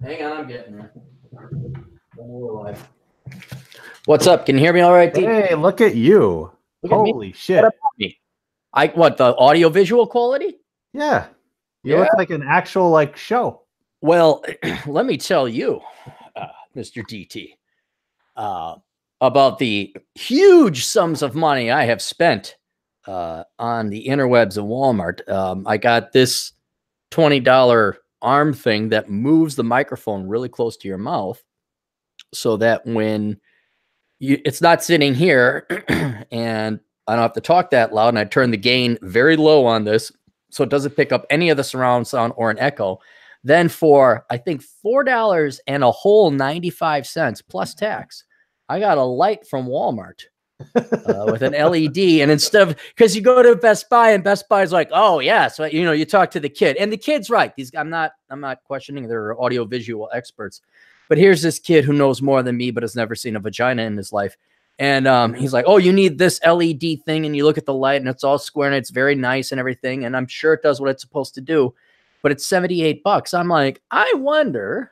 Hang on, I'm getting there. What's up? Can you hear me all right, D? Hey, look at you. Look at me. Holy What shit. about me? What, the audio visual quality? Yeah. You Yeah. look like an actual like show. Well, let me tell you, Mr. DT, about the huge sums of money I have spent on the interwebs of Walmart. I got this $20 arm thing that moves the microphone really close to your mouth so that when it's not sitting here and I don't have to talk that loud, and I turn the gain very low on this so it doesn't pick up any of the surround sound or an echo. Then for, I think, $4 and a whole 95 cents plus tax, I got a light from Walmart with an LED. And instead of, because you go to Best Buy and Best Buy is like, oh yeah, so you talk to the kid, and the kid's right. I'm not questioning their audio visual experts, but here's this kid who knows more than me, but has never seen a vagina in his life. And he's like, oh, you need this LED thing, and you look at the light, and it's all square, and it's very nice and everything, and I'm sure it does what it's supposed to do, but it's $78. I'm like, I wonder,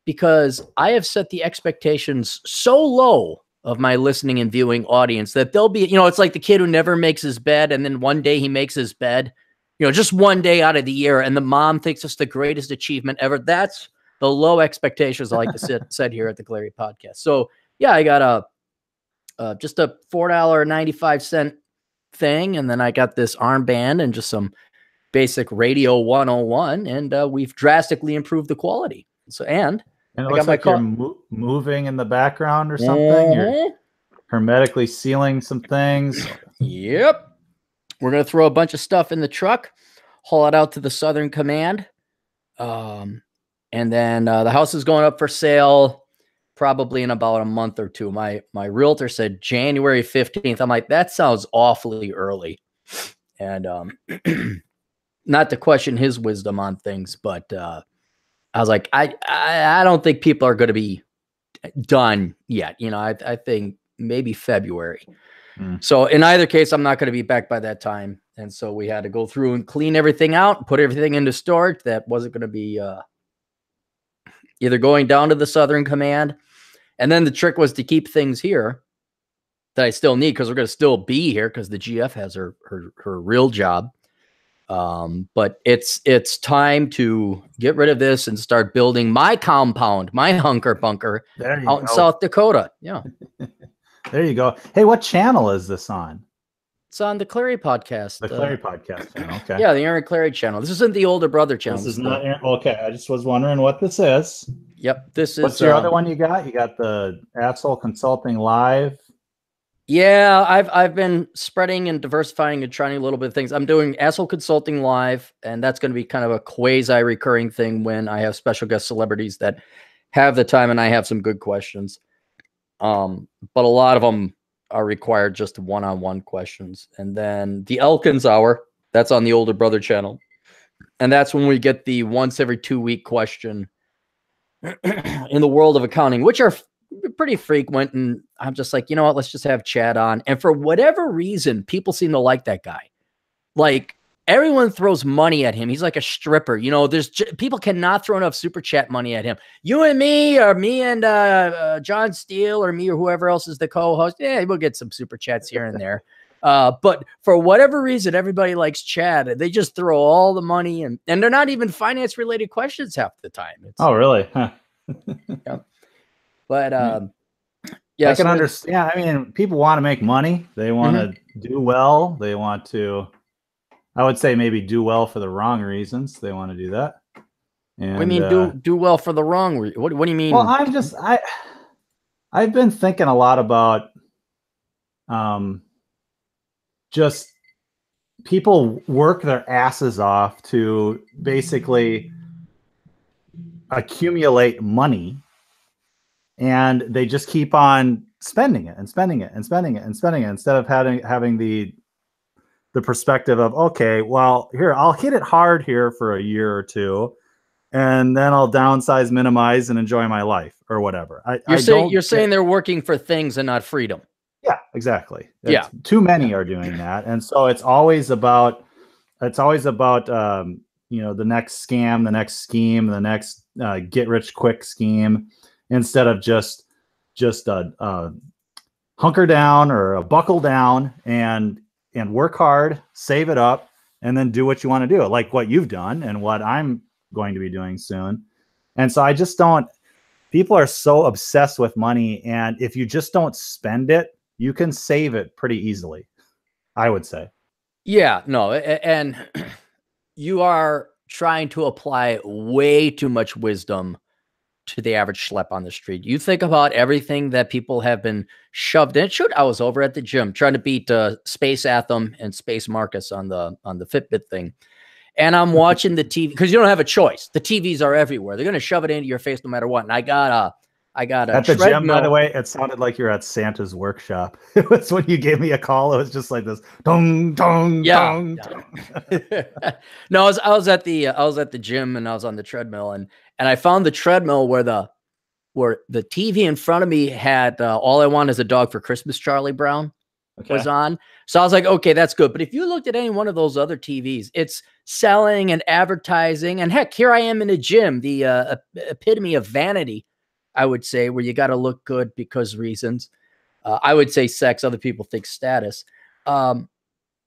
because I have set the expectations so low of my listening and viewing audience that they'll be, it's like the kid who never makes his bed, and then one day he makes his bed, just one day out of the year, and the mom thinks it's the greatest achievement ever. That's the low expectations I like to set here at the Clarey podcast. So yeah, I got just a $4.95 thing, and then I got this armband and just some basic radio 101, and we've drastically improved the quality. So and it I looks got like you're moving in the background or something. You're hermetically sealing some things. Yep. We're going to throw a bunch of stuff in the truck, haul it out to the Southern Command. And then the house is going up for sale probably in about a month or two. My realtor said January 15th. I'm like, that sounds awfully early. And not to question his wisdom on things, but I was like, I don't think people are going to be done yet. I think maybe February. So in either case, I'm not going to be back by that time. And so we had to go through and clean everything out, put everything into storage that wasn't going to be either going down to the Southern Command. And then the trick was to keep things here that I still need, because we're going to still be here because the GF has her real job. But it's time to get rid of this and start building my compound, my hunker bunker out in South Dakota. Yeah. There you go. Hey, what channel is this on? It's on the Clarey podcast. The Clarey podcast channel. Okay. Yeah, the Aaron Clarey channel. This isn't the older brother channel. This is not Aaron. Okay, I just was wondering what this is. Yep, this is. What's your other one you got? You got the Asshole Consulting Live. Yeah, I've been spreading and diversifying and trying a little bit of things. I'm doing Asshole Consulting Live, and that's going to be kind of a quasi-recurring thing when I have special guest celebrities that have the time and I have some good questions. But a lot of them are required just one-on-one questions. And then the Elkins Hour, that's on the older brother channel. And that's when we get the once every 2 week question in the world of accounting, which are pretty frequent. And I'm just like, you know what, let's just have Chad on. And for whatever reason, people seem to like that guy. Like, everyone throws money at him. He's like a stripper. There's people cannot throw enough super chat money at him. You and me, or me and John Steele, or me, or whoever else is the co-host. Yeah, we'll get some super chats here and there. But for whatever reason, everybody likes Chad. They just throw all the money, and they're not even finance related questions half the time. Oh, really? Huh. Yeah. But yeah, I can understand. I mean, people want to make money. They want to do well. They want to, I would say, maybe do well for the wrong reasons. They want to do that. And, what do you mean do well for the wrong reason? What do you mean? Well, I've been thinking a lot about just people work their asses off to basically accumulate money, and they just keep on spending it and spending it and spending it and spending it instead of having the perspective of, okay, well, here, I'll hit it hard here for a year or two, and then I'll downsize, minimize, and enjoy my life or whatever. You're saying they're working for things and not freedom. Yeah, exactly. Too many are doing that. And so it's always about, the next scam, the next scheme, the next get rich quick scheme, instead of just hunker down or a buckle down and work hard, save it up, and then do what you want to do, like what you've done and what I'm going to be doing soon. And so I just don't, people are so obsessed with money. And if you just don't spend it, you can save it pretty easily, I would say. Yeah, no. And you are trying to apply way too much wisdom to the average schlep on the street. You think about everything that people have been shoved in. Shoot, I was over at the gym trying to beat Space Atham and Space Marcus on the Fitbit thing. And I'm watching the TV because you don't have a choice. The TVs are everywhere. They're going to shove it into your face no matter what. And I got a at the gym, by the way, it sounded like you're at Santa's workshop. It was when you gave me a call. It was just like this dong dong dong. No, I was at the gym and I was on the treadmill and I found the treadmill where the TV in front of me had All I Want Is a Dog for Christmas, Charlie Brown was on. So I was like, okay, that's good. But if you looked at any one of those other TVs, it's selling and advertising. And heck, here I am in a gym, the epitome of vanity, I would say, where you got to look good because reasons. I would say sex. Other people think status.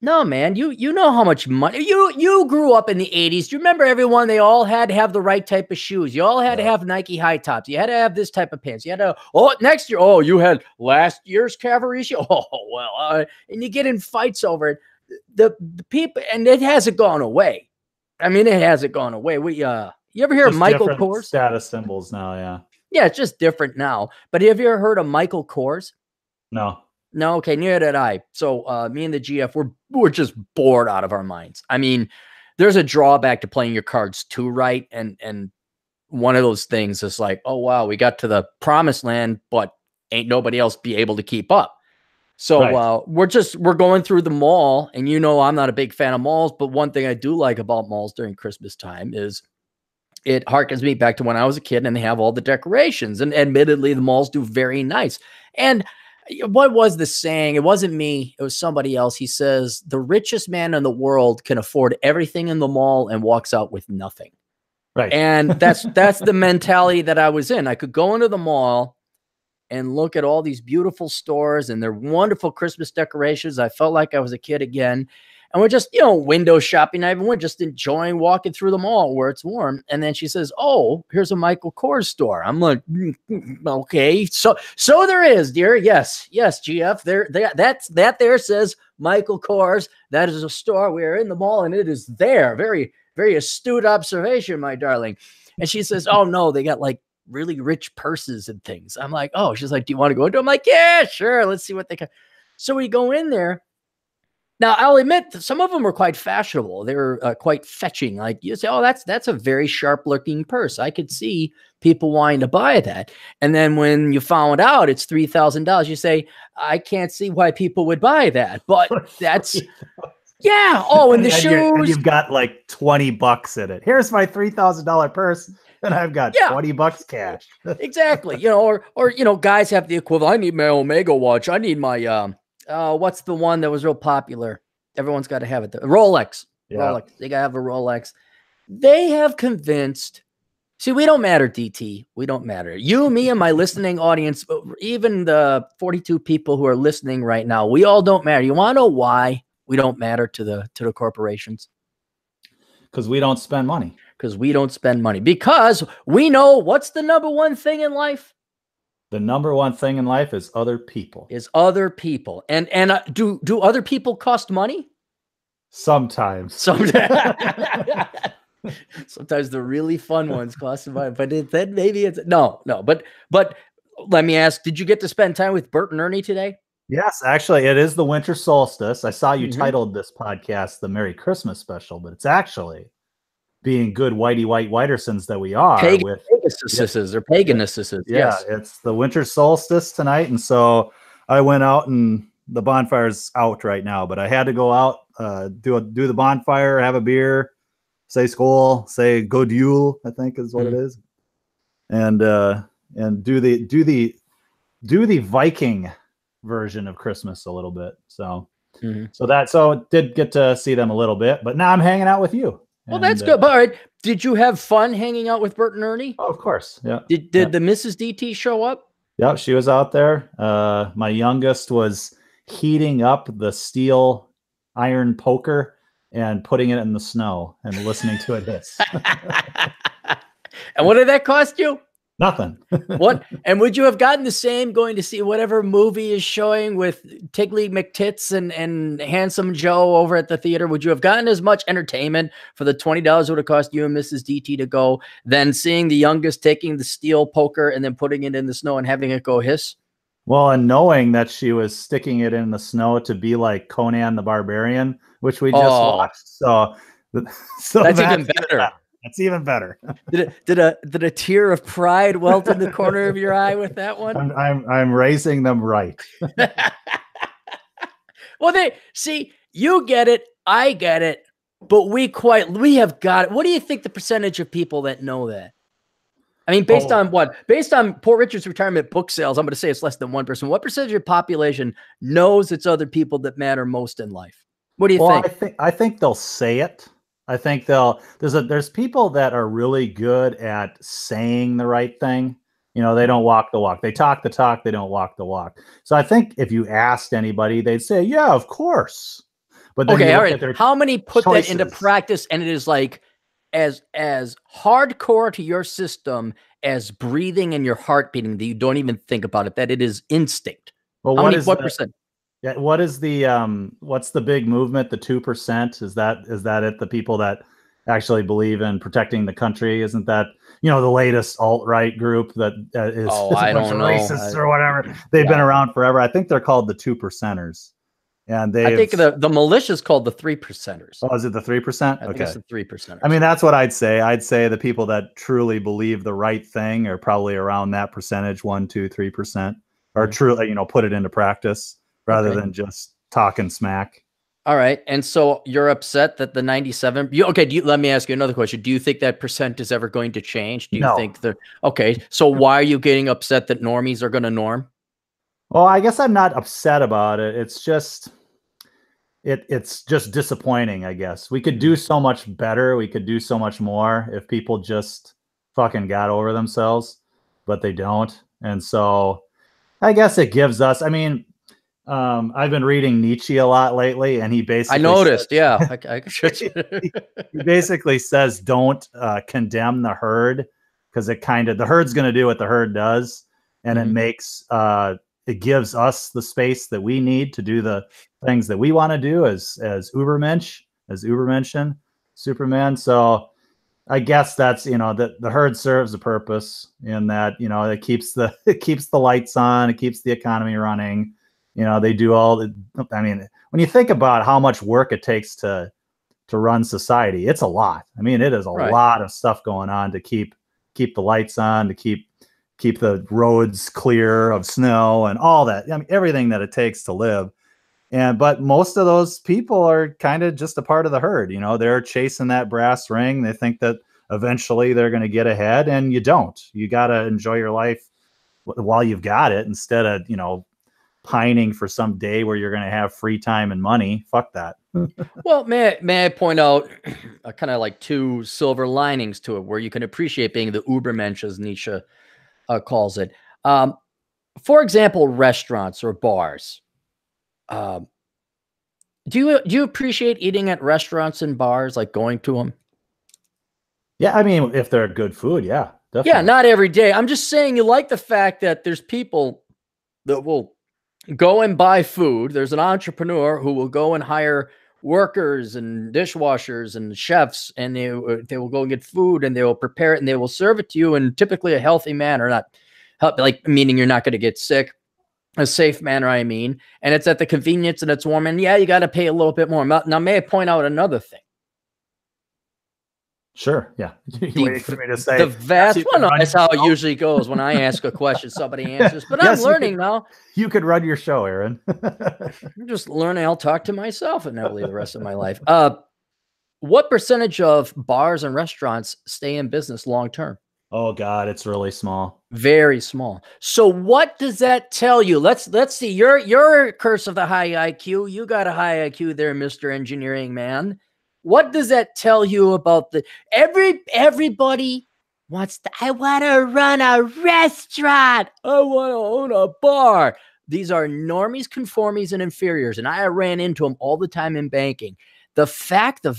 No, man, you know how much money you grew up in the 80s. Do you remember everyone? They all had to have the right type of shoes. You all had to have Nike high tops. You had to have this type of pants. You had to, next year, you had last year's cavalry shoe. And you get in fights over it. The people, and it hasn't gone away. I mean, it hasn't gone away. You ever hear of Michael Kors? Status symbols now, yeah. Yeah, it's just different now. But have you ever heard of Michael Kors? No. No, okay, neither did I. So me and the GF, we're just bored out of our minds. I mean, there's a drawback to playing your cards too right, and one of those things is like, oh wow, we got to the promised land, but ain't nobody else be able to keep up. So we're going through the mall, and I'm not a big fan of malls, but one thing I do like about malls during Christmas time is it harkens me back to when I was a kid, and they have all the decorations, and admittedly, the malls do very nice. And what was the saying? It wasn't me. It was somebody else. He says, the richest man in the world can afford everything in the mall and walks out with nothing. Right. And that's the mentality that I was in. I could go into the mall and look at all these beautiful stores and their wonderful Christmas decorations. I felt like I was a kid again. And we're just, window shopping. We're just enjoying walking through the mall where it's warm. And then she says, oh, here's a Michael Kors store. I'm like, okay. So there is, dear. Yes, GF. That there says Michael Kors. That is a store. We are in the mall and it is there. Very, very astute observation, my darling. And she says, oh no, they got like really rich purses and things. I'm like, oh, she's like, do you want to go into it? I'm like, yeah, sure. Let's see what they got. So we go in there. Now, I'll admit that some of them were quite fashionable. They were quite fetching. Like you say, oh, that's a very sharp-looking purse. I could see people wanting to buy that. And then when you found out it's $3,000, you say, I can't see why people would buy that. But that's, yeah. Oh, and the shoes. You've got like $20 in it. Here's my $3,000 purse. And I've got $20 cash. Exactly. Or guys have the equivalent. I need my Omega watch. I need my, what's the one that was real popular? Everyone's got to have it. Rolex. Yeah. Rolex. They got to have a Rolex. They have convinced. See, we don't matter, DT. We don't matter. You, me, and my listening audience, even the 42 people who are listening right now, we all don't matter. You want to know why we don't matter to the corporations? Because we don't spend money. Because we don't spend money. Because we know what's the number one thing in life? The number one thing in life is other people. Is other people. And do other people cost money? Sometimes. Sometimes the really fun ones cost money. But then maybe it's no. But let me ask, did you get to spend time with Bert and Ernie today? Yes, actually, it is the winter solstice. I saw you titled this podcast the Merry Christmas Special, but it's actually, being good whitey white whitersons that we are, paganists. Yeah, it's the winter solstice tonight, and so I went out, and the bonfire's out right now. But I had to go out, do the bonfire, have a beer, say skål, say god jul, I think is what it is, and do the Viking version of Christmas a little bit. So did get to see them a little bit, but now I'm hanging out with you. Well, that's good. But all right, did you have fun hanging out with Bert and Ernie? Oh, of course. Yeah. Did the Mrs. DT show up? Yeah, she was out there. My youngest was heating up the steel iron poker and putting it in the snow and listening to it hiss. And what did that cost you? Nothing. What? And would you have gotten the same going to see whatever movie is showing with Tiggly McTits and Handsome Joe over at the theater? Would you have gotten as much entertainment for the $20 would have cost you and Mrs. DT to go than seeing the youngest taking the steel poker and then putting it in the snow and having it go hiss? Well, and knowing that she was sticking it in the snow to be like Conan the Barbarian, which we just watched. So that's even better. That's even better. Did a tear of pride welt in the corner of your eye with that one? I'm raising them right. Well, you get it, I get it, but we have got it. What do you think the percentage of people that know that? I mean, based on what? Based on Poor Richard's retirement book sales, I'm going to say it's less than 1%. What percentage of the population knows it's other people that matter most in life? What do you think? I think they'll say it. I think there's people that are really good at saying the right thing. You know, they don't walk the walk. They talk the talk. They don't walk the walk. So I think if you asked anybody, they'd say, yeah, of course. But then okay, all right. How many put that into practice and it is like as hardcore to your system as breathing and your heart beating that you don't even think about it, that it is instinct? Well, what percent? Yeah, what is the what's the big movement? The 2%? Is that it? The people that actually believe in protecting the country? Isn't that, you know, the latest alt-right group that is I don't know, racists or whatever? They've been around forever. I think they're called the 2%ers, and I think the militia is called the 3%ers. Oh, is it the 3%? Okay, it's the 3%ers. I mean, that's what I'd say. I'd say the people that truly believe the right thing are probably around that percentage, 1, 2, 3%, or truly, you know, put it into practice. Rather than just talking smack. All right. And so you're upset that the 97. Let me ask you another question. Do you think that percent is ever going to change? Do you think okay. So why are you getting upset that normies are going to norm? Well, I guess I'm not upset about it. It's just, it's just disappointing, I guess. We could do so much better. We could do so much more if people just fucking got over themselves, but they don't. And so I guess it gives us, I mean, I've been reading Nietzsche a lot lately, and he basically I noticed, he basically says don't condemn the herd, because the herd's going to do what the herd does, and it makes it gives us the space that we need to do the things that we want to do as Ubermensch, Superman. So I guess that's, you know, that the herd serves a purpose in that, you know, it keeps the lights on, it keeps the economy running. You know, they do I mean, when you think about how much work it takes to run society, it's a lot. I mean, it is a lot of stuff going on to keep the lights on, to keep the roads clear of snow and all that. I mean, everything that it takes to live. But most of those people are kind of just a part of the herd. You know, they're chasing that brass ring. They think that eventually they're going to get ahead, and you don't. You got to enjoy your life while you've got it, instead of, you know, pining for some day where you're going to have free time and money. Fuck that. Well, may I point out kind of like two silver linings to it where you can appreciate being the Ubermensch, as Nietzsche calls it. For example, restaurants or bars. Do you appreciate eating at restaurants and bars, like going to them? Yeah, I mean, if they're good food, yeah, definitely. Yeah, not every day. I'm just saying, you like the fact that there's people that will go and buy food. There's an entrepreneur who will go and hire workers and dishwashers and chefs, and they will go and get food, and they will prepare it, and they will serve it to you in typically a healthy manner, like meaning you're not going to get sick, a safe manner, I mean, and it's at the convenience and it's warm, and yeah, you got to pay a little bit more. Now, may I point out another thing? Sure. Yeah. The vast one. No, that's how it usually goes. When I ask a question, somebody answers. But yes, I'm learning now. You could run your show, Aaron. I'm just learning. I'll talk to myself and that'll be the rest of my life. What percentage of bars and restaurants stay in business long term? Oh God, it's really small. Very small. So what does that tell you? Let's see. You're a curse of the high IQ. You got a high IQ there, Mr. Engineering Man. What does that tell you about everybody wants to, I want to run a restaurant. I want to own a bar. These are normies, conformies, and inferiors. And I ran into them all the time in banking. The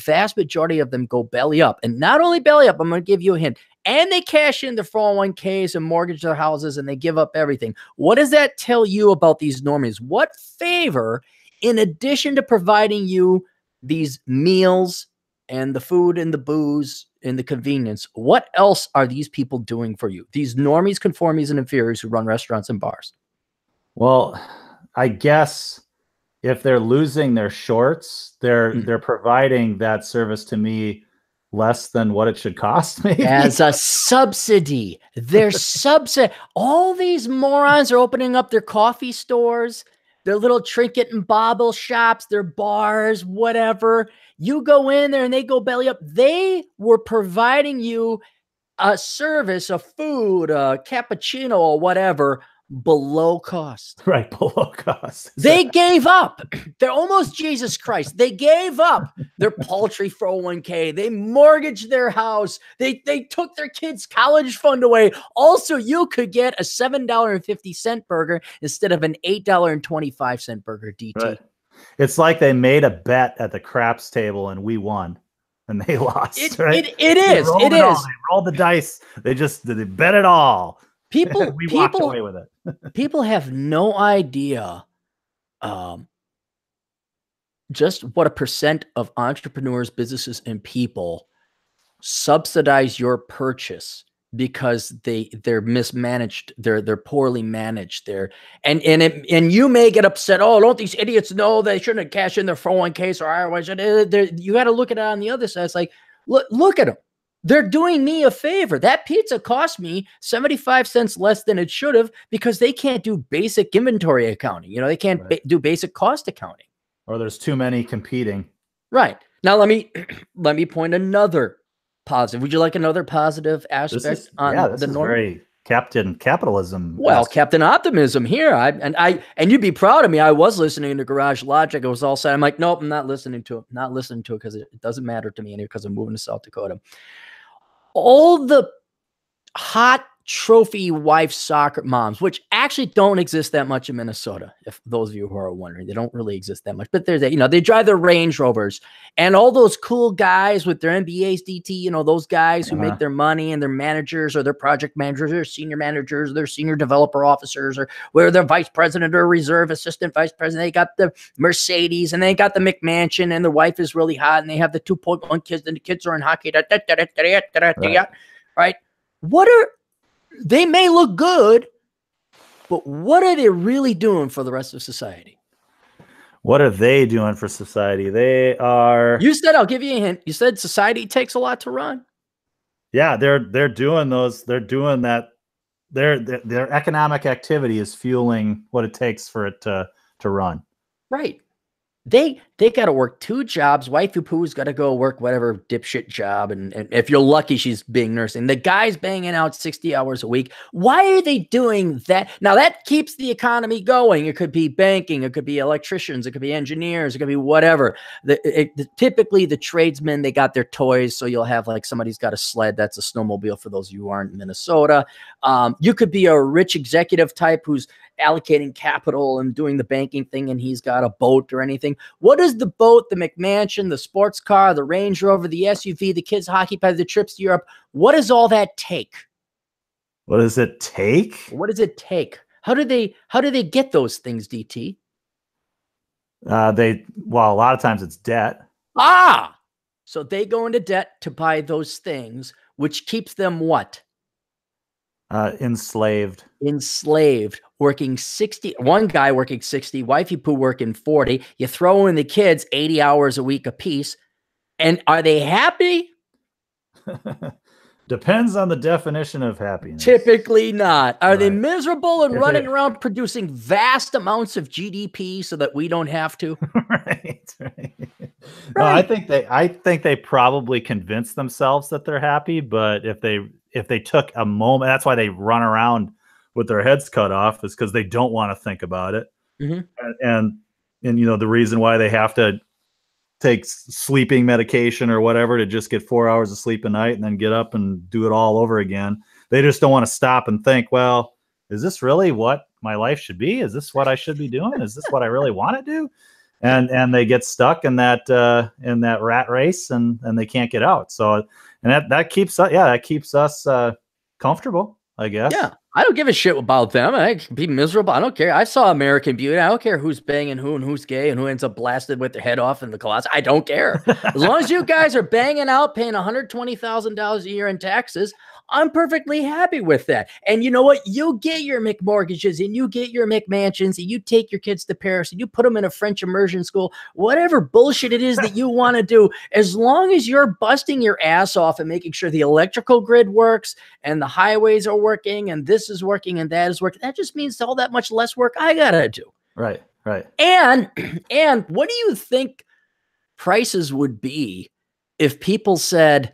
vast majority of them go belly up. And not only belly up, I'm going to give you a hint. And they cash in their 401ks and mortgage their houses and they give up everything. What does that tell you about these normies? What favor, in addition to providing you these meals and the food and the booze and the convenience, what else are these people doing for you? These normies, conformies, and inferiors who run restaurants and bars. Well, I guess if they're losing their shorts, they're providing that service to me less than what it should cost me as a subsidy. They're subsidy. All these morons are opening up their coffee stores, their little trinket and bauble shops, their bars, whatever. You go in there and they go belly up. They were providing you a service, a food, a cappuccino or whatever, below cost. Right, below cost. They gave up. They're almost Jesus Christ. They gave up their paltry 401k. They mortgaged their house. They took their kids' college fund away. Also, you could get a $7.50 burger instead of an $8.25 burger, DT. Right. It's like they made a bet at the craps table and we won and they lost. Right? It is. It is. They rolled the dice. They bet it all. People walked away with it. People have no idea just what a percent of entrepreneurs, businesses, and people subsidize your purchase because they're mismanaged, they're poorly managed. And you may get upset. Oh, don't these idiots know they shouldn't cash in their 401ks or otherwise? You got to look at it on the other side. It's like, look at them. They're doing me a favor. That pizza cost me 75 cents less than it should have because they can't do basic inventory accounting. You know, they can't do basic cost accounting. Or there's too many competing. Right. Now, let me point another positive. Would you like another positive aspect on this is very Captain Capitalism. Well, Captain Optimism here. And you'd be proud of me. I was listening to Garage Logic. I was all set. I'm like, nope, I'm not listening to it. Not listening to it because it doesn't matter to me anymore because I'm moving to South Dakota. All the hot trophy wife soccer moms, which actually don't exist that much in Minnesota, if those of you who are wondering, they don't really exist that much, but there's they drive their Range Rovers and all those cool guys with their MBAs, DT, those guys who make their money and their managers or their project managers or senior managers, their senior developer officers, or where they're vice president or reserve assistant vice president. They got the Mercedes and they got the McMansion and the wife is really hot and they have the 2.1 kids and the kids are in hockey. Right. They may look good, but what are they really doing for the rest of society? What are they doing for society? They are. You said, I'll give you a hint. You said society takes a lot to run. Yeah, they're doing those. They're doing that. Their economic activity is fueling what it takes for it to run. Right. They got to work 2 jobs. Wifey Poo's got to go work whatever dipshit job. And if you're lucky, she's being nursing. The guy's banging out 60 hours a week. Why are they doing that? Now, that keeps the economy going. It could be banking. It could be electricians. It could be engineers. It could be whatever. Typically, the tradesmen, they got their toys. So you'll have like somebody's got a sled. That's a snowmobile for those of you who aren't in Minnesota. You could be a rich executive type who's allocating capital and doing the banking thing, and he's got a boat or anything. What is the boat, the McMansion, the sports car, the Range Rover, the SUV, the kids' hockey pad, the trips to Europe? What does all that take? What does it take? What does it take? How do they get those things, DT? A lot of times it's debt. So they go into debt to buy those things, which keeps them what? Enslaved, working 60, one guy working 60, wifey Poo working 40. You throw in the kids 80 hours a week apiece. And are they happy? Depends on the definition of happiness. Typically not. Are they miserable and running around producing vast amounts of GDP so that we don't have to? Right. No, I think they probably convince themselves that they're happy, but if they took a moment, that's why they run around with their heads cut off, is because they don't want to think about it. And the reason why they have to take sleeping medication or whatever to just get 4 hours of sleep a night and then get up and do it all over again. They just don't want to stop and think, well, is this really what my life should be? Is this what I should be doing? Is this what I really want to do? And they get stuck in that rat race and they can't get out. So, and that keeps us comfortable, I guess. Yeah. I don't give a shit about them. I can be miserable. I don't care. I saw American Beauty. I don't care who's banging who and who's gay and who ends up blasted with their head off in the closet. I don't care. As long as you guys are banging out, paying $120,000 a year in taxes, I'm perfectly happy with that. And you know what? You get your McMortgages and you get your McMansions and you take your kids to Paris and you put them in a French immersion school, whatever bullshit it is that you want to do, as long as you're busting your ass off and making sure the electrical grid works and the highways are working and this is working and that is working, that just means all that much less work I got to do. Right, right. And what do you think prices would be if people said,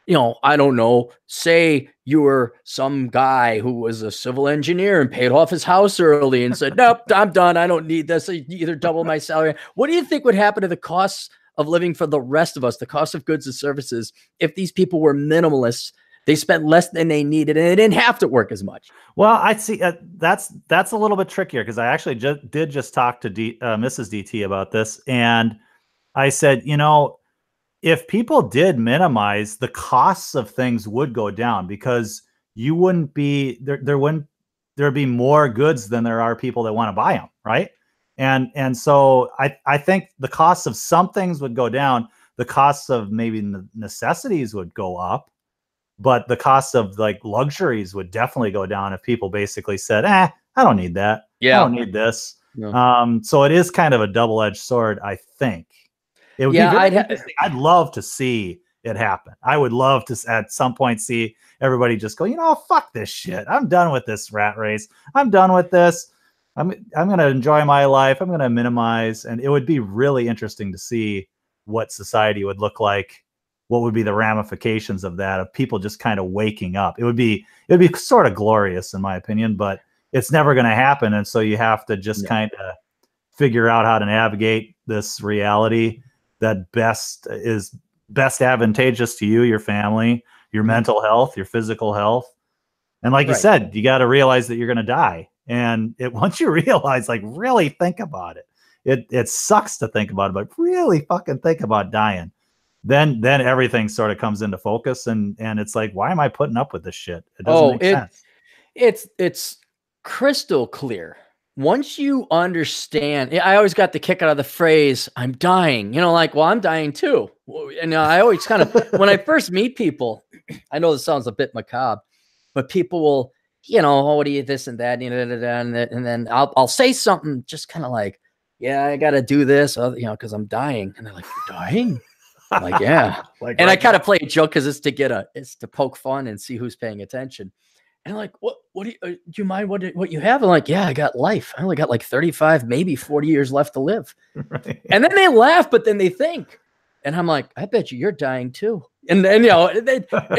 you know, I don't know, say you were some guy who was a civil engineer and paid off his house early and said, nope, I'm done. I don't need this. You either double my salary. What do you think would happen to the costs of living for the rest of us, the cost of goods and services, if these people were minimalists? They spent less than they needed and they didn't have to work as much. Well, I see that's a little bit trickier because I actually did talk to Mrs. DT about this. And I said, you know, if people did minimize, the costs of things would go down because you wouldn't be there'd be more goods than there are people that want to buy them, right? And so I think the costs of some things would go down. The costs of maybe necessities would go up, but the cost of like luxuries would definitely go down if people basically said, I don't need that. Yeah, I don't need this. No. So it is kind of a double-edged sword, I think. It would be very interesting. I'd love to see it happen. I would love to at some point see everybody just go, you know, fuck this shit. I'm done with this rat race. I'm done with this. I'm going to enjoy my life. I'm going to minimize. And it would be really interesting to see what society would look like. What would be the ramifications of that, of people just kind of waking up? It'd be sort of glorious in my opinion, but it's never going to happen. And so you have to just kind of figure out how to navigate this reality that is best advantageous to you, your family, your mental health, your physical health. And like you said, you got to realize that you're going to die. And once you realize, like, really think about it. It sucks to think about it, but really fucking think about dying. Then everything sort of comes into focus and it's like, why am I putting up with this shit? It doesn't make sense. It's crystal clear. Once you understand, I always got the kick out of the phrase, I'm dying, you know, like, well, I'm dying too. And I always kind of, when I first meet people, I know this sounds a bit macabre, but people will, you know, oh, what do you, this and that, and then I'll say something just kind of like, yeah, I got to do this, you know, because I'm dying. And they're like, you're dying? I'm like, yeah. And I kind of play a joke because it's to poke fun and see who's paying attention. And like, what do you mind what you have? I'm like, yeah, I got life. I only got like 35, maybe 40 years left to live. Right. And then they laugh, but then they think. And I'm like, I bet you're dying too. And then, you know, and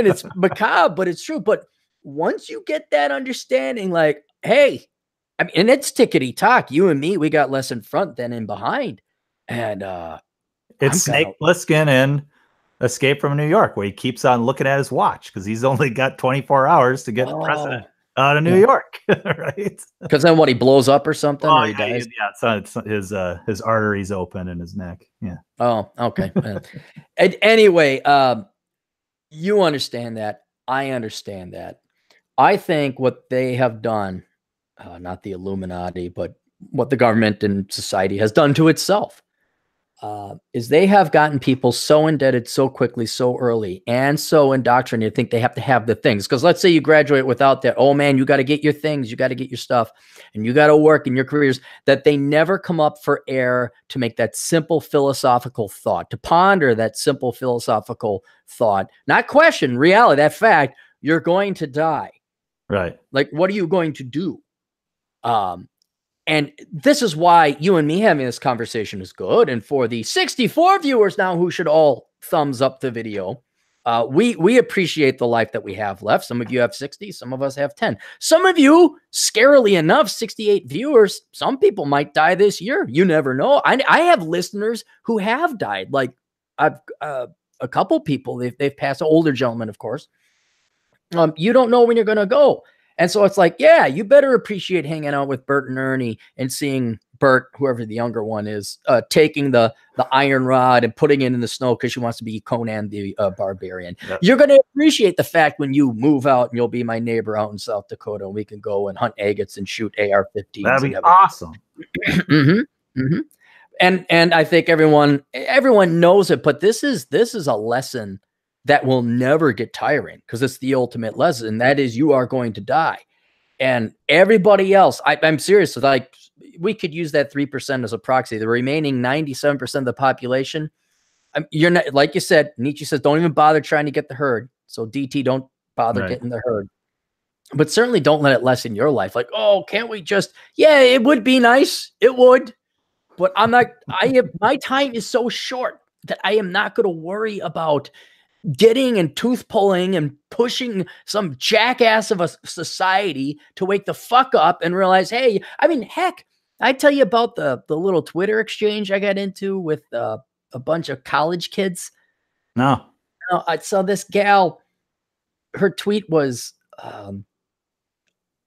it's macabre, but it's true. But once you get that understanding, like, hey, I mean, and it's tickety tock. You and me, we got less in front than in behind. And it's Snake Plissken in Escape from New York, where he keeps on looking at his watch because he's only got 24 hours to get the president out of New York, right? Because then he blows up or something, or he dies? Yeah, it's his arteries open in his neck. Yeah. Oh, okay. And anyway, you understand that. I understand that. I think what they have done, not the Illuminati, but what the government and society has done to itself, is they have gotten people so indebted so quickly, so early, and so indoctrinated. Think they have to have the things. Because let's say you graduate without that. Oh man, you got to get your things, you got to get your stuff, and you got to work in your careers. That they never come up for air to make that simple philosophical thought, to ponder that simple philosophical thought, not question reality. That fact, you're going to die. Right. Like, what are you going to do? And this is why you and me having this conversation is good. And for the 64 viewers now who should all thumbs up the video, We appreciate the life that we have left. Some of you have 60, some of us have 10. Some of you, scarily enough, 68 viewers, some people might die this year. You never know. I have listeners who have died. Like I've a couple people, they've passed, older gentlemen, of course. You don't know when you're going to go. And so it's like, yeah, you better appreciate hanging out with Bert and Ernie and seeing Bert, whoever the younger one is, taking the iron rod and putting it in the snow because she wants to be Conan the Barbarian. Yep. You're going to appreciate the fact when you move out and you'll be my neighbor out in South Dakota and we can go and hunt agates and shoot AR-15s. That'd be awesome. And I think everyone knows it, but this is a lesson that will never get tiring because it's the ultimate lesson. That is, you are going to die. And everybody else, I'm serious. Like, we could use that 3% as a proxy. The remaining 97% of the population, you're not, like you said, Nietzsche says, don't even bother trying to get the herd. So DT, don't bother getting the herd. But certainly don't let it lessen your life. Like, oh, can't we just, yeah, it would be nice. It would. But my time is so short that I am not going to worry about getting and tooth pulling and pushing some jackass of a society to wake the fuck up and realize, hey, I mean, heck, I tell you about the little Twitter exchange I got into with a bunch of college kids. No. I saw this gal, her tweet was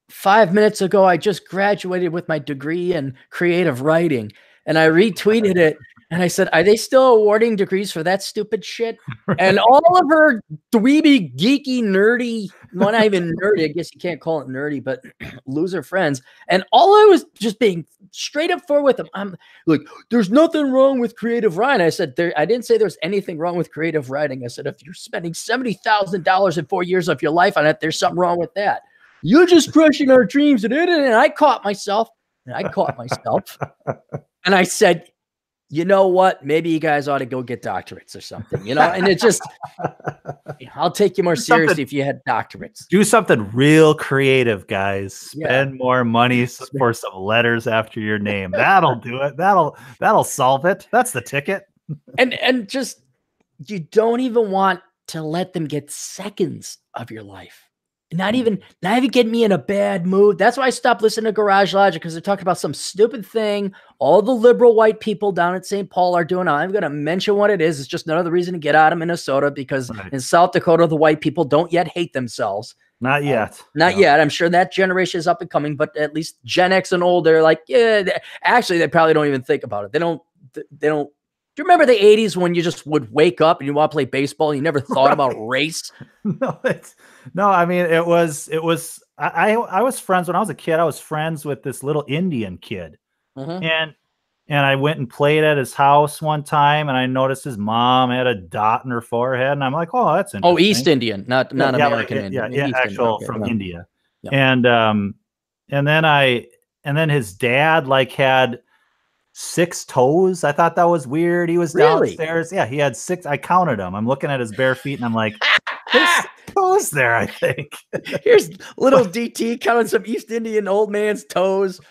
5 minutes ago, I just graduated with my degree in creative writing. And I retweeted it. And I said, are they still awarding degrees for that stupid shit? And all of her dweeby, geeky, nerdy, well, not even nerdy, I guess you can't call it nerdy, but loser friends. And all I was just being straight up for with them. I'm like, there's nothing wrong with creative writing. I said, I didn't say there's anything wrong with creative writing. I said, if you're spending $70,000 in 4 years of your life on it, there's something wrong with that. You're just crushing our dreams. And I caught myself. And I said, you know what? Maybe you guys ought to go get doctorates or something, and it just, I'll take you more seriously if you had doctorates. Do something real creative, guys. Spend more money for some letters after your name. That'll do it. That'll solve it. That's the ticket. and just, you don't even want to let them get seconds of your life. Not even get me in a bad mood. That's why I stopped listening to Garage Logic, because they're talking about some stupid thing all the liberal white people down at St. Paul are doing. I'm going to mention what it is. It's just another reason to get out of Minnesota, because in South Dakota, the white people don't yet hate themselves. Not yet. Not yet. I'm sure that generation is up and coming, but at least Gen X and older, like, yeah, actually, they probably don't even think about it. They don't. Do you remember the 80s when you just would wake up and you want to play baseball and you never thought about race? No, I mean, it was, I was friends when I was a kid. I was friends with this little Indian kid. And I went and played at his house one time, and I noticed his mom had a dot in her forehead, and I'm like, oh, that's interesting. Oh, East Indian, not American Indian. Yeah, actual Indian. From India. Yeah. And then his dad had 6 toes. I thought that was weird. He was downstairs. Yeah, he had 6. I counted them. I'm looking at his bare feet, and I'm like, there's toes there, I think. Here's little DT counting some East Indian old man's toes.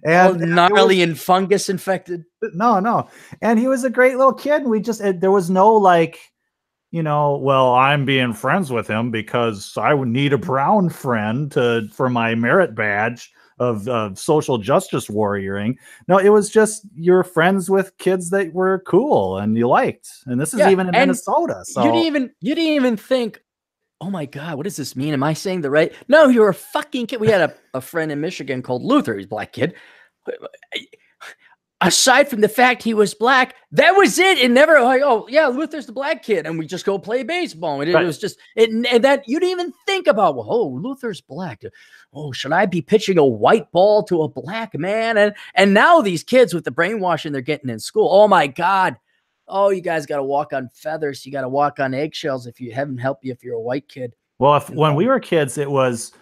And gnarly and fungus infected. No. And he was a great little kid. And there was no well, I'm being friends with him because I would need a brown friend for my merit badge of social justice warrioring. No, it was just you're friends with kids that were cool and you liked. And this is even in Minnesota. So you didn't even think, oh my God, what does this mean? Am I saying the right? No, you're a fucking kid. We had a friend in Michigan called Luther. He's a black kid. Aside from the fact he was black, that was it. It never like, oh yeah, Luther's the black kid, and we just go play baseball. And it was just and that you didn't even think about. Well, oh, Luther's black. Oh, should I be pitching a white ball to a black man? And now these kids with the brainwashing they're getting in school. Oh my God. Oh, you guys got to walk on feathers. You got to walk on eggshells if you haven't helped you if you're a white kid. Well, when we were kids, it was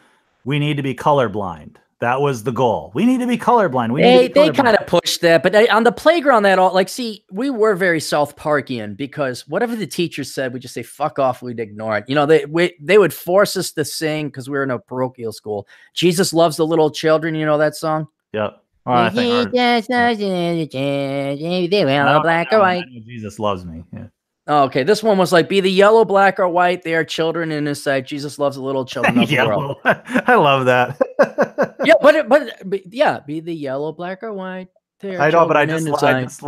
we need to be colorblind. That was the goal. We need to be colorblind. They kind of pushed that, but on the playground, we were very South Parkian because whatever the teacher said, we just say fuck off. We'd ignore it. They would force us to sing because we were in a parochial school. Jesus loves the little children. You know that song? Yep. Oh, they were black or white. Jesus loves me. Yeah. Oh, okay, this one was like, be the yellow, black, or white. They are children in his sight. Jesus loves the little children of the world. I love that. Yeah, but yeah, be the yellow, black, or white. They are I know, but I children in just, his I sight. just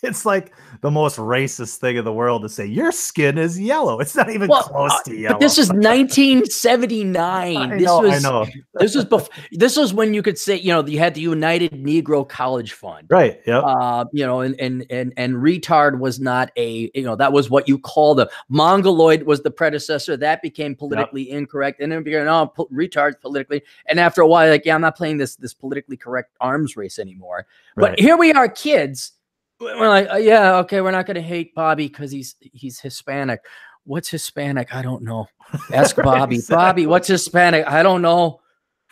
it's like the most racist thing in the world to say your skin is yellow. It's not even close to yellow. But this is 1979. I know. This was when you could say, you know, you had the United Negro College Fund. Right. Yep. You know, and retard was not a, you know, that was what you called them. Mongoloid was the predecessor. That became politically incorrect. And then it became, retard politically. And after a while, like, yeah, I'm not playing this politically correct arms race anymore. Right. But here we are, kids. We're like, yeah, okay, we're not going to hate Bobby because he's Hispanic. What's Hispanic? I don't know. Ask Bobby. Exactly. Bobby, what's Hispanic? I don't know.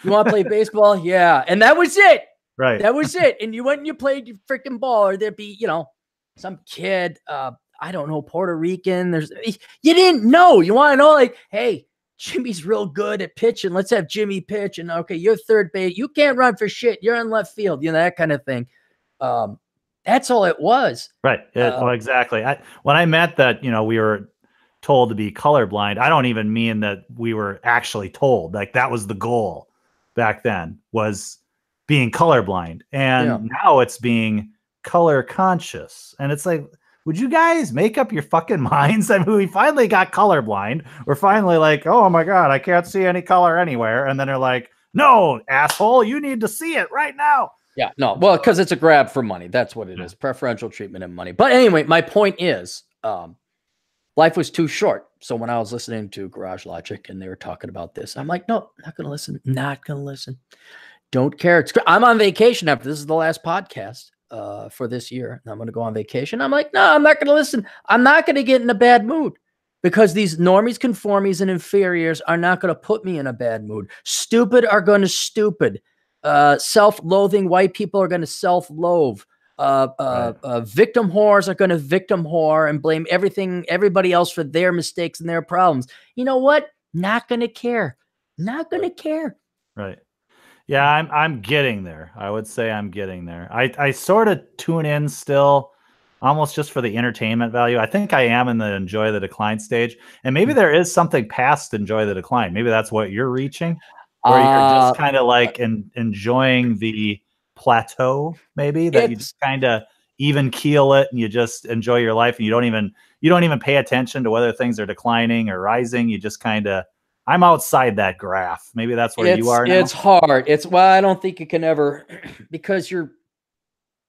You want to play baseball? Yeah. And that was it. Right. That was it. And you went and you played your freaking ball, or there'd be, you know, some kid, I don't know, Puerto Rican. You didn't know. You want to know, like, hey, Jimmy's real good at pitching. Let's have Jimmy pitch. And okay, you're third base. You can't run for shit. You're in left field. You know, that kind of thing. That's all it was. Right. Well, exactly. When I meant that, you know, we were told to be colorblind, I don't even mean that we were actually told. Like, that was the goal back then, was being colorblind. And now it's being color conscious. And it's like, would you guys make up your fucking minds? I mean, we finally got colorblind. We're finally like, oh my God, I can't see any color anywhere. And then they're like, no, asshole, you need to see it right now. Yeah, no, well, because it's a grab for money. That's what it is. Preferential treatment and money. But anyway, my point is, life was too short. So when I was listening to Garage Logic and they were talking about this, I'm like, no, not going to listen. Not going to listen. Don't care. I'm on vacation after this is the last podcast for this year. I'm going to go on vacation. I'm like, no, I'm not going to listen. I'm not going to get in a bad mood because these normies, conformies, and inferiors are not going to put me in a bad mood. Stupid are going to stupid. Self-loathing white people are going to self-loathe. Victim whores are going to victim whore and blame everybody else for their mistakes and their problems. You know what? Not going to care. Not going to care. Right. Yeah, I'm getting there. I would say I'm getting there. I sort of tune in still, almost just for the entertainment value. I think I am in the enjoy the decline stage, and maybe there is something past enjoy the decline. Maybe that's what you're reaching. Or you're just kind of like enjoying the plateau, maybe, that you just kind of even keel it and you just enjoy your life and you don't even pay attention to whether things are declining or rising. You just kind of, I'm outside that graph. Maybe that's where you are now. It's hard. I don't think you can ever, because you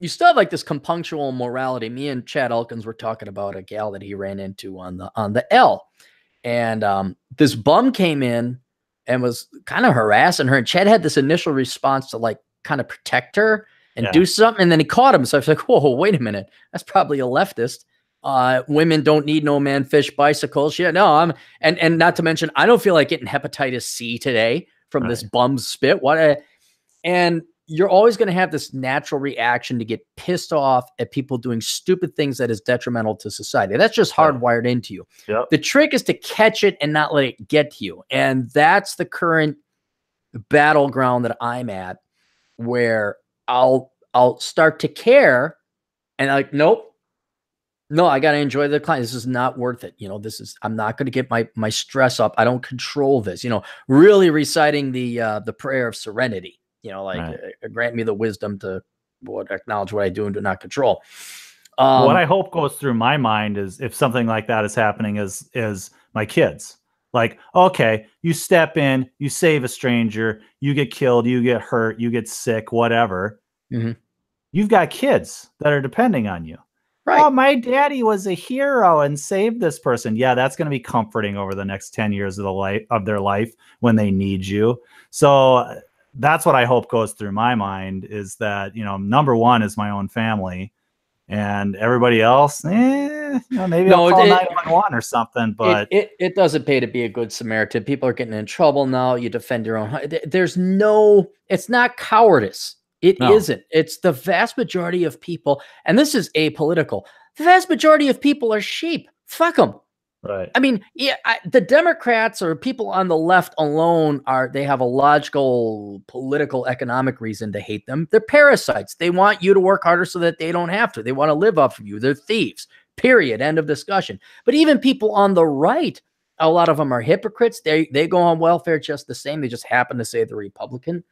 still have like this compunctual morality. Me and Chad Elkins were talking about a gal that he ran into on the L, and this bum came in and was kind of harassing her. And Chad had this initial response to like kind of protect her and do something. And then he caught him. So I was like, whoa, wait a minute. That's probably a leftist. Women don't need no man fish bicycles. Yeah, no, and not to mention, I don't feel like getting hepatitis C today from this bum's spit. And you're always going to have this natural reaction to get pissed off at people doing stupid things that is detrimental to society. That's just hardwired into you. Yep. The trick is to catch it and not let it get to you. And that's the current battleground that I'm at, where I'll start to care and like, nope, no, I got to enjoy the client. This is not worth it. You know, I'm not going to get my stress up. I don't control this, you know, really reciting the prayer of serenity. You know, like grant me the wisdom to acknowledge what I do and do not control. What I hope goes through my mind is, if something like that is happening, is my kids. Like, okay, you step in, you save a stranger, you get killed, you get hurt, you get sick, whatever. Mm-hmm. You've got kids that are depending on you. Right. Oh, my daddy was a hero and saved this person. Yeah, that's going to be comforting over the next 10 years of their life when they need you. So that's what I hope goes through my mind, is that, you know, number one is my own family, and everybody else, maybe I'll call 911 or something. But it doesn't pay to be a good Samaritan. People are getting in trouble now. You defend your own. It's not cowardice. It isn't. It's the vast majority of people, and this is apolitical. The vast majority of people are sheep. Fuck them. Right. I mean, the Democrats or people on the left alone they have a logical, political, economic reason to hate them. They're parasites. They want you to work harder so that they don't have to. They want to live off of you. They're thieves. period, end of discussion. But even people on the right, a lot of them are hypocrites. They go on welfare just the same. They just happen to say they're Republican.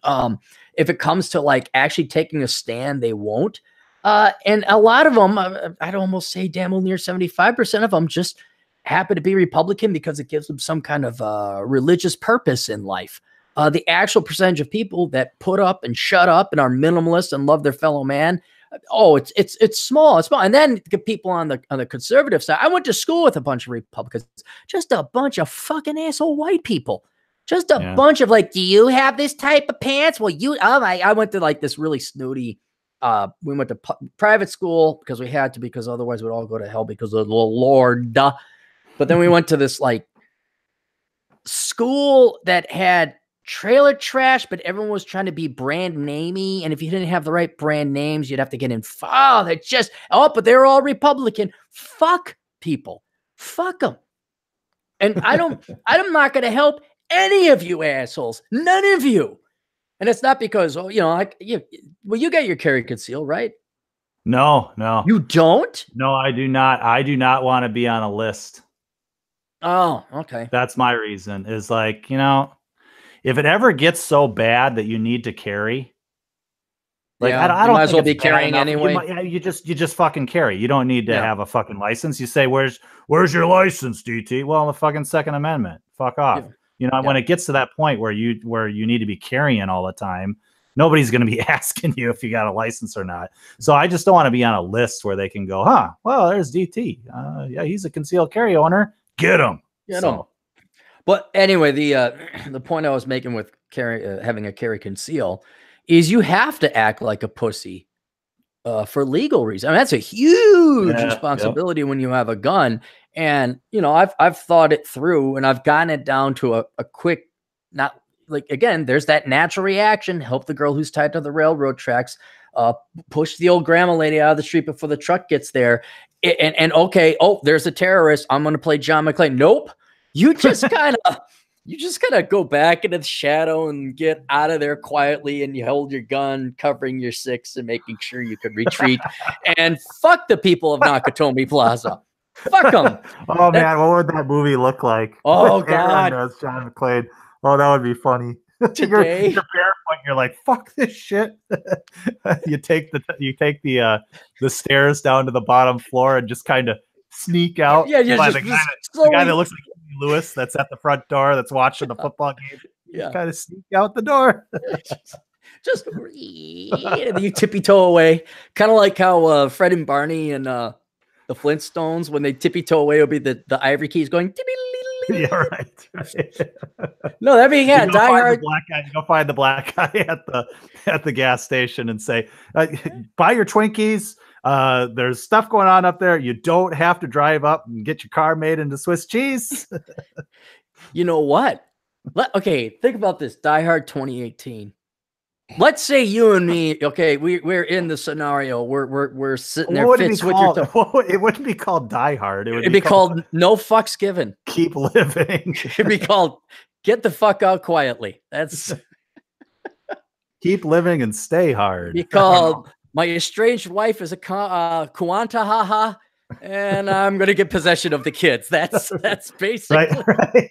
If it comes to like actually taking a stand, they won't. And a lot of them, I'd almost say damn near 75% of them just happen to be Republican because it gives them some kind of religious purpose in life. The actual percentage of people that put up and shut up and are minimalist and love their fellow man, it's small. It's small. And then the people on the conservative side, I went to school with a bunch of Republicans, just a bunch of fucking asshole white people. Just a bunch of like, do you have this type of pants? Well, I went to like this really snooty, we went to private school because we had to, because otherwise we'd all go to hell because of the Lord. But then we went to this like school that had trailer trash, but everyone was trying to be brand namey. And if you didn't have the right brand names, you'd have to get in. But they're all Republican. Fuck people. Fuck them. And I'm not going to help any of you assholes. None of you. And it's not because, you get your carry conceal, right? No. You don't? No, I do not. I do not want to be on a list. Oh, okay. That's my reason, is like, if it ever gets so bad that you need to carry, like, I don't might as well think be carrying anyway. You just fucking carry. You don't need to have a fucking license. You say, where's your license, DT? Well, the fucking Second Amendment. Fuck off. When it gets to that point where you need to be carrying all the time, nobody's going to be asking you if you got a license or not. So I just don't want to be on a list where they can go, well, there's DT. Yeah, he's a concealed carry owner. Get him. Get him. But anyway, the point I was making with having a carry conceal is you have to act like a pussy for legal reasons. I mean, that's a huge responsibility when you have a gun. And, I've thought it through, and I've gotten it down to a quick, not like, again, there's that natural reaction, help the girl who's tied to the railroad tracks, push the old grandma lady out of the street before the truck gets there. And okay, there's a terrorist. I'm going to play John McClane. Nope. You just kind of go back into the shadow and get out of there quietly, and you hold your gun, covering your six and making sure you can retreat. And fuck the people of Nakatomi Plaza. Fuck them. Oh, man, what would that movie look like? Oh, God. As John McClane. Oh, that would be funny. Today, you're barefoot. You're like, fuck this shit. You take the stairs down to the bottom floor and just kind of sneak out. Yeah, the guy that looks like Lewis that's at the front door that's watching the football game. Yeah, kind of sneak out the door. just you tippy toe away, kind of like how Fred and Barney and the Flintstones, when they tippy toe away, will be the ivory keys going. Yeah, right. No, that being Die Hard. You go find the black guy at the gas station and say, "Buy your Twinkies. There's stuff going on up there. You don't have to drive up and get your car made into Swiss cheese." You know what? Okay, think about this. Die Hard 2018. Let's say you and me, okay, we're in the scenario. We're sitting there. It wouldn't be called Die Hard. It'd be called No Fucks Given. Keep living. It'd be called Get the Fuck Out Quietly. That's Keep living and stay hard. It'd be called My Estranged Wife is a Kuanta haha, and I'm gonna get possession of the kids. That's basically right.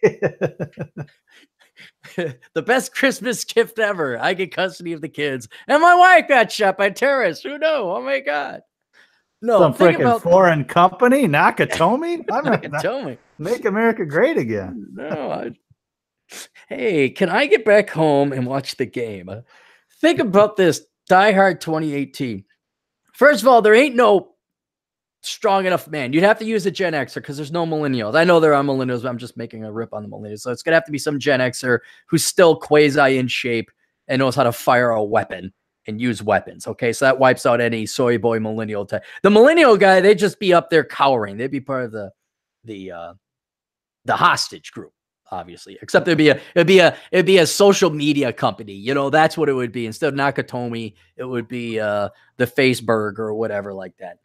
The best Christmas gift ever. I get custody of the kids, and my wife got shot by terrorists. Who knows? Oh my God! No, some freaking foreign company, Nakatomi. Nakatomi, make America great again. No, hey, can I get back home and watch the game? Think about this. Die Hard 2018. First of all, there ain't no strong enough man. You'd have to use a Gen Xer because there's no millennials. I know there are millennials, but I'm just making a rip on the millennials. So it's going to have to be some Gen Xer who's still quasi in shape and knows how to fire a weapon and use weapons. Okay, so that wipes out any soy boy millennial type. The millennial guy, they'd just be up there cowering. They'd be part of the hostage group, obviously. Except it'd be a social media company. That's what it would be. Instead of Nakatomi, it would be the Faceberg or whatever like that.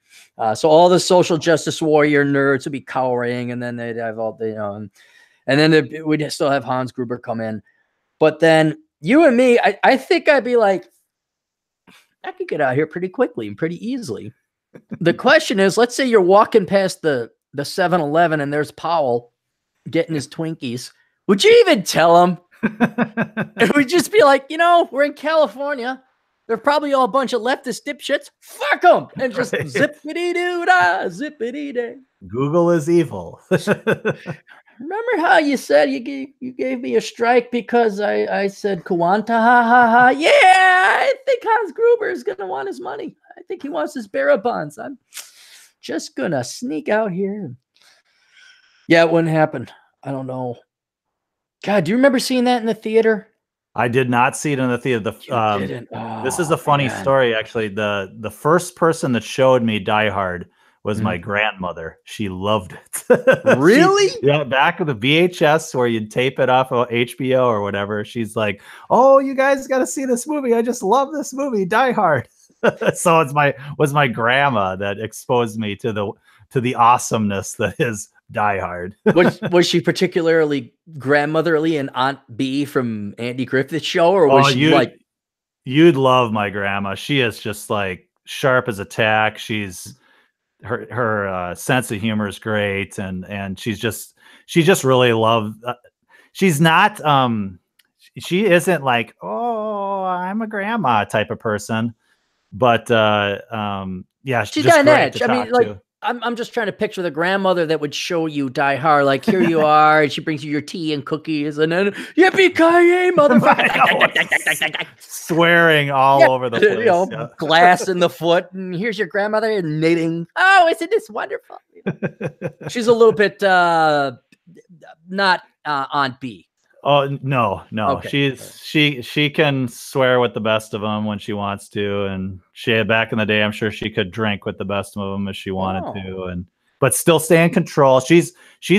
So all the social justice warrior nerds would be cowering, and then they'd have all the and then we'd still have Hans Gruber come in. But then you and me, I think I'd be like, I could get out here pretty quickly and pretty easily. The question is, let's say you're walking past the 7-Eleven and there's Powell getting his Twinkies. Would you even tell him? It would just be like, we're in California. They're probably all a bunch of leftist dipshits. Fuck them. And just zippity-doo-dah, zippity-day. Google is evil. Remember how you said you gave me a strike because I said Kawanta, ha, ha, ha. Yeah, I think Hans Gruber is going to want his money. I think he wants his bearer bonds. I'm just going to sneak out here. Yeah, it wouldn't happen. I don't know. God, do you remember seeing that in the theater? I did not see it in the theater. This is a funny story, actually. The first person that showed me Die Hard was my grandmother. She loved it. Really? Back with the VHS where you'd tape it off of HBO or whatever. She's like, "Oh, you guys got to see this movie. I just love this movie, Die Hard." So it was my grandma that exposed me to the awesomeness that is Die Hard. was she particularly grandmotherly and Aunt B from Andy Griffith's show, or was she like? You'd love my grandma. She is just like sharp as a tack. She's her sense of humor is great, and she just really loved. She's not she isn't like, oh, I'm a grandma type of person, but yeah, she's got an edge. I mean, like. I'm just trying to picture the grandmother that would show you Die Hard. Like, here you are, and she brings you your tea and cookies, and then yippee-ki-yay, motherfucker! Swearing all over the place. Glass in the foot, and here's your grandmother knitting. Oh, isn't this wonderful? She's a little bit not Aunt B. Oh no. Okay. She can swear with the best of them when she wants to, and back in the day, I'm sure she could drink with the best of them if she wanted to, but still stay in control. She's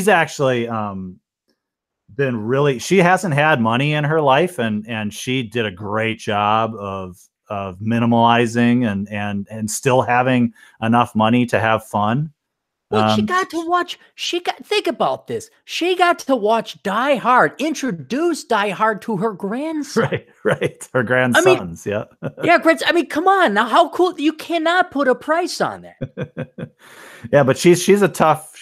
actually she hasn't had money in her life, and she did a great job of minimalizing and still having enough money to have fun. Well, think about this. She got to watch Die Hard, introduce Die Hard to her grandson. Right. Her grandsons, yeah. Yeah, I mean, come on. Now, how cool. You cannot put a price on that. Yeah, but she's a tough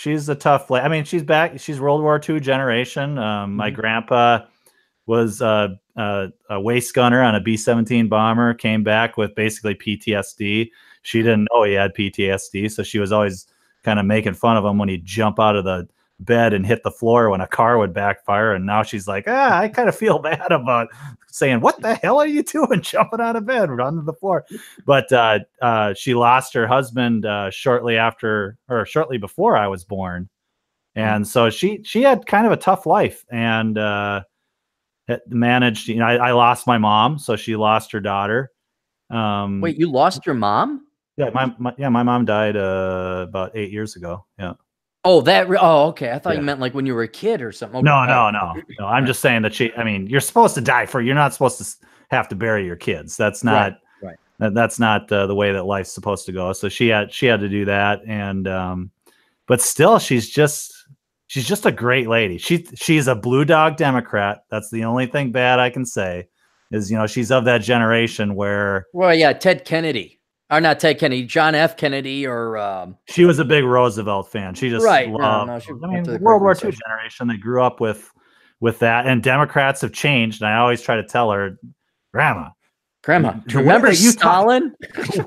I mean, she's back. She's World War II generation. My grandpa was a waist gunner on a B-17 bomber, came back with basically PTSD. She didn't know he had PTSD, so she was always kind of making fun of him when he'd jump out of the bed and hit the floor when a car would backfire. And now she's like, I kind of feel bad about saying, what the hell are you doing jumping out of bed onto the floor? But she lost her husband shortly before I was born. And so she had kind of a tough life, and managed, I lost my mom, so she lost her daughter. Wait, you lost your mom? Yeah, my mom died about 8 years ago. Yeah. Oh, okay. I thought you meant like when you were a kid or something. Okay. No. I'm just saying that you're supposed to die you're not supposed to have to bury your kids. That's not right. That's not the way that life's supposed to go. So she had to do that, and but still, she's just a great lady. She's a blue dog Democrat. That's the only thing bad I can say is, she's of that generation where. Well, yeah, Ted Kennedy. Or not Ted Kennedy, John F. Kennedy, or she was a big Roosevelt fan. She just loved. World War II generation. They grew up with that, and Democrats have changed. And I always try to tell her, Grandma, remember Stalin? The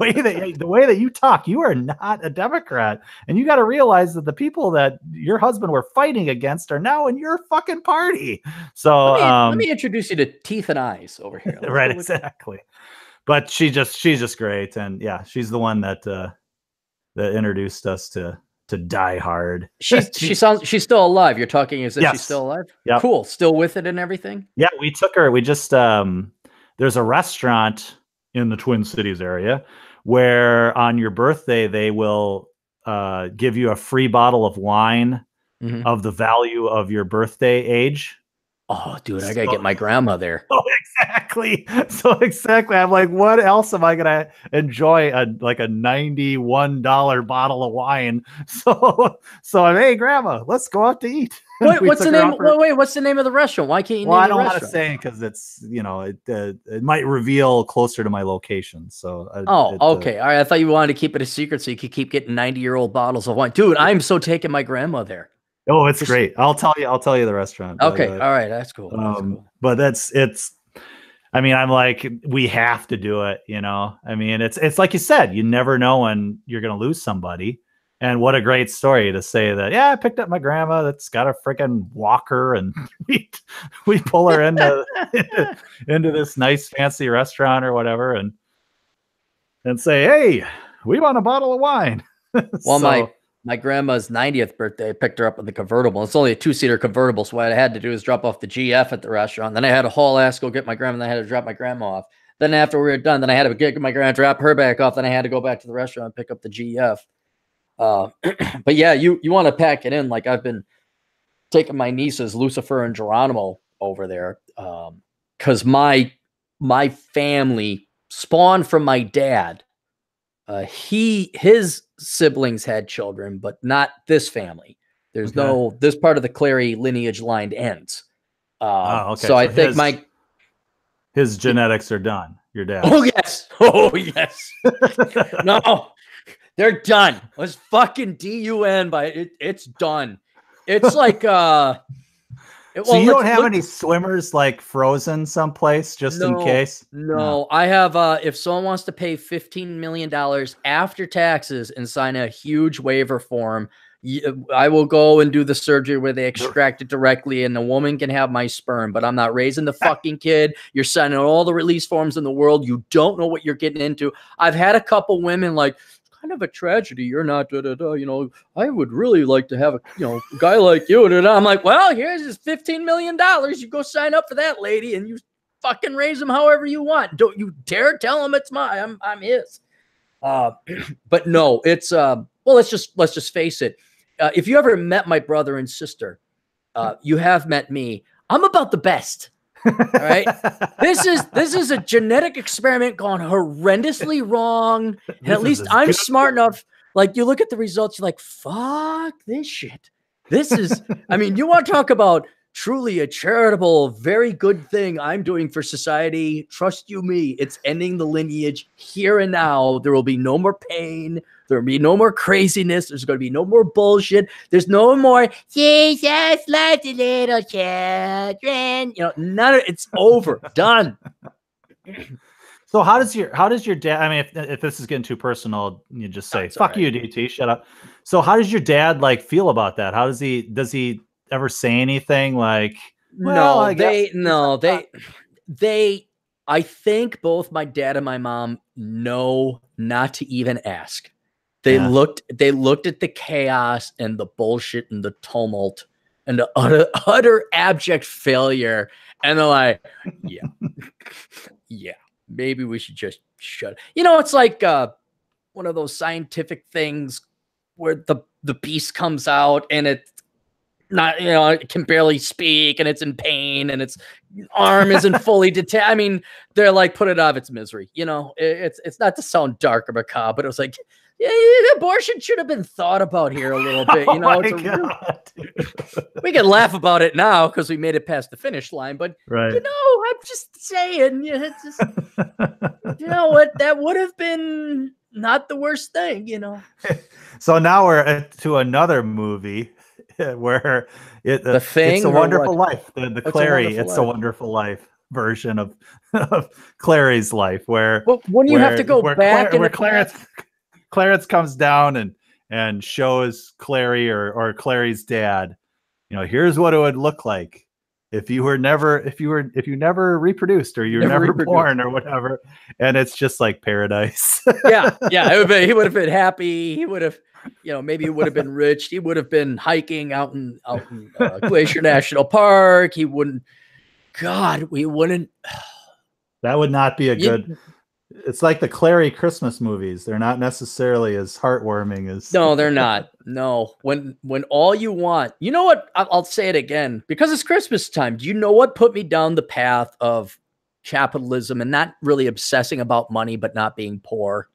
way that you talk, you are not a Democrat, and you got to realize that the people that your husband were fighting against are now in your fucking party. So let me introduce you to Teeth and Eyes over here. Right, exactly. But she's just great, and yeah, she's the one that introduced us to Die Hard. She's still alive. You're talking as if she's still alive? Yeah. Cool. Still with it and everything? Yeah, we took her. We just there's a restaurant in the Twin Cities area where on your birthday they will give you a free bottle of wine of the value of your birthday age. Oh, dude, I gotta get my grandma there. Oh, exactly. So exactly. I'm like, what else am I gonna enjoy? Like a $91 bottle of wine. So I'm, hey, grandma, let's go out to eat. What's the name? Wait, what's the name of the restaurant? Why can't you name I the don't want to restaurant? say because it's, it might reveal closer to my location. So okay. All right. I thought you wanted to keep it a secret so you could keep getting 90-year-old bottles of wine. Dude, I'm so taking my grandma there. Oh, it's great. I'll tell you the restaurant. Okay. All right. That's cool. But I mean, I'm like, we have to do it, I mean, it's like you said, you never know when you're going to lose somebody. And what a great story to say that, yeah, I picked up my grandma that's got a freaking walker and we pull her into this nice fancy restaurant or whatever and say, hey, we want a bottle of wine. Well, my grandma's 90th birthday, I picked her up in the convertible. It's only a 2-seater convertible, so what I had to do is drop off the GF at the restaurant. Then I had to haul ass, go get my grandma, then I had to drop my grandma off. Then after we were done, then I had to get my grandma, drop her back off. Then I had to go back to the restaurant and pick up the GF. But yeah, you want to pack it in. Like I've been taking my nieces, Lucifer and Geronimo, over there. Cause my family spawned from my dad. His siblings had children, but not this family. There's this part of the Clarey lineage line ends. Okay. So I think his genetics are done. Your dad. Oh yes. Oh yes. No, they're done. It was fucking DUN, but it's done. It's like so you don't have any swimmers like frozen someplace just in case? No, I have if someone wants to pay $15 million after taxes and sign a huge waiver form, I will go and do the surgery where they extract it directly and the woman can have my sperm, but I'm not raising the fucking kid. You're signing all the release forms in the world. You don't know what you're getting into. I've had a couple women like, kind of a tragedy. You're not, I would really like to have a, guy like you. I'm like, well, here's his $15 million. You go sign up for that, lady, and you fucking raise him however you want. Don't you dare tell him it's mine. I'm his. But no, it's, well, let's just face it. If you ever met my brother and sister, you have met me. I'm about the best. All right. This is a genetic experiment gone horrendously wrong. And at least I'm smart enough. Like you look at the results, you're like, fuck this shit. This is, I mean, you want to talk about truly a charitable, very good thing I'm doing for society. Trust you me, it's ending the lineage here and now. There will be no more pain. There will be no more craziness. There's going to be no more bullshit. There's no more Jesus loves the little children. None of it's over. Done. So how does your dad? I mean, if this is getting too personal, you just say "fuck you, DT, shut up." So how does your dad like feel about that? How does he ever say anything like? Well, they. I think both my dad and my mom know not to even ask. They looked at the chaos and the bullshit and the tumult and the utter abject failure, and they're like, yeah, maybe we should just shut. It's like one of those scientific things where the beast comes out and it's not, it can barely speak and it's in pain and its arm isn't fully detached. I mean, they're like, put it out of its misery. It's not to sound dark or macabre, but it was like, yeah, abortion should have been thought about here a little bit. We can laugh about it now because we made it past the finish line, but I'm just saying, it's just, what that would have been not the worst thing, So now we're to another movie where It's a Wonderful Life. The Clarey, It's a Wonderful Life version of Clarey's life, where when you have to go back where Clarence comes down and shows Clarey or Clarey's dad, here's what it would look like if you never reproduced or you were never born or whatever, and it's just like paradise. He would have been happy. He would have, maybe he would have been rich. He would have been hiking out in Glacier National Park. He wouldn't. God, we wouldn't. That would not be a good. It's like the Clarey Christmas movies. They're not necessarily as heartwarming as. No, they're not. No, when all you want, you know what? I'll say it again because it's Christmas time. Do you know what put me down the path of capitalism and not really obsessing about money, but not being poor?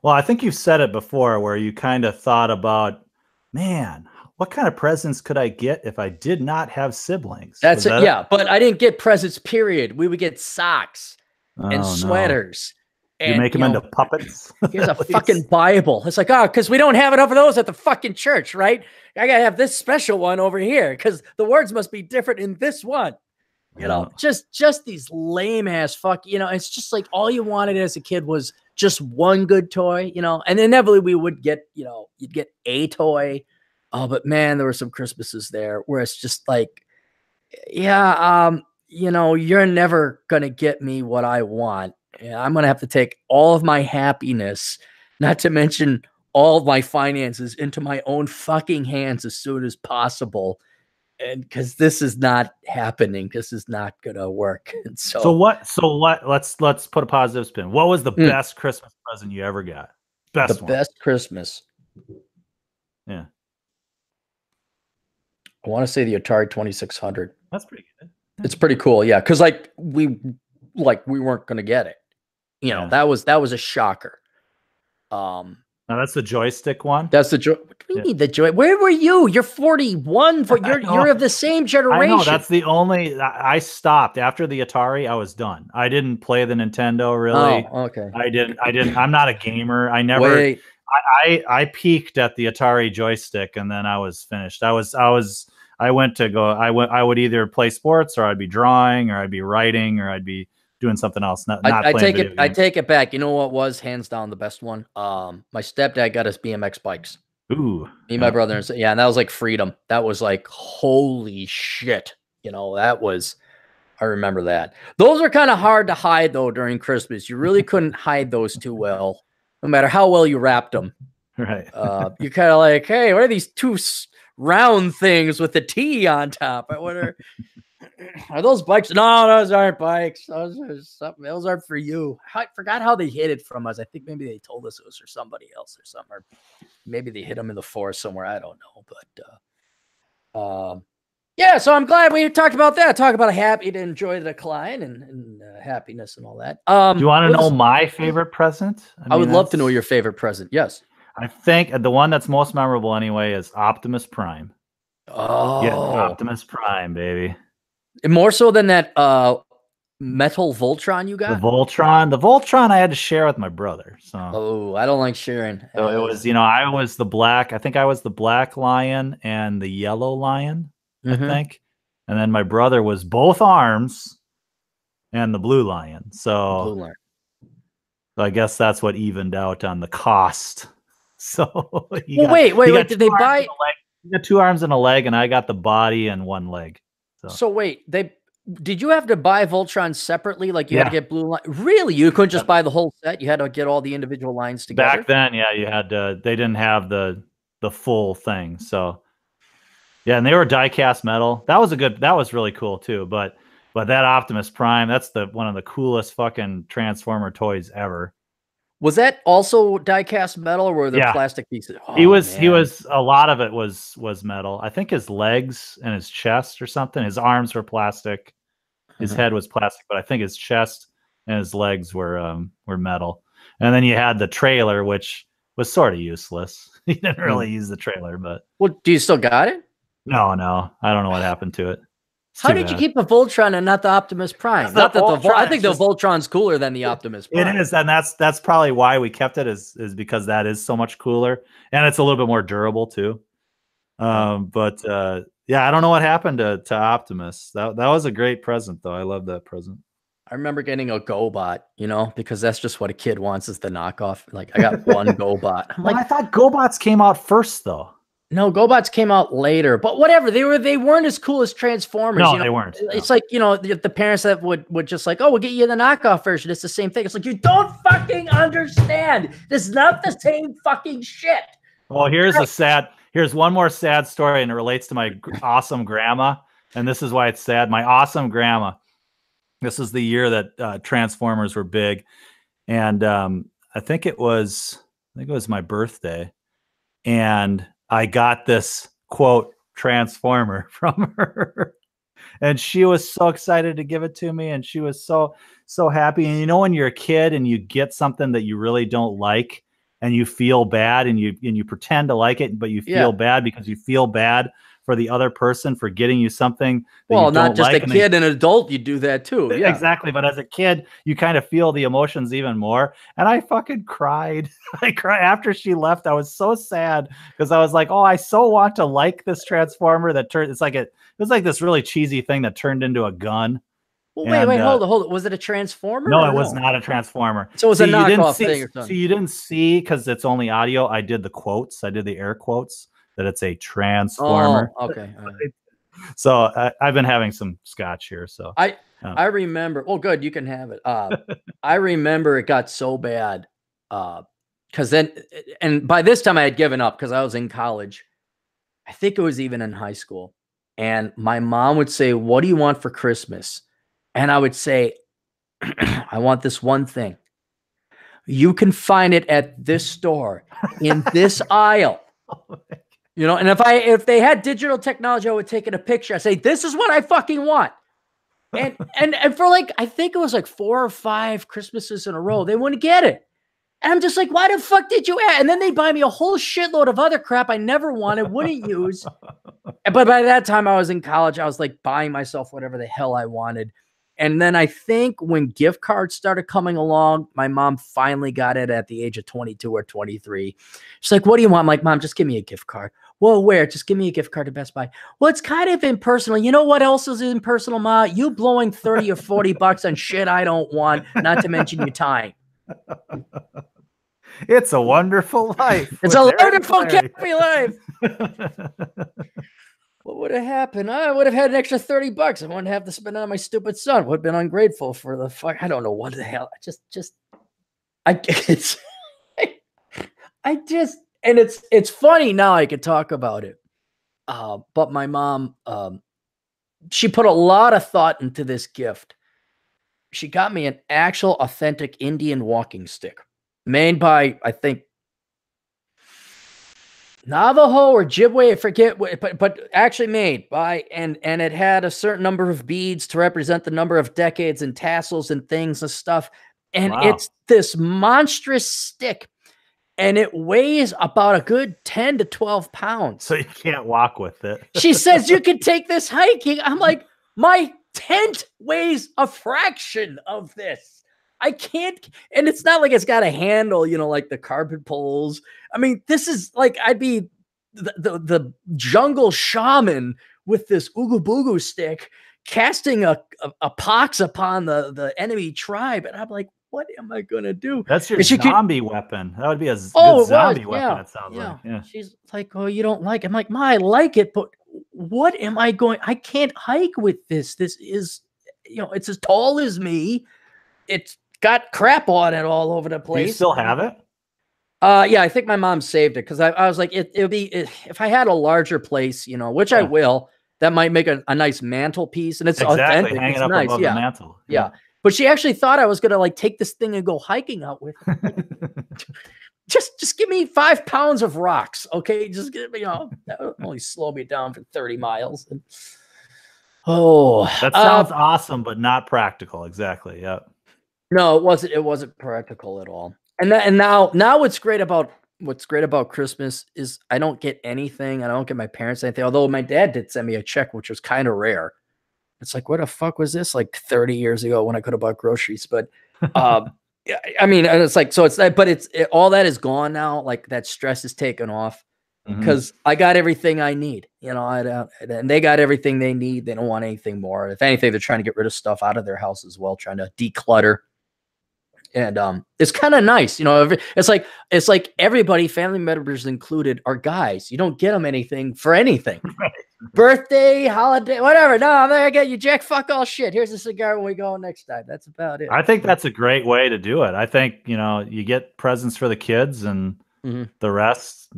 Well, I think you've said it before where you kind of thought about, man, what kind of presents could I get if I did not have siblings? That's it. Yeah, but I didn't get presents, period. We would get socks and sweaters. No. You make them into puppets? Here's a fucking Bible. It's like, oh, because we don't have enough of those at the fucking church, right? I got to have this special one over here because the words must be different in this one. You know, just these lame ass it's just like all you wanted as a kid was just one good toy, and inevitably we would get, you'd get a toy. Oh, but man, there were some Christmases there where it's just like, you're never going to get me what I want. And I'm going to have to take all of my happiness, not to mention all of my finances, into my own fucking hands as soon as possible. And because this is not happening, this is not going to work. And so what, let's put a positive spin. What was the best Christmas present you ever got? Best Christmas. Yeah. I want to say the Atari 2600. That's pretty good. It's pretty cool. Yeah. Cause we weren't going to get it. That was a shocker. Now that's the joystick one. That's the joy. What do we need the joy? Where were you? You're 41. You're of the same generation. I know. That's the only. I stopped after the Atari. I was done. I didn't play the Nintendo really. Oh, okay. I didn't. I'm not a gamer. I never. Wait. I peaked at the Atari joystick and then I was finished. I would either play sports or I'd be drawing or I'd be writing or I'd be doing something else. I take it back. You know what was hands down the best one? My stepdad got us BMX bikes. Ooh. Me and my brother. And that was like freedom. That was like, holy shit. I remember that. Those are kind of hard to hide though during Christmas. You really couldn't hide those too well, no matter how well you wrapped them. Right. You're kind of like, hey, what are these two round things with the T on top? I wonder, are those bikes? No, those aren't bikes. Those are something. Those are for you. I forgot how they hid it from us. I think maybe they told us it was for somebody else or something, or maybe they hid them in the forest somewhere. I don't know, but yeah. So I'm glad we talked about that. Talk about happy to enjoy the decline and happiness and all that. Do you want to know my favorite present? I would love to know your favorite present. Yes. I think the one that's most memorable anyway is Optimus Prime. Oh, yeah, Optimus Prime, baby. And more so than that metal Voltron you got? The Voltron I had to share with my brother. So I don't like sharing. So it was, I was the black. I think I was the black lion and the yellow lion, I think. And then my brother was both arms and the blue lion. So I guess that's what evened out on the cost. So wait. Did they buy? You got 2 arms and a leg, and I got the body and 1 leg. So wait, did you have to buy Voltron separately? Like you had to get blue line? Really? You couldn't just buy the whole set? You had to get all the individual lines together? Back then, yeah, you had to. They didn't have the full thing. So yeah, and they were die-cast metal. That was really cool too. But that Optimus Prime, that's one of the coolest fucking Transformer toys ever. Was that also die-cast metal, or were there plastic pieces? Oh, he was. A lot of it was metal. I think his legs and his chest or something. His arms were plastic. His head was plastic, but I think his chest and his legs were metal. And then you had the trailer, which was sort of useless. He didn't really use the trailer, but. Well, do you still got it? No, I don't know what happened to it. How did you keep the Voltron and not the Optimus Prime? I think the Voltron's cooler than the Optimus Prime. It is, and that's probably why we kept it is because that is so much cooler, and it's a little bit more durable too. But I don't know what happened to Optimus. That was a great present though. I love that present. I remember getting a GoBot, because that's just what a kid wants is the knockoff. Like I got one GoBot. I thought GoBots came out first though. No, GoBots came out later, but whatever. They weren't as cool as Transformers. No, they weren't. It's like, the parents that would just like, oh, we'll get you the knockoff version. It's the same thing. It's like, you don't fucking understand. This is not the same fucking shit. Well, here's one more sad story, and it relates to my awesome grandma. And this is why it's sad. My awesome grandma. This is the year that Transformers were big, and I think it was my birthday, and I got this quote Transformer from her. And she was so excited to give it to me, and she was so happy. And you know, when you're a kid and you get something that you really don't like, and you feel bad, and you pretend to like it, but you feel bad because you feel bad for the other person for getting you something that you don't like. Not just a kid, an adult, you do that too. Yeah, exactly. But as a kid, you kind of feel the emotions even more. And I fucking cried. I cried after she left. I was so sad because I was like, oh, I so want to like this Transformer that turned. It was like this really cheesy thing that turned into a gun. Well, wait, hold on. Was it a Transformer? No, it was not a Transformer. So it was a knockoff thing or something. So you didn't see, because it's only audio. I did the quotes. I did the air quotes that it's a Transformer. Oh, okay. So I've been having some scotch here. So I remember. Oh, good. You can have it. I remember it got so bad because then, and by this time I had given up because I was in college. I think it was even in high school. And my mom would say, "What do you want for Christmas?" And I would say, "I want this one thing. You can find it at this store in this aisle." You know, and if they had digital technology, I would take a picture. I say, "This is what I fucking want." And for like, I think it was like 4 or 5 Christmases in a row, they wouldn't get it. And I'm just like, why the fuck did you add? And then they buy me a whole shitload of other crap I never wanted, wouldn't use. But by that time I was in college, I was like buying myself whatever the hell I wanted. And then I think when gift cards started coming along, my mom finally got it at the age of 22 or 23. She's like, "What do you want?" I'm like, "Mom, just give me a gift card." "Well, where?" "Just give me a gift card to Best Buy." "Well, it's kind of impersonal." "You know what else is impersonal, Ma? You blowing 30 or 40 bucks on shit I don't want, not to mention your time. It's a wonderful life. It's a wonderful Cappy life. What would have happened? I would have had an extra 30 bucks. I wouldn't have to spend it on my stupid son. Would have been ungrateful for the fuck. I don't know what the hell. And it's funny now I could talk about it. But my mom, she put a lot of thought into this gift. She got me an actual authentic Indian walking stick made by, I think, Navajo or Ojibwe, I forget, but actually made by, and it had a certain number of beads to represent the number of decades and tassels and things and stuff. And it's this monstrous stick, and it weighs about a good 10 to 12 pounds. So you can't walk with it. She says, "You can take this hiking." I'm like, my tent weighs a fraction of this. I can't, and it's not like it's got a handle, you know, like the carpet poles. I mean, this is like, I'd be the jungle shaman with this ooga booga stick casting a pox upon the enemy tribe. And I'm like, what am I going to do? That's your zombie weapon. That would be a good zombie weapon, it sounds like. Yeah. She's like, "Oh, you don't like it." I'm like, "Ma, I like it, but what am I going? I can't hike with this. This is, you know, it's as tall as me. It's got crap on it all over the place." Do you still have it? Yeah, I think my mom saved it because I was like, it would be, if I had a larger place, you know, which I will, that might make a nice mantelpiece, and it's authentic. Hanging it's up nice. Above the mantle. Yeah. But she actually thought I was gonna like take this thing and go hiking out with it. just give me 5 pounds of rocks, okay? Just give me, you know, that would only slow me down for 30 miles. And, that sounds awesome, but not practical. Exactly. Yeah. No, it wasn't practical at all. And now what's great about Christmas is I don't get anything. I don't get my parents anything. Although my dad did send me a check, which was kind of rare. It's like, what the fuck was this? Like 30 years ago when I could have bought groceries. But I mean, it's like, so it's that, but all that is gone now. Like that stress is taken off because I got everything I need, you know, and they got everything they need. They don't want anything more. If anything, they're trying to get rid of stuff out of their house as well, trying to declutter. And it's kind of nice, you know. It's like everybody, family members included, are guys. You don't get them anything for anything. Right. Birthday, holiday, whatever. No, I'm gonna get you jack fuck all shit. Here's a cigar when we go next time. That's about it. I think that's a great way to do it. I think, you know, you get presents for the kids, and the rest,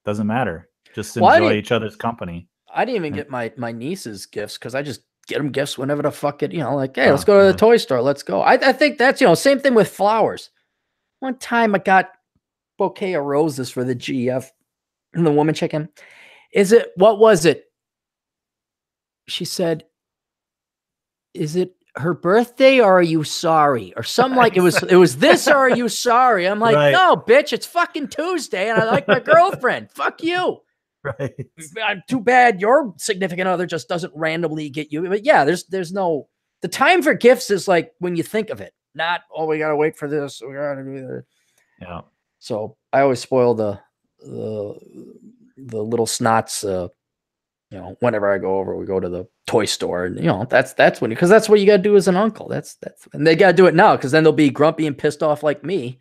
doesn't matter. Just enjoy each other's company. I didn't even get my niece's gifts because I just get them gifts whenever the fuck it, like, hey, let's go to the toy store. Let's go. I think that's, same thing with flowers. One time I got bouquet of roses for the GF and the woman chicken. What was it? She said, is it her birthday or are you sorry? Or something like it was this or are you sorry? I'm like, no, bitch, it's fucking Tuesday and I like my girlfriend. Fuck you. Right. Too bad your significant other just doesn't randomly get you. But yeah, there's no, the time for gifts is like when you think of it, not, oh, we got to wait for this. We got to do that. Yeah. So I always spoil the little snots, whenever I go over, we go to the toy store and, that's when, because that's what you got to do as an uncle. And they got to do it now because then they'll be grumpy and pissed off like me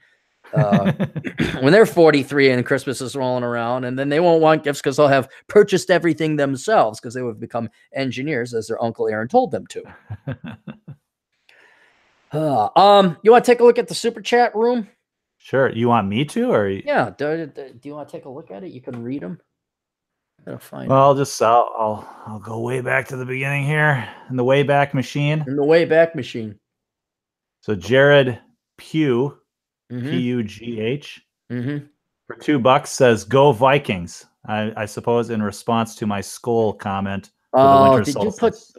when they're 43 and Christmas is rolling around, and then they won't want gifts because they'll have purchased everything themselves because they would have become engineers as their Uncle Aaron told them to. You want to take a look at the super chat room? Sure. You want me to, or yeah? Do you want to take a look at it? You can read them. Well, I'll go way back to the beginning here in the Wayback Machine. In the Wayback Machine. So Jared Pugh, P-U-G-H, for $2 says, "Go Vikings." I suppose in response to my Skull comment. Oh, did solstice.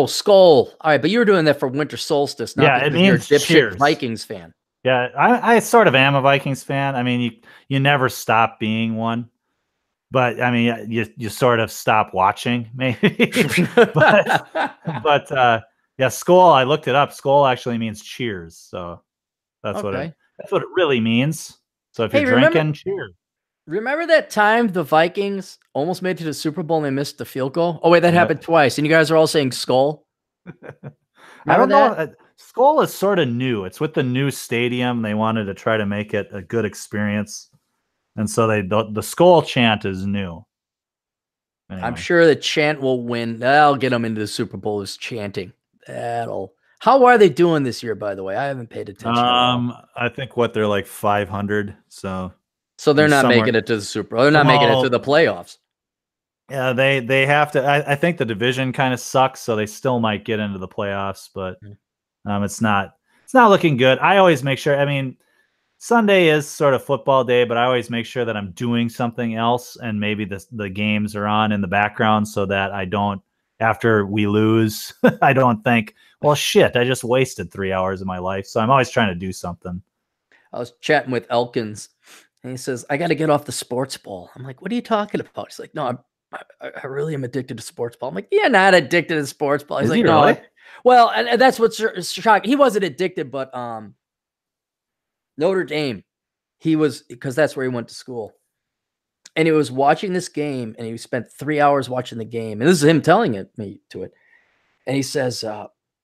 Skull? All right, but you were doing that for Winter Solstice, not because you're a dipshit Vikings fan. Yeah, I sort of am a Vikings fan. I mean, you never stop being one. But I mean, you sort of stop watching, maybe. but yeah, Skull. I looked it up. Skull actually means cheers, so that's what it really means. So if you're drinking, cheers. Remember that time the Vikings almost made it to the Super Bowl and they missed the field goal? Oh wait, that happened twice, and you guys are all saying Skull. I don't know. Skull is sort of new. It's with the new stadium. They wanted to try to make it a good experience. And so the Skull chant is new. Anyway. I'm sure the chant will win. That'll get them into the Super Bowl is chanting. How are they doing this year, by the way? I haven't paid attention. I think they're like 500. So they're not making it to the Super Bowl. They're not making it to the playoffs. Yeah, they have to. I think the division kind of sucks, so they still might get into the playoffs, but it's not looking good. I always make sure. I mean, Sunday is sort of football day, but I always make sure that I'm doing something else, and maybe the games are on in the background so that I don't, after we lose, I don't think, well, shit, I just wasted 3 hours of my life. So I'm always trying to do something. I was chatting with Elkins, and he says, I got to get off the sports ball. I'm like, what are you talking about? He's like, no, I really am addicted to sports ball. I'm like, yeah, not addicted to sports ball. He's like, no. Really? Well, and that's what's shocking. He wasn't addicted, but Notre Dame, he was, because that's where he went to school. And he was watching this game, and he spent 3 hours watching the game. And this is him telling me to it. And he says,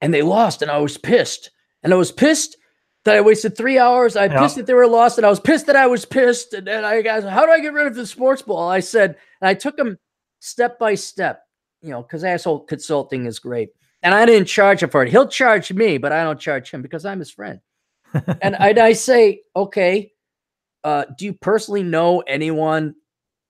and they lost, and I was pissed. And I was pissed that I wasted 3 hours. I pissed that they were lost, and I was pissed that I was pissed. And then I guys, how do I get rid of the sports ball? I said, and I took him step by step, because asshole consulting is great. And I didn't charge him for it. He'll charge me, but I don't charge him because I'm his friend. And I say, okay, do you personally know anyone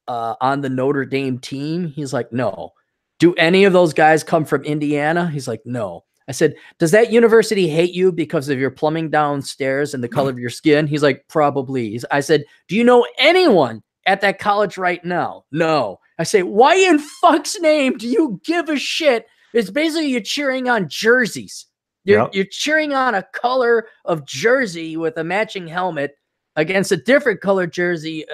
on the Notre Dame team? He's like, no. Do any of those guys come from Indiana? He's like, no. I said, does that university hate you because of your plumbing downstairs and the color of your skin? He's like, probably. I said, do you know anyone at that college right now? No. I say, why in fuck's name do you give a shit? It's basically you're cheering on jerseys. You're cheering on a color of jersey with a matching helmet against a different color jersey.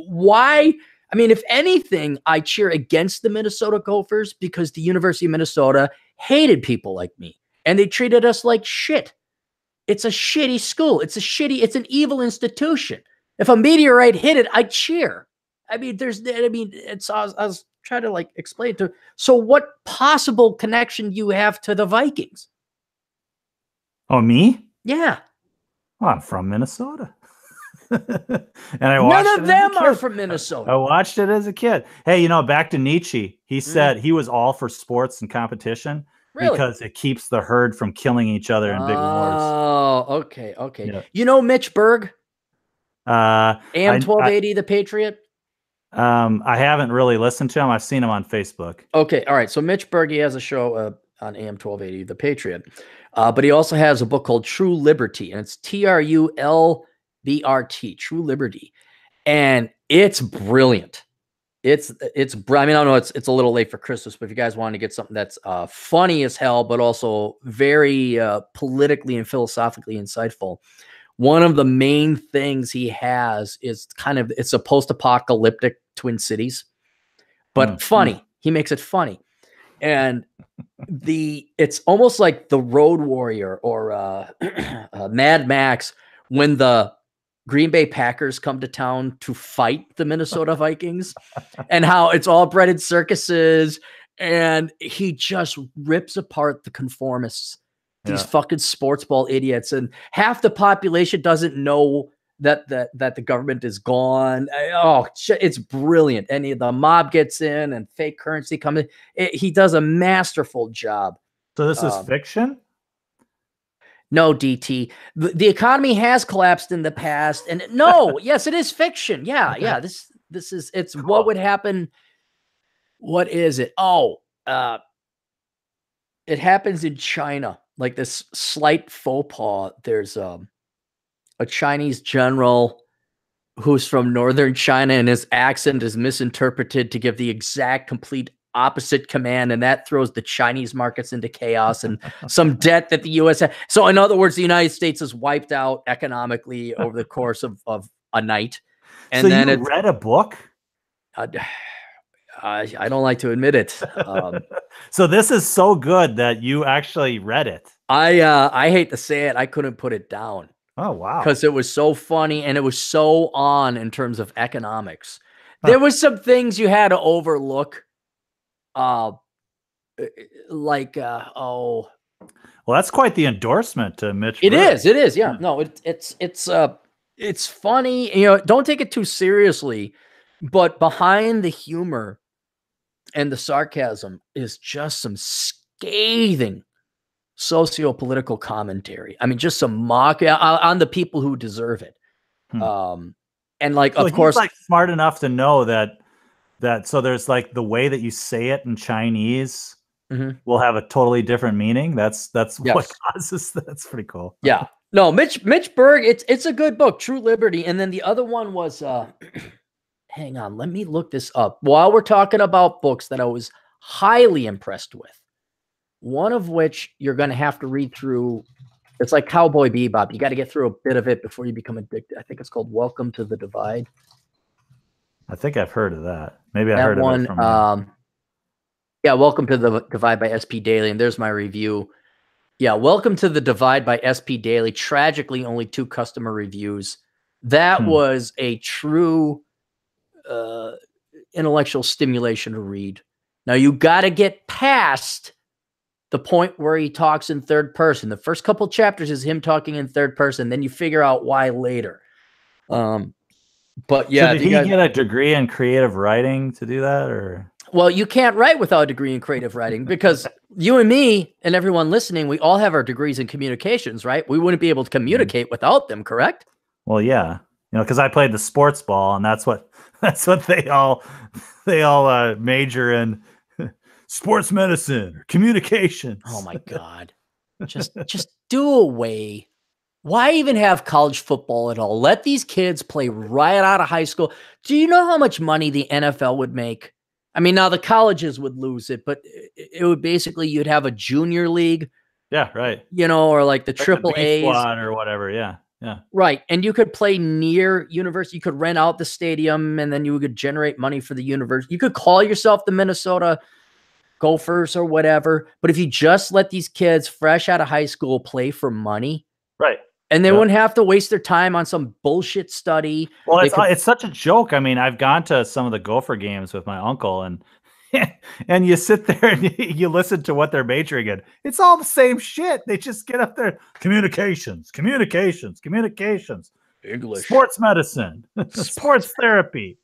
Why? I mean, if anything, I cheer against the Minnesota Gophers because the University of Minnesota hated people like me and they treated us like shit. It's a shitty school. It's an evil institution. If a meteorite hit it, I cheer. I mean, I was trying to like explain to. So what possible connection do you have to the Vikings? Oh, me? Yeah. Well, I'm from Minnesota. And I watched none of them are from Minnesota. I watched it as a kid. Hey, back to Nietzsche. He said he was all for sports and competition because it keeps the herd from killing each other in big wars. Oh, okay. Yeah. Mitch Berg? AM 1280, the Patriot? I haven't really listened to him. I've seen him on Facebook. Okay, all right. So Mitch Berge has a show on AM 1280, The Patriot, but he also has a book called True Liberty, and it's TRULBRT, True Liberty, and it's brilliant. I mean, I don't know, it's a little late for Christmas, but if you guys want to get something that's funny as hell, but also very politically and philosophically insightful, one of the main things he has is it's a post-apocalyptic Twin Cities, but funny. He makes it funny. And it's almost like the Road Warrior or Mad Max when the Green Bay Packers come to town to fight the Minnesota Vikings, and how it's all bred in circuses, and he just rips apart the conformists, these fucking sports ball idiots, and half the population doesn't know that the government is gone. Oh, it's brilliant. And the mob gets in, and fake currency comes in. He does a masterful job. So this is fiction? No, DT. The economy has collapsed in the past, and no, yes, it is fiction. Yeah. This is cool. What would happen. What is it? Oh, it happens in China. Like this slight faux pas. There's a Chinese general who's from northern China, and his accent is misinterpreted to give the exact complete opposite command, and that throws the Chinese markets into chaos and some debt that the U.S. had. So in other words, the United States is wiped out economically over the course of a night. And so then you read a book? I don't like to admit it. So this is so good that you actually read it. I hate to say it, I couldn't put it down. Oh, wow. Because it was so funny, and it was so on in terms of economics. There was some things you had to overlook. Well, that's quite the endorsement to Mitch. It is. Yeah. No, it's funny. You know, don't take it too seriously, but behind the humor and the sarcasm is just some scathing socio-political commentary. I mean, just some mock on the people who deserve it. And like, so of course, he's like smart enough to know that so there's like the way that you say it in Chinese will have a totally different meaning. That's what causes. That's pretty cool. Yeah. No, Mitch Berg. It's a good book, True Liberty. And then the other one was hang on, let me look this up. While we're talking about books that I was highly impressed with, one of which you're going to have to read through. It's like Cowboy Bebop. You got to get through a bit of it before you become addicted. I think it's called Welcome to the Divide. I think I've heard of that. Maybe I heard of it from yeah, Welcome to the Divide by SP Daily, and there's my review. Yeah, Welcome to the Divide by SP Daily. Tragically, only 2 customer reviews. That was a true intellectual stimulation to read. Now, you got to get past the point where he talks in third person. The first couple chapters is him talking in third person. Then you figure out why later. But yeah, so did he get a degree in creative writing to do that, or? Well, you can't write without a degree in creative writing, because you and me and everyone listening, we all have our degrees in communications, right? We wouldn't be able to communicate without them, correct? Well, yeah, because I played the sports ball, and that's what they all major in, sports medicine or communications. Oh my God, just do away. Why even have college football at all? Let these kids play right out of high school. Do you know how much money the NFL would make? I mean, now the colleges would lose it, but it would basically, you'd have a junior league. Yeah, right. Or like the triple A's squad or whatever. Yeah. Yeah. Right. And you could play near university. You could rent out the stadium, and then you could generate money for the university. You could call yourself the Minnesota Gophers or whatever. But if you just let these kids fresh out of high school play for money. Right. And they wouldn't have to waste their time on some bullshit study. Well, it's such a joke. I mean, I've gone to some of the Gopher games with my uncle, and you sit there and you listen to what they're majoring in. It's all the same shit. They just get up there. Communications, English, sports medicine, sports therapy.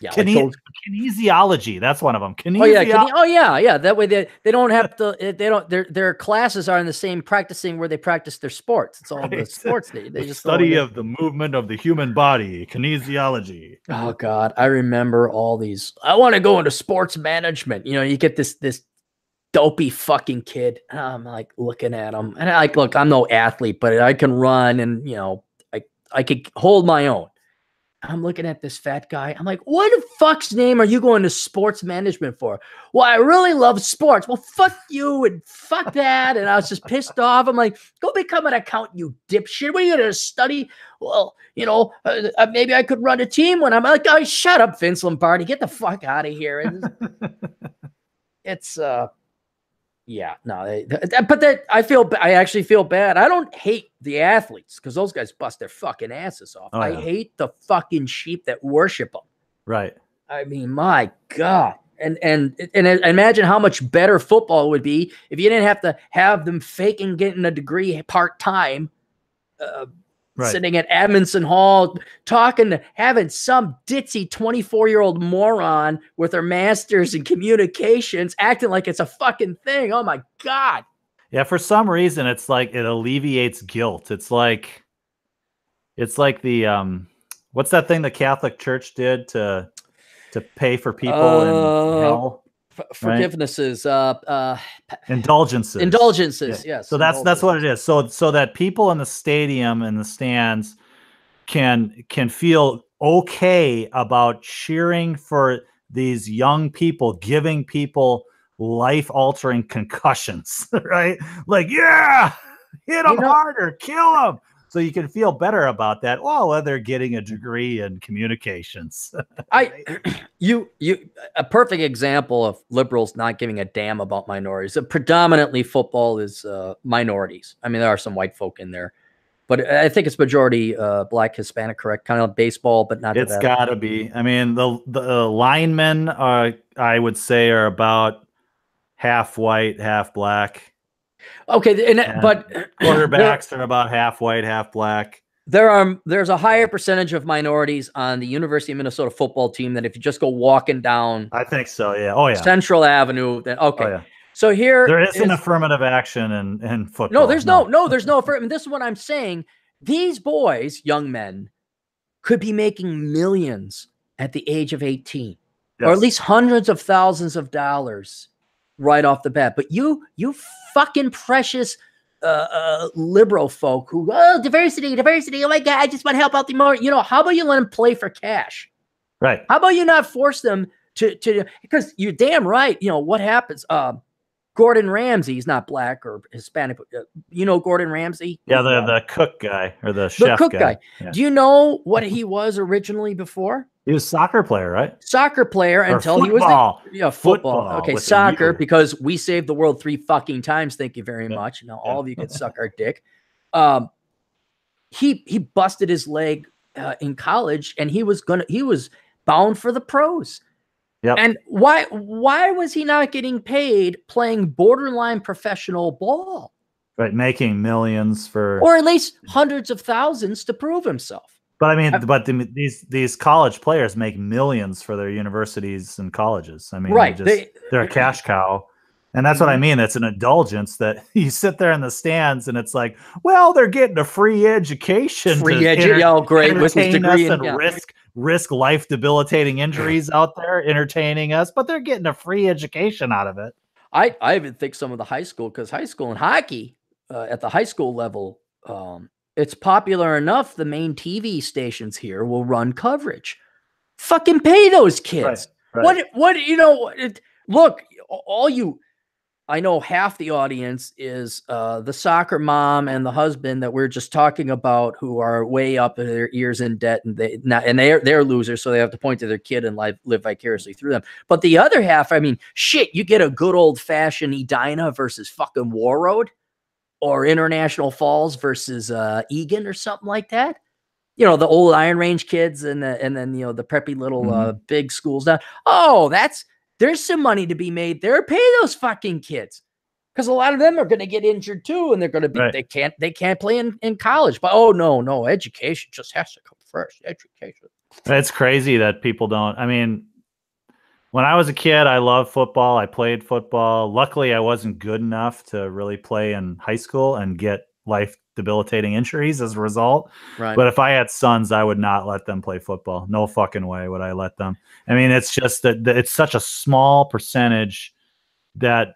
Yeah, like those, Kinesiology. That's one of them. oh yeah. That way they don't have to. They don't. Their classes are in the same practicing where they practice their sports. It's all the sports they just study of the movement of the human body. Kinesiology. Oh God, I remember all these. I want to go into sports management. You know, you get this dopey fucking kid. And I'm like looking at him, and I like, look, I'm no athlete, but I can run, and you know, I could hold my own. I'm looking at this fat guy. I'm like, what the fuck's name are you going to sports management for? Well, I really love sports. Well, fuck you and fuck that. And I was just pissed off. I'm like, go become an accountant, you dipshit. What are you going to study? Well, you know, maybe I could run a team when I'm like, oh, shut up, Vince Lombardi. Get the fuck out of here. And it's, yeah, no, but I actually feel bad. I don't hate the athletes because those guys bust their fucking asses off. I hate the fucking sheep that worship them. Right. I mean, my God. And imagine how much better football would be if you didn't have to have them faking getting a degree part-time, sitting at Edmondson Hall, having some ditzy 24-year-old moron with her master's in communications acting like it's a fucking thing. Oh my God. Yeah, for some reason it's like it alleviates guilt. It's like the what's that thing the Catholic Church did to pay for people in hell? Forgivenesses, indulgences. Yes. So that's what it is. So that people in the stadium and the stands can feel okay about cheering for these young people, giving people life-altering concussions, right? Like, yeah, hit them harder, kill them. So you can feel better about that while they're getting a degree in communications. A perfect example of liberals not giving a damn about minorities. Predominantly football is minorities. I mean, there are some white folk in there, but I think it's majority Black, Hispanic, correct? Kind of baseball, but not. It's got to be. I mean, the linemen I would say are about half white, half black. Okay, but quarterbacks are about half white, half black. There's a higher percentage of minorities on the University of Minnesota football team than if you just go walking down. I think so. Yeah. Oh yeah. Central Avenue. Then okay. Oh, yeah. So there is an affirmative action in football. No, there's no affirmative. This is what I'm saying. These boys, young men, could be making millions at the age of 18, or at least hundreds of thousands of dollars right off the bat. But you fucking precious liberal folk who, diversity. Oh my God, I just want to help out the more. You know, how about you let them play for cash? Right. How about you not force them to because you're damn right. You know what happens. Gordon Ramsay, he's not black or Hispanic. You know Gordon Ramsay? Yeah, the cook guy or the chef guy. Yeah. Do you know what he was originally before? He was a soccer player, right? Soccer player until he was football. Okay, soccer, because we saved the world 3 fucking times. Thank you very much. Now all of you can suck our dick. He busted his leg in college, and he was bound for the pros. Yep. And why was he not getting paid playing borderline professional ball? Right, making millions or at least hundreds of thousands to prove himself. But I mean, these college players make millions for their universities and colleges. I mean, right? They're a cash cow, and that's what I mean. It's an indulgence that you sit there in the stands, and it's like, well, they're getting a free education, great with his degree, and risk life debilitating injuries out there entertaining us, but they're getting a free education out of it. I even think some of the high school, because high school and hockey at the high school level. It's popular enough, the main TV stations here will run coverage. Fucking pay those kids. Right. What, you know, look, I know half the audience is the soccer mom and the husband that we're just talking about, who are way up in their ears in debt, and they're losers, so they have to point to their kid and live vicariously through them. But the other half, I mean, shit, you get a good old fashioned Edina versus fucking War Road, or International Falls versus Egan or something like that. You know, the old Iron Range kids and then, you know, the preppy little big schools down. Oh, there's some money to be made there. Pay those fucking kids. Because a lot of them are going to get injured too, and they're going to be they can't play in college. But no, education just has to come first. Education. It's crazy that people don't. I mean, when I was a kid, I loved football. I played football. Luckily, I wasn't good enough to really play in high school and get life debilitating injuries as a result. Right. But if I had sons, I would not let them play football. No fucking way would I let them. I mean, it's just that it's such a small percentage that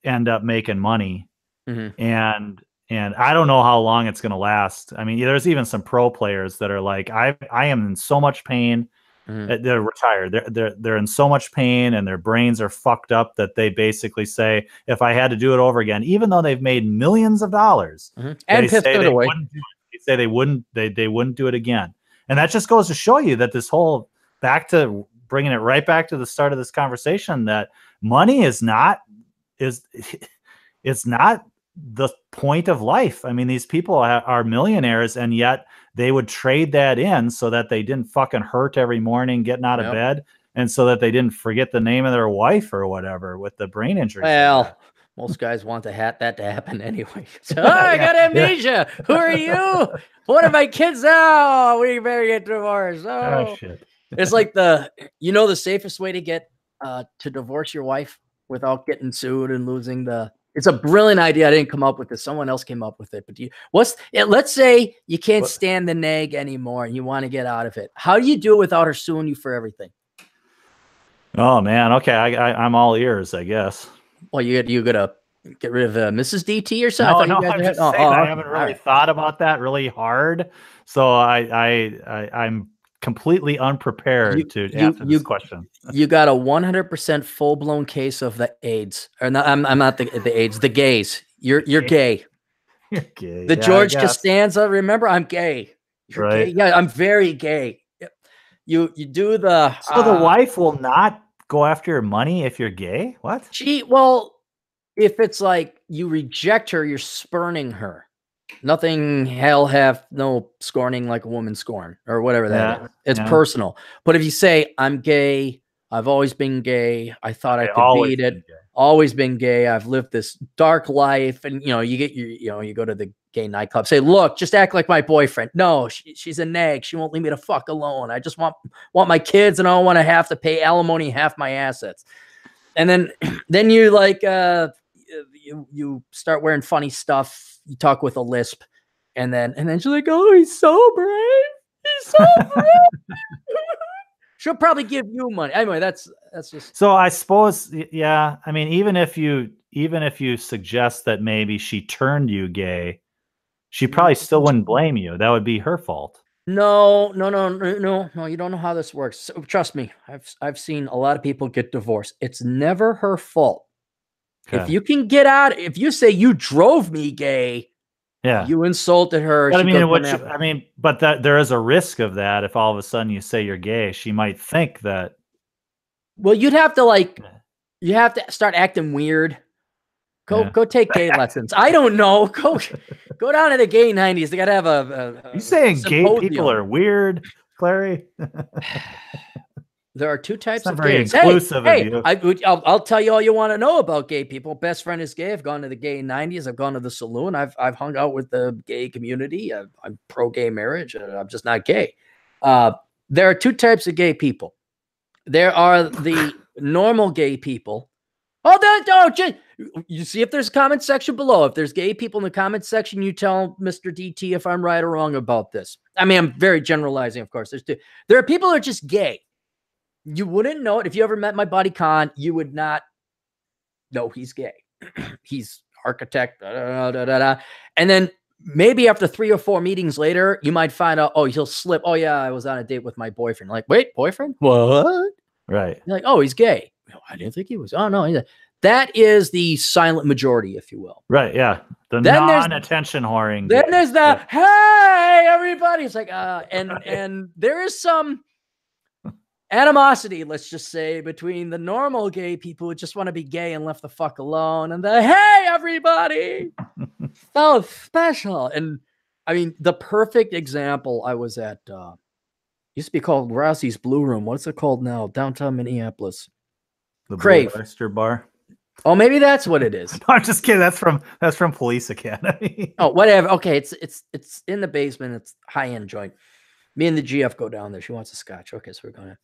end up making money. Mm-hmm. And I don't know how long it's going to last. I mean, there's even some pro players that are like, I am in so much pain. Mm-hmm. They're retired. They're in so much pain and their brains are fucked up that they basically say, if I had to do it over again, even though they've made millions of dollars, And they pissed say it they away. wouldn't do it. They say they wouldn't do it again. And that just goes to show you that this whole bringing it right back to the start of this conversation, that money is not the point of life. I mean, these people are millionaires, and yet they would trade that in so that they didn't fucking hurt every morning getting out of bed, and so that they didn't forget the name of their wife or whatever with the brain injury. Well, most guys want that to happen anyway. So, I got amnesia. Yeah. Who are you? What are my kids now? We better get divorced. Oh, shit. It's like the safest way to get to divorce your wife without getting sued and losing the. It's a brilliant idea. I didn't come up with this. Someone else came up with it. But let's say you can't stand the nag anymore and you want to get out of it. How do you do it without her suing you for everything? Oh man, okay, I'm all ears, I guess. Well, you gotta get rid of Mrs. DT or something. I haven't really thought about that really hard, so I'm completely unprepared to answer this question. You got a 100% full blown case of the AIDS, or not? I'm not the AIDS. The gays. You're gay. You're gay. The George Costanza. Remember, I'm gay. You're right? Gay. Yeah, I'm very gay. You do the. So the wife will not go after your money if you're gay? What? If it's like you reject her, you're spurning her. Nothing hell have no scorning like a woman scorn or whatever that is. It's personal. But if you say, I'm gay, I've always been gay, I thought I could beat it, always been gay, I've lived this dark life, and you get you go to the gay nightclub, say, look, just act like my boyfriend. No, she's a nag. She won't leave me the fuck alone. I just want my kids, and I don't want to have to pay alimony half my assets. And then you like you start wearing funny stuff. You talk with a lisp, and then she's like, oh, he's so brave. He's so brave. She'll probably give you money. Anyway, that's just. So I suppose, yeah. I mean, even if you suggest that maybe she turned you gay, she probably still wouldn't blame you. That would be her fault. No. You don't know how this works. So, trust me. I've seen a lot of people get divorced. It's never her fault. Okay. If you can get out, if you say you drove me gay, you insulted her. But but that there is a risk of that. If all of a sudden you say you're gay, she might think that. Well, you have to start acting weird. Go take gay lessons. I don't know. Go down to the gay 90s. They got to have a you saying symposium. Gay people are weird, Clarey? There are two types of very gays. Inclusive of you. I'll tell you all you want to know about gay people. Best friend is gay. I've gone to the gay 90s. I've gone to the saloon. I've hung out with the gay community. I'm pro-gay marriage. I'm just not gay. There are two types of gay people. There are the normal gay people. You see if there's a comment section below. If there's gay people in the comment section, you tell Mr. DT if I'm right or wrong about this. I mean, I'm very generalizing, of course. There are people who are just gay. You wouldn't know it. If you ever met my buddy Khan, you would not know he's gay. He's architect. And then maybe after 3 or 4 meetings later, you might find out, he'll slip. Oh, yeah, I was on a date with my boyfriend. Like, wait, boyfriend? What? Right. You're like, oh, he's gay. I didn't think he was. Oh, no. That is the silent majority, if you will. Right, yeah. The non-attention whoring. Then there's the, hey, everybody. It's like, and there is some animosity, let's just say, between the normal gay people who just want to be gay and left the fuck alone, and the hey everybody, so special. And I mean, the perfect example, I was at used to be called Rossi's Blue Room. What's it called now? Downtown Minneapolis. The Crave Oyster Bar. Oh, maybe that's what it is. No, I'm just kidding. That's from Police Academy. Oh, whatever. Okay, it's in the basement. It's high-end joint. Me and the GF go down there. She wants a scotch. Okay, so we're going.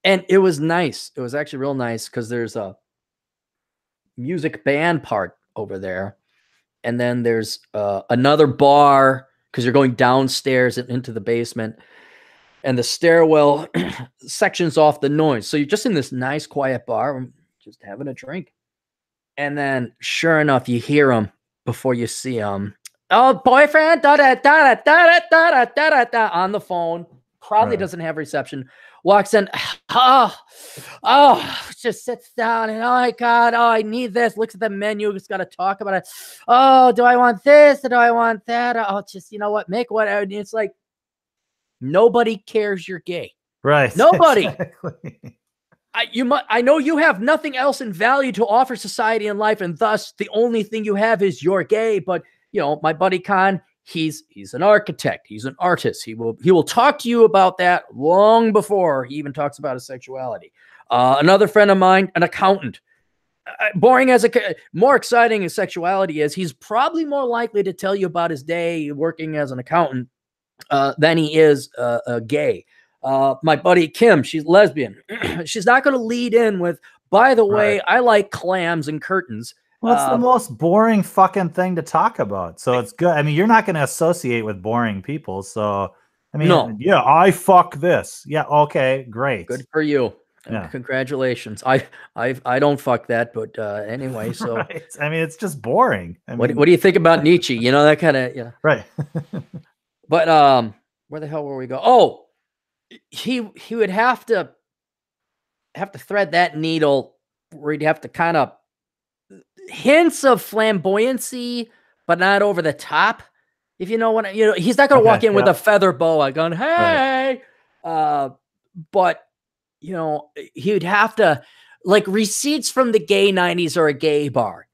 And it was nice. It was actually real nice because there's a music band part over there. And then there's another bar because you're going downstairs and into the basement. And the stairwell sections off the noise. So you're just in this nice, quiet bar, just having a drink. And then, sure enough, you hear them before you see them. Oh, boyfriend, da da da da da da da da da on the phone. Probably doesn't have reception. Walks in. Just sits down and oh my God, oh I need this. Looks at the menu. Just got to talk about it. Oh, do I want this or do I want that? Oh, just you know what, make whatever. It's like nobody cares you're gay. Right. Nobody. Exactly. I know you have nothing else in value to offer society and life, and thus the only thing you have is you're gay. But you know, my buddy Khan, he's an architect, he's an artist. He will talk to you about that long before he even talks about his sexuality. Another friend of mine, an accountant. Boring as more exciting as sexuality is, he's probably more likely to tell you about his day working as an accountant than he is gay. My buddy Kim, she's lesbian. She's not going to lead in with, by the way, I like clams and curtains. Well, it's the most boring fucking thing to talk about. So it's good. I mean, you're not going to associate with boring people. So, I mean, no. Yeah, I fuck this. Yeah. Okay, great. Good for you. Yeah. Congratulations. I don't fuck that, but anyway, so. Right. I mean, it's just boring. I mean, what do you think about Nietzsche? You know, that kind of, yeah. Right. But where the hell were we go? Oh, he would have to thread that needle where he'd have to kind of hints of flamboyancy, but not over the top. If you know what he's not going to walk in with a feather boa going, hey, but you know, he would have to like receipts from the gay 90s or a gay bar,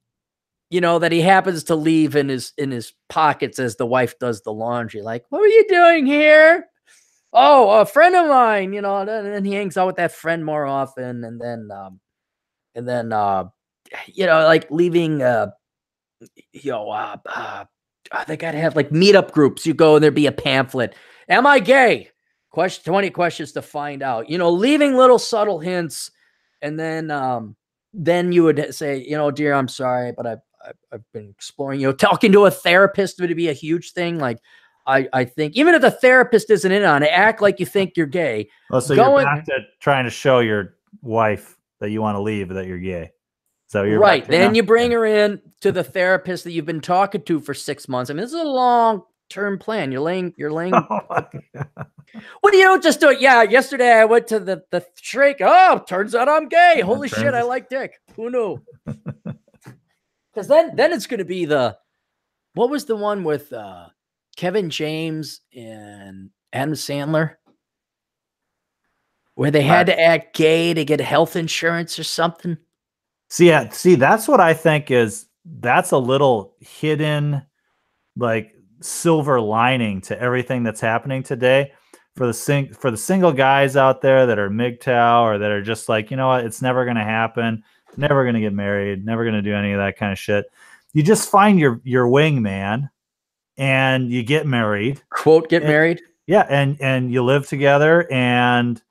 you know, that he happens to leave in his pockets as the wife does the laundry. Like, what were you doing here? Oh, a friend of mine, you know, and then he hangs out with that friend more often. And then, you know, like leaving, they got to have like meetup groups. You go and there'd be a pamphlet. Am I gay? 20 questions to find out, you know, leaving little subtle hints. And then you would say, you know, dear, I'm sorry, but I've been exploring, you know, talking to a therapist would be a huge thing. Like, I think even if the therapist isn't in on it, act like you think you're gay. Oh, so you're back to trying to show your wife that you want to leave, that you're gay. So you're right. Then you bring her in to the therapist that you've been talking to for 6 months. I mean, this is a long-term plan. You're laying. Well, you don't just do it. Yeah. Yesterday I went to the shrink. Oh, turns out I'm gay. Holy shit. I like dick. Who knew? Because then it's going to be what was the one with, Kevin James and Adam Sandler, where they had to act gay to get health insurance or something. See, that's what I think that's a little hidden, like silver lining to everything that's happening today for the single guys out there that are MGTOW or that are just like, you know what, it's never going to happen. Never going to get married. Never going to do any of that kind of shit. You just find your wingman. And you get married. Quote, get married. Yeah, and you live together and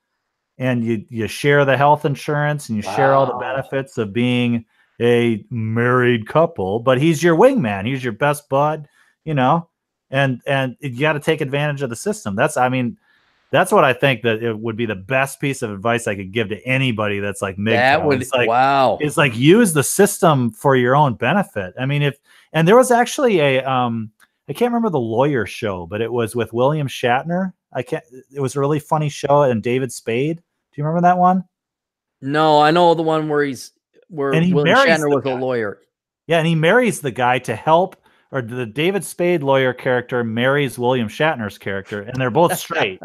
you share the health insurance and you share all the benefits of being a married couple, but he's your wingman, he's your best bud, you know, and you got to take advantage of the system. That's what I think that it would be the best piece of advice I could give to anybody that's like MGTOW. It's like use the system for your own benefit. I mean, and there was actually I can't remember the lawyer show, but it was with William Shatner. It was a really funny show, and David Spade. Do you remember that one? No, I know the one where William Shatner was a lawyer. Yeah, and he marries the guy to help, or the David Spade lawyer character marries William Shatner's character, and they're both straight.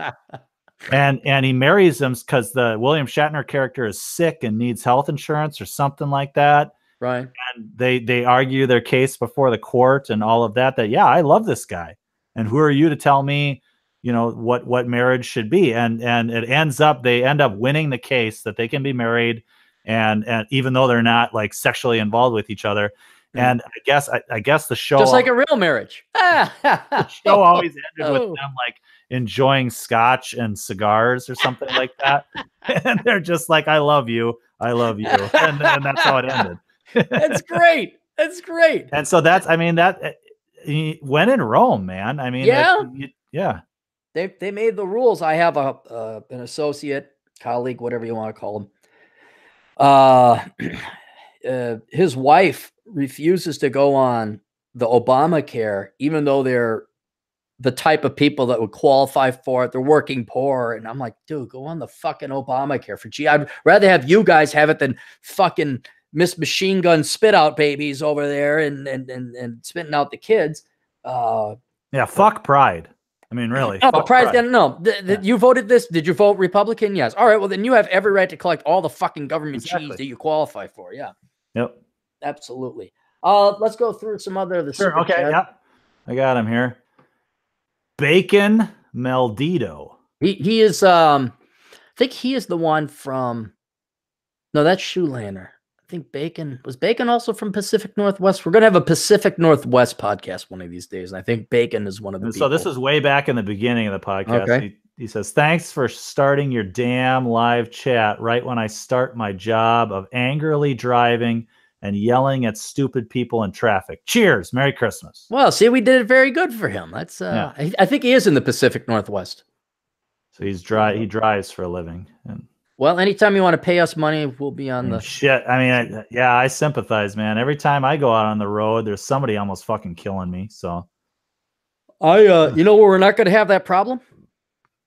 and he marries them because the William Shatner character is sick and needs health insurance or something like that. Right. And they argue their case before the court and all of that, yeah, I love this guy. And who are you to tell me, you know, what marriage should be? And they end up winning the case that they can be married and even though they're not like sexually involved with each other. And I guess the show, just like a real marriage. The show always ended with them like enjoying scotch and cigars or something like that. And they're just like, I love you. And that's how it ended. That's great. That's great. And so that's, I mean, that when in Rome, man. I mean, yeah. They made the rules. I have an associate, colleague, whatever you want to call him. His wife refuses to go on the Obamacare, even though they're the type of people that would qualify for it. They're working poor. And I'm like, dude, go on the fucking Obamacare for I'd rather have you guys have it than fucking Miss Machine Gun spit out babies over there and spitting out the kids. Yeah, fuck pride. I mean, really. Oh, pride. No. You voted this. Did you vote Republican? Yes. All right. Well, then you have every right to collect all the fucking government cheese that you qualify for. Yeah. Yep. Absolutely. Let's go through some other of the Sure. Okay. Chat. Yep. I got him here. Bacon Maldito. He is. I think he is the one from. No, that's Shoelander. I think Bacon also from Pacific Northwest. We're gonna have a Pacific Northwest podcast one of these days, and I think Bacon is one of the people. So this is way back in the beginning of the podcast. Okay. He says, "Thanks for starting your damn live chat right when I start my job of angrily driving and yelling at stupid people in traffic. Cheers, Merry Christmas." Well, see, we did it very good for him. That's I think he is in the Pacific Northwest. So he drives for a living. And well, anytime you want to pay us money, we'll be on the shit. I mean, I sympathize, man. Every time I go out on the road, there's somebody almost fucking killing me. So you know where we're not going to have that problem?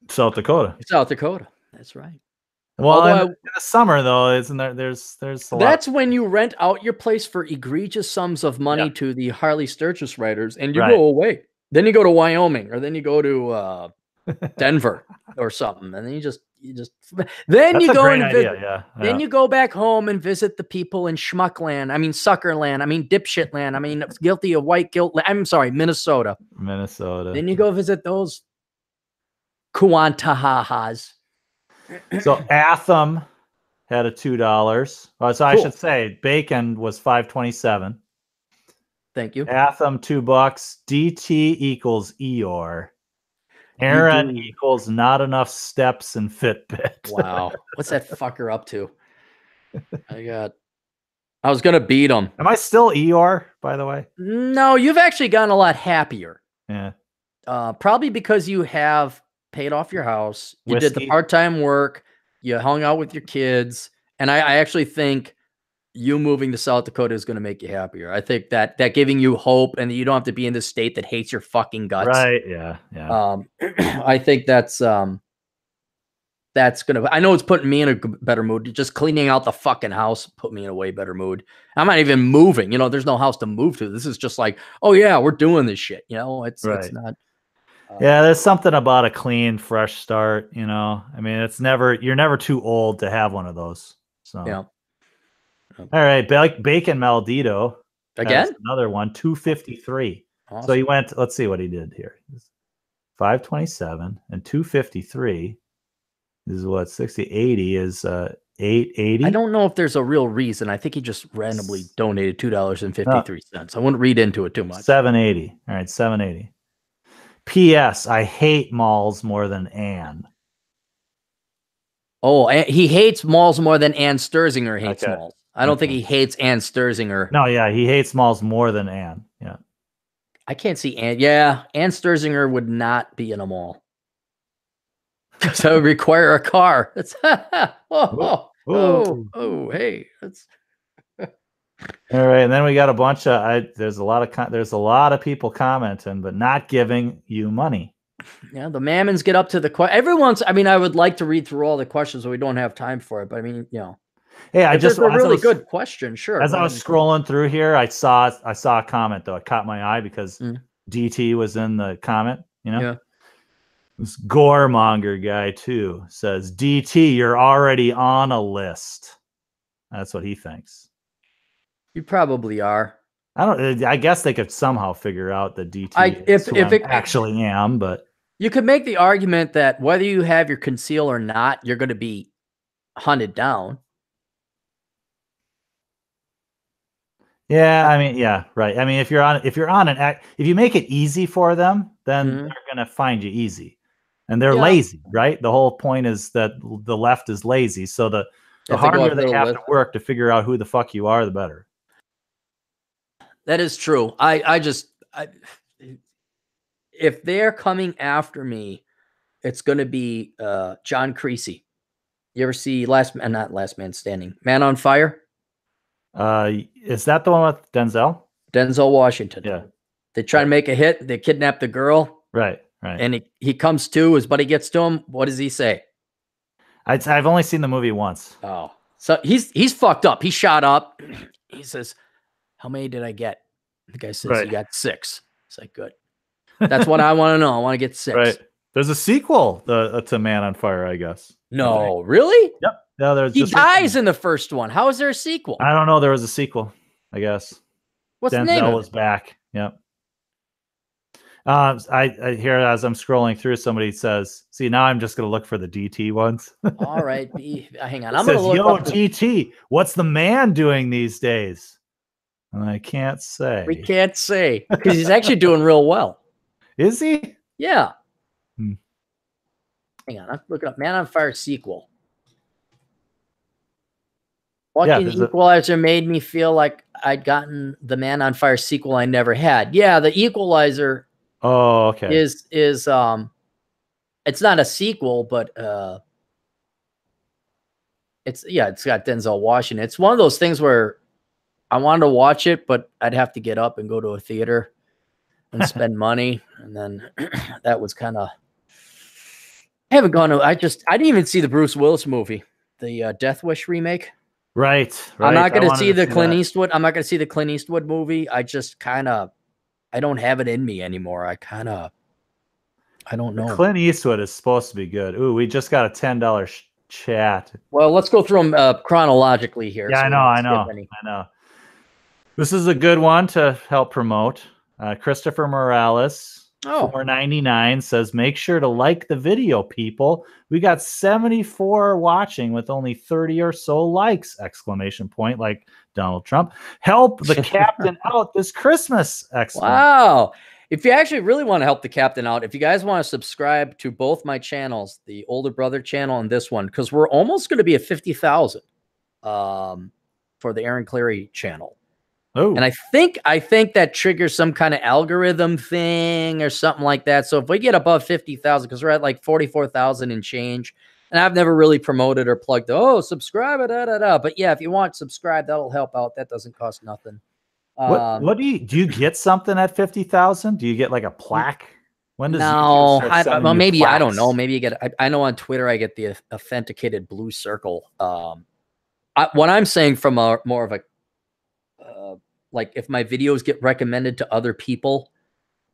South Dakota. South Dakota. That's right. Well, in the summer though, isn't there? There's a lot. That's when you rent out your place for egregious sums of money to the Harley Sturgis riders, and you go away. Then you go to Wyoming, or then you go to Denver or something, and then you just then That's you go and visit. Yeah. Then you go back home and visit the people in Schmuckland. I mean Suckerland. I mean Dipshitland. I mean guilty of white guilt. I'm sorry, Minnesota. Then you go visit those Kuantahahas. So Atham had a $2. Well, so I should say Bacon was $5.27. Thank you. Atham $2. DT equals Eeyore. Aaron equals not enough steps in Fitbit. Wow. What's that fucker up to? I was going to beat him. Am I still Eeyore, by the way? No, you've actually gotten a lot happier. Yeah. Probably because you have paid off your house. You did the part-time work. You hung out with your kids. And I actually think you moving to South Dakota is going to make you happier. I think that giving you hope and you don't have to be in this state that hates your fucking guts. Right. Yeah. I think that's going to, I know it's putting me in a better mood. Just cleaning out the fucking house put me in a way better mood. I'm not even moving, there's no house to move to. This is just like, oh yeah, we're doing this shit. It's not. Yeah. There's something about a clean, fresh start, I mean, you're never too old to have one of those. So, yeah. All right, Bacon Maldito again. Another one, 253. Awesome. So he went. Let's see what he did here. 527 and 253 is what 60. 80 is 880. I don't know if there's a real reason. I think he just randomly donated $2.53. I wouldn't read into it too much. 780. All right, 780. P.S. I hate malls more than Ann. Oh, he hates malls more than Ann Sturzinger hates malls. I don't think he hates Ann Sturzinger. No, yeah, he hates malls more than Ann. Yeah. I can't see Ann. Yeah, Ann Sturzinger would not be in a mall. Because that would require a car. That's hey. That's all right, and then we got a bunch of there's a lot of people commenting, but not giving you money. Yeah, the Mammons get up to the question. I would like to read through all the questions, but we don't have time for it. But I mean, hey, a really good question. Sure. As I was scrolling through here, I saw a comment though. It caught my eye because DT was in the comment. Yeah. This Goremonger guy too says, DT, you're already on a list. That's what he thinks. You probably are. I guess they could somehow figure out that DT is who I actually am, but you could make the argument that whether you have your conceal or not, you're going to be hunted down. Yeah, I mean, yeah, right. I mean, if you're on an act, if you make it easy for them, then they're gonna find you easy, and they're Yeah. lazy, right? The whole point is that the left is lazy, so the If they go harder through they the have list. to work to figure out who the fuck you are, the better. That is true. If they're coming after me, it's going to be John Creasy. You ever see not Last Man Standing, Man on Fire? Is that the one with Denzel? Denzel Washington. Yeah. They try to make a hit. They kidnap the girl. Right. And he comes to, his buddy gets to him. What does he say? I've only seen the movie once. Oh, so he's fucked up. He's shot up. He says, "How many did I get?" The guy says, Right. "You got 6." It's like, good. That's what I want to know. I want to get 6. Right. There's a sequel to Man on Fire, I guess. No, really? Yep. No, He dies in the first one. How is there a sequel? I don't know. There was a sequel, I guess. What's the name of it? Denzel was back. Yep. I hear as I'm scrolling through, somebody says, "See, now I'm just going to look for the DT ones." All right, hang on. I'm going to look "Yo, up DT, what's the man doing these days?" And I can't say. We can't say because he's actually doing real well. Is he? Yeah. Hang on, I'm looking up Man on Fire sequel. Watching Equalizer made me feel like I'd gotten the Man on Fire sequel I never had. Yeah, the Equalizer. Oh, okay. Is it's not a sequel, but it's got Denzel Washington. It's one of those things where I wanted to watch it, but I'd have to get up and go to a theater and spend money, and then that was kind of. I haven't gone to. I didn't even see the Bruce Willis movie, the Death Wish remake. Right. I'm not going to see the Clint Eastwood. I'm not going to see the Clint Eastwood movie. I just kind of. I don't have it in me anymore. I don't know. Clint Eastwood is supposed to be good. Ooh, we just got a $10 chat. Well, let's go through them chronologically here. Yeah, so I know. This is a good one to help promote. Christopher Morales, $4.99 says, "Make sure to like the video, people. We got 74 watching with only 30 or so likes!" Exclamation point, like Donald Trump. "Help the captain out this Christmas!" Wow. If you actually really want to help the captain out, if you guys want to subscribe to both my channels, the older brother channel and this one, because we're almost going to be at 50,000 for the Aaron Clarey channel. Oh, and I think that triggers some kind of algorithm thing or something like that. So if we get above 50,000, because we're at like 44,000 and change, and I've never really promoted or plugged, subscribe, but yeah, if you want, subscribe, that'll help out. That doesn't cost nothing. What do you get something at 50,000? Do you get like a plaque? When does well, maybe plaques? I don't know. Maybe you get. I know on Twitter I get the authenticated blue circle. What I'm saying from more of a like if my videos get recommended to other people,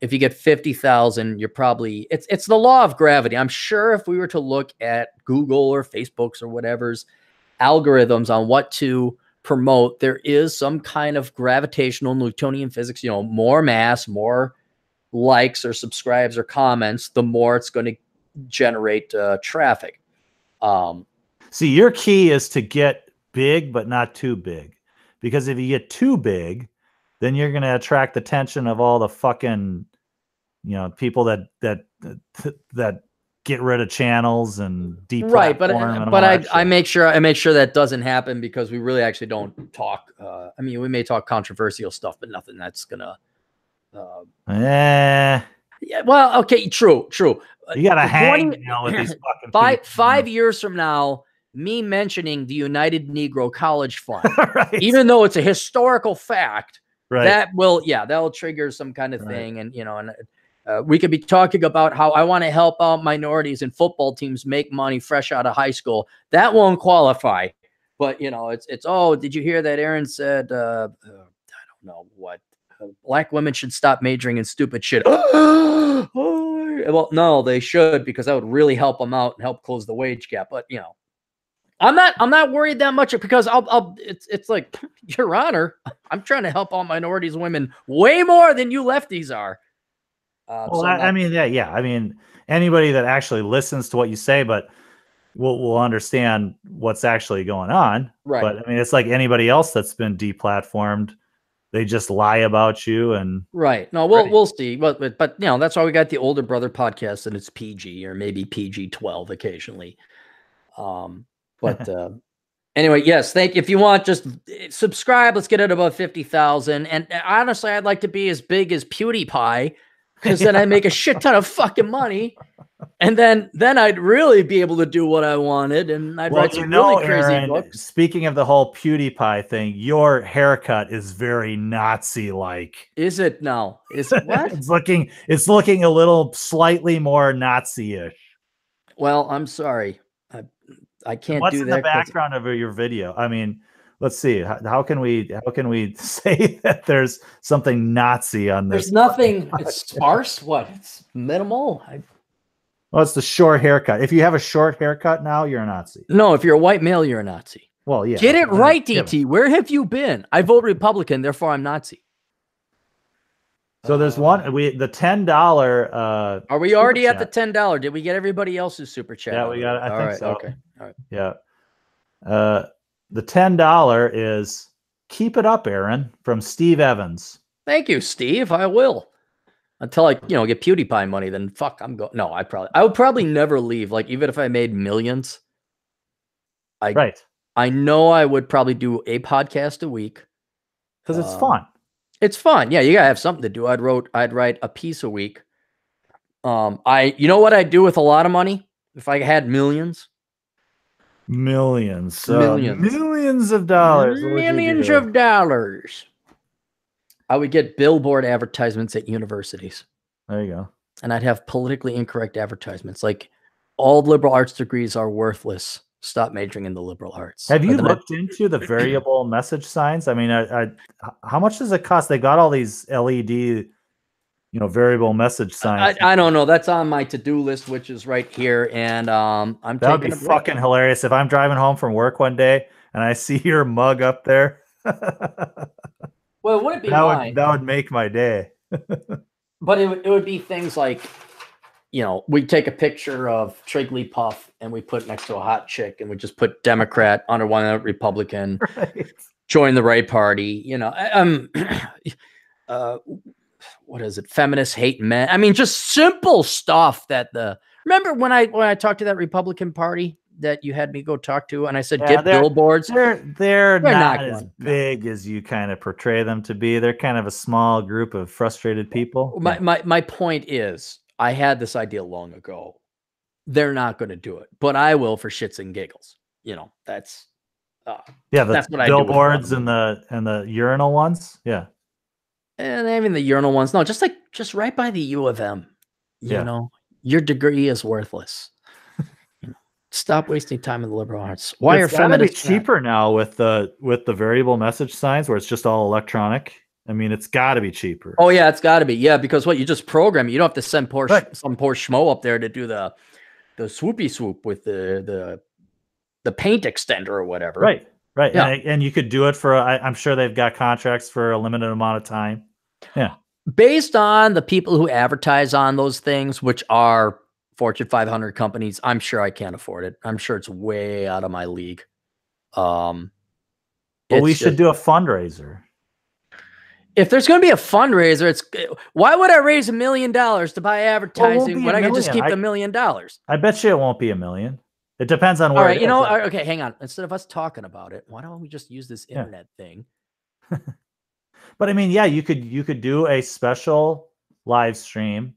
if you get 50,000, you're probably it's the law of gravity. I'm sure if we were to look at Google or Facebook's or whatever's algorithms on what to promote, there is some kind of gravitational Newtonian physics, more mass, more likes or subscribes or comments, the more it's going to generate traffic. See, your key is to get big, but not too big, because if you get too big, then you're going to attract the attention of all the fucking, people that get rid of channels and deplatform. Right, but I make sure that doesn't happen, because we really actually don't talk. I mean, we may talk controversial stuff, but nothing that's gonna. Yeah. Well, okay. True. You gotta hang with these fucking 5 years from now, me mentioning the United Negro College Fund, right, even though it's a historical fact, right, that'll trigger some kind of thing, and we could be talking about how I want to help out minorities and football teams make money fresh out of high school. That won't qualify, but it's did you hear that Aaron said? I don't know what. Black women should stop majoring in stupid shit. Well, no, they should, because that would really help them out and help close the wage gap. But I'm not worried that much, because it's like, Your Honor, I'm trying to help all minorities and women way more than you lefties are. I mean, anybody that actually listens to what you say, but will understand what's actually going on. Right. But I mean, it's like anybody else that's been deplatformed. they just lie about you and right. No, we'll see. But you know, that's why we got the older brother podcast, and it's PG or maybe PG-12 occasionally. But anyway, yes, thank you. If you want, just subscribe. Let's get it above 50,000. And honestly, I'd like to be as big as PewDiePie, because then I make a shit ton of fucking money. And then I'd really be able to do what I wanted, and I'd write some really crazy Aaron, books. speaking of the whole PewDiePie thing, your haircut is very Nazi-like. Is it now? Is it what? It's looking a little slightly more Nazi-ish. Well, I'm sorry. I can't What's do in that. the background of your video? I mean, let's see. How can we say that there's something Nazi on this? There's nothing. It's sparse. What? It's minimal. Well, it's the short haircut. If you have a short haircut now, you're a Nazi. No, if you're a white male, you're a Nazi. Well, yeah. Get it right, DT. Where have you been? I vote Republican, therefore I'm Nazi. So there's the $10. Are we already at the $10? Did we get everybody else's super chat? Yeah, we got it. I think so. Okay. All right. Yeah. The $10 is "Keep It Up, Aaron" from Steve Evans. Thank you, Steve. I will. Until I, get PewDiePie money, then fuck, I'm going. No, I would probably never leave. Like, even if I made millions, I know I would probably do a podcast a week. Because it's fun. It's fun. Yeah, you gotta have something to do. I'd write a piece a week. You know what I'd do with a lot of money if I had millions? Millions of dollars. Millions of dollars. I would get billboard advertisements at universities. There you go. And I'd have politically incorrect advertisements like, all liberal arts degrees are worthless. Stop majoring in the liberal arts. Have you looked into the variable message signs? I mean, how much does it cost? They got all these LED, variable message signs. I don't know. That's on my to-do list, which is right here. And that would be fucking hilarious if I'm driving home from work one day and I see your mug up there. Well, would it be that would make my day. But it would be things like, we take a picture of Trigglypuff and we put it next to a hot chick, and we just put Democrat under one Republican, join the right party. What is it? Feminists hate men. I mean, just simple stuff remember when I talked to that Republican Party that you had me go talk to, and I said, get billboards. They're not as big as you kind of portray them to be. They're kind of a small group of frustrated people. My point is, I had this idea long ago. They're not going to do it, but I will for shits and giggles. That's that's what billboards and the urinal ones. Yeah. And even the urinal ones. No, just right by the U of M. Your degree is worthless. Stop wasting time in the liberal arts. Why are feminists cheaper now with the variable message signs where it's just all electronic? I mean, it's got to be cheaper. Oh yeah, it's got to be. Yeah, because you just program it. You don't have to send some poor schmo up there to do the swoopy swoop with the paint extender or whatever. Right. Yeah. And you could do it for. I'm sure they've got contracts for a limited amount of time. Yeah. Based on the people who advertise on those things, which are Fortune 500 companies, I'm sure I can't afford it. I'm sure it's way out of my league. But we should do a fundraiser. If there's going to be a fundraiser, why would I raise $1 million to buy advertising when I can just keep the $1 million? I bet you it won't be $1 million. It depends on where. All right, okay, hang on. Instead of us talking about it, why don't we just use this internet thing? But I mean, yeah, you could do a special live stream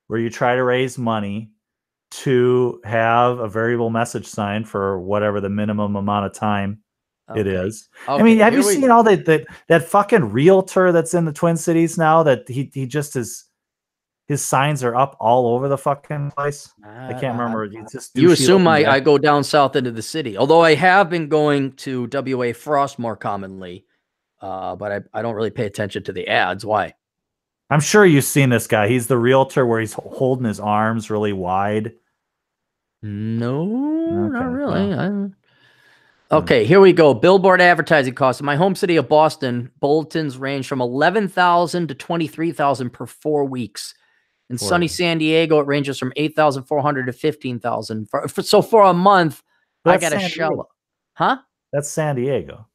where you try to raise money to have a variable message sign for whatever the minimum amount of time it is. Okay, I mean, have you seen all that fucking realtor that's in the Twin Cities now that he just his signs are up all over the fucking place? I can't remember. You assume I go down south into the city, although I have been going to WA Frost more commonly, but I don't really pay attention to the ads. Why? I'm sure you've seen this guy. He's the realtor where he's holding his arms really wide. No, not really. Okay, here we go. Billboard advertising costs. In my home city of Boston, bulletins range from $11,000 to $23,000 per 4 weeks. In sunny San Diego, it ranges from $8,400 to $15,000. So for a month, I got a shell. Huh? That's San Diego.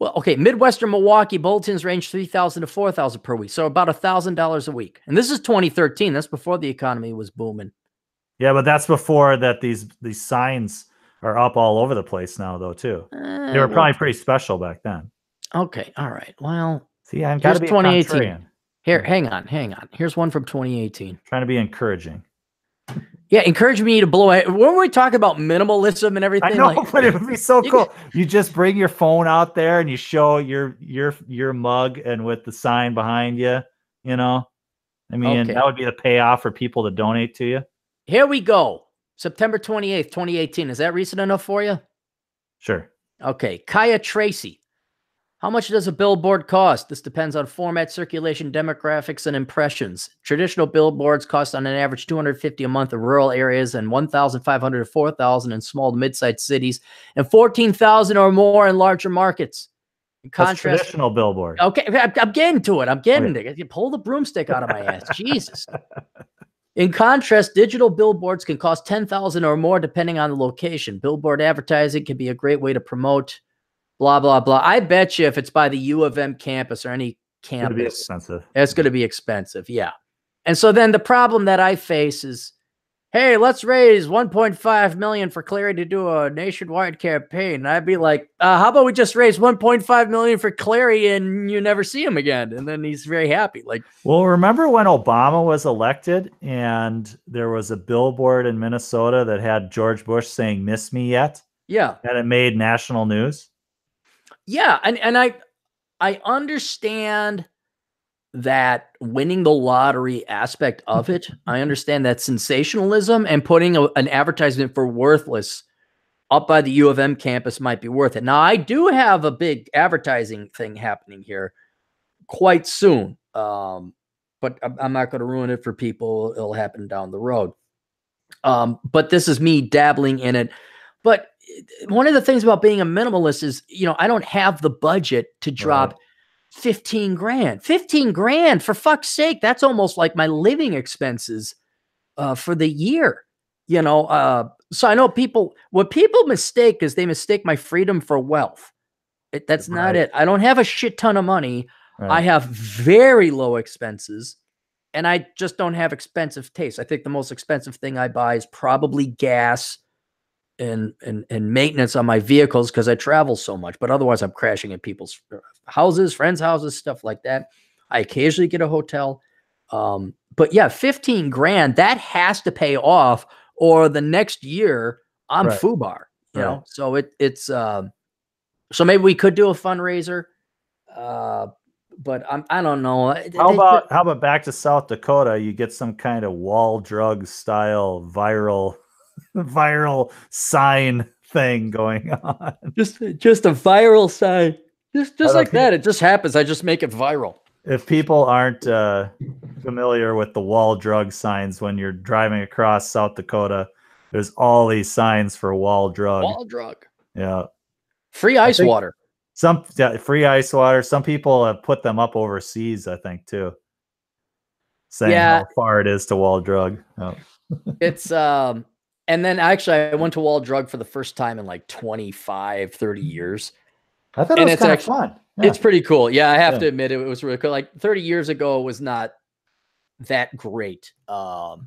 Well, okay, Midwestern Milwaukee bulletins range 3,000 to 4,000 per week, so about $1,000 a week. And this is 2013. That's before the economy was booming. Yeah, but that's before that. These signs are up all over the place now, though. Too. They were probably pretty special back then. Okay, all right. Well, see, I've got to be 2018. Contrarian. Here, hang on. Here's one from 2018. Trying to be encouraging. Yeah, encourage me to blow it. When we talk about minimalism and everything, I know, like, but it would be so cool. You just bring your phone out there and you show your mug and with the sign behind you. You know, I mean, that would be the payoff for people to donate to you. Here we go. September 28th, 2018. Is that recent enough for you? Sure. Okay. Kaya Tracy. How much does a billboard cost? This depends on format, circulation, demographics, and impressions. Traditional billboards cost on an average $250 a month in rural areas and $1,500 to $4,000 in small to mid-sized cities and $14,000 or more in larger markets. In contrast, that's traditional billboard. Okay, I'm getting to it. I'm getting to it. You pull the broomstick out of my ass. Jesus. In contrast, digital billboards can cost $10,000 or more depending on the location. Billboard advertising can be a great way to promote blah, blah, blah. I bet you if it's by the U of M campus or any campus, it's going to be expensive. Yeah. And so then the problem that I face is, hey, let's raise $1.5 million for Clarey to do a nationwide campaign. And I'd be like, how about we just raise $1.5 million for Clarey and you never see him again? And then he's very happy. Like, well, remember when Obama was elected and there was a billboard in Minnesota that had George Bush saying, "Miss me yet"? Yeah. And it made national news. Yeah. And I understand that winning the lottery aspect of it. I understand that sensationalism and putting an advertisement for worthless up by the U of M campus might be worth it. Now, I do have a big advertising thing happening here quite soon, but I'm not going to ruin it for people. It'll happen down the road. But this is me dabbling in it. But one of the things about being a minimalist is, I don't have the budget to drop 15 grand. 15 grand, for fuck's sake. That's almost like my living expenses for the year. So I know what people mistake is they mistake my freedom for wealth. That's not it. I don't have a shit ton of money. I have very low expenses and I just don't have expensive taste. I think the most expensive thing I buy is probably gas and maintenance on my vehicles because I travel so much, but otherwise I'm crashing in people's houses, friends' houses, stuff like that. I occasionally get a hotel. But yeah, 15 grand, that has to pay off or the next year I'm FUBAR, you know? So it's so maybe we could do a fundraiser. But I don't know. How about back to South Dakota? You get some kind of wall drug style viral sign thing going on. Just a viral sign. Just like that. It just happens. I just make it viral. If people aren't familiar with the wall drug signs when you're driving across South Dakota, there's all these signs for wall drug. Wall drug. Yeah. Free ice water. Free ice water. Some people have put them up overseas, I think, too. Saying how far it is to wall drug. Oh. It's and then actually I went to wall drug for the first time in like 25, 30 years. I thought it was kind of fun. Yeah. It's pretty cool. Yeah, I have to admit it was really cool. Like 30 years ago was not that great. But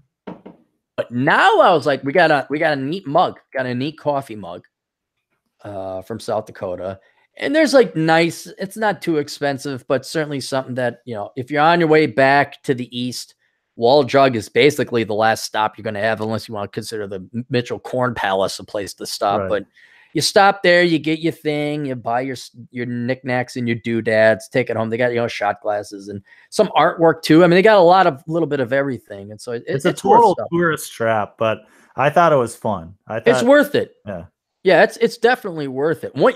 now I was like, we got a neat mug, got a neat coffee mug from South Dakota. And there's like nice, it's not too expensive, but certainly something that, if you're on your way back to the east, wall drug is basically the last stop you're going to have, unless you want to consider the Mitchell Corn Palace a place to stop. Right. But you stop there, you get your thing, you buy your knickknacks and your doodads, take it home. They got, shot glasses and some artwork too. I mean, they got a little bit of everything. And so it's a total tourist trap, but I thought it was fun. It's worth it. Yeah. Yeah, it's definitely worth it. What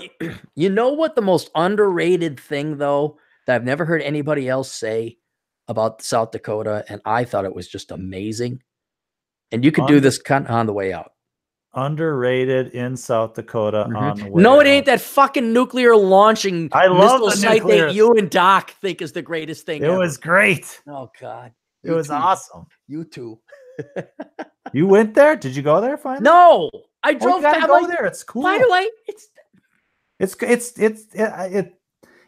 what the most underrated thing though that I've never heard anybody else say about South Dakota, and I thought it was just amazing. And you could do this on the way out. Underrated in South Dakota on the way. No, it ain't that fucking nuclear launching. I love the site that you and Doc think is the greatest thing. It was great. Oh God, it was awesome. You too. You went there? Did you go there finally? No, I drove. Go there. It's cool. By the way,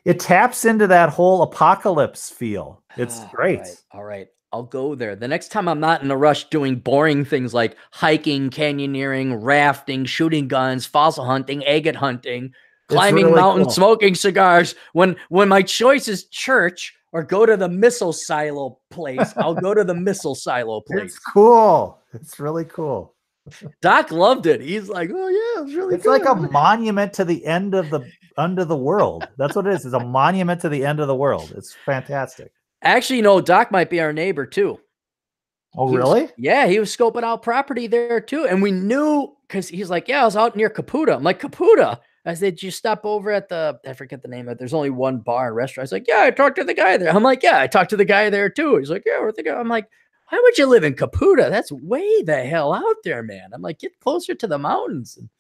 It taps into that whole apocalypse feel. It's great. All right. I'll go there. The next time I'm not in a rush doing boring things like hiking, canyoneering, rafting, shooting guns, fossil hunting, agate hunting, climbing really mountains, cool. smoking cigars. When my choice is church or go to the missile silo place, I'll go to the missile silo place. It's cool. It's really cool. Doc loved it. He's like, oh yeah, it's really good. It's like a monument to the end of the world. That's what it is. It's a monument to the end of the world. It's fantastic. Actually, no, Doc might be our neighbor too. Oh, really? Yeah, he was scoping out property there too. And we knew because he's like, yeah, I was out near Caputa. I'm like, Caputa? I said, did you stop over at I forget the name of it. There's only one bar and restaurant. He's like, yeah, I talked to the guy there. I'm like, yeah, I talked to the guy there too. He's like, yeah, we're thinking. I'm like, why would you live in Caputa? That's way the hell out there, man. I'm like, get closer to the mountains. And,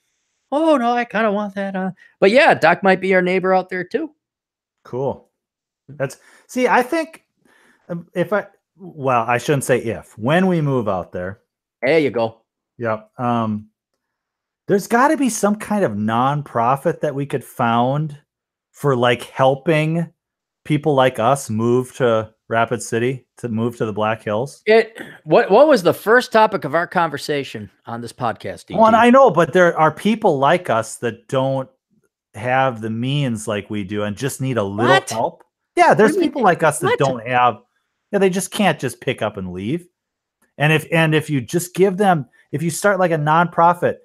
oh, no, I kind of want that. But yeah, Doc might be our neighbor out there too. Cool. I think I shouldn't say when we move out there. There you go. Yep. There's got to be some kind of nonprofit that we could found for like helping people like us move to Rapid City, to move to the Black Hills. What was the first topic of our conversation on this podcast, DT? Well, and I know, but there are people like us that don't have the means like we do and just need a little help. Yeah, there's people like us that don't have. Yeah, they just can't just pick up and leave. And if you just give them, if you start like a nonprofit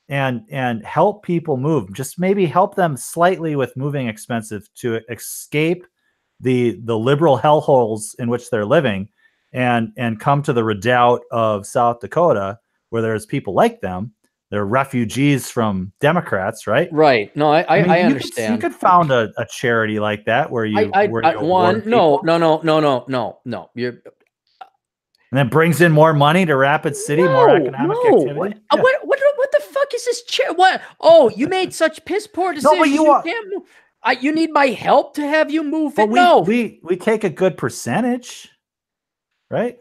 and help people move, just maybe help them slightly with moving expenses to escape the liberal hellholes in which they're living and come to the redoubt of South Dakota where there's people like them. They're refugees from Democrats, right? Right. No, I understand. You could found a charity like that where you no. And then brings in more money to Rapid City, more economic activity. What the fuck is this What? Oh, you made such piss poor decisions. No, but can't move. You need my help to have you move. We take a good percentage, right?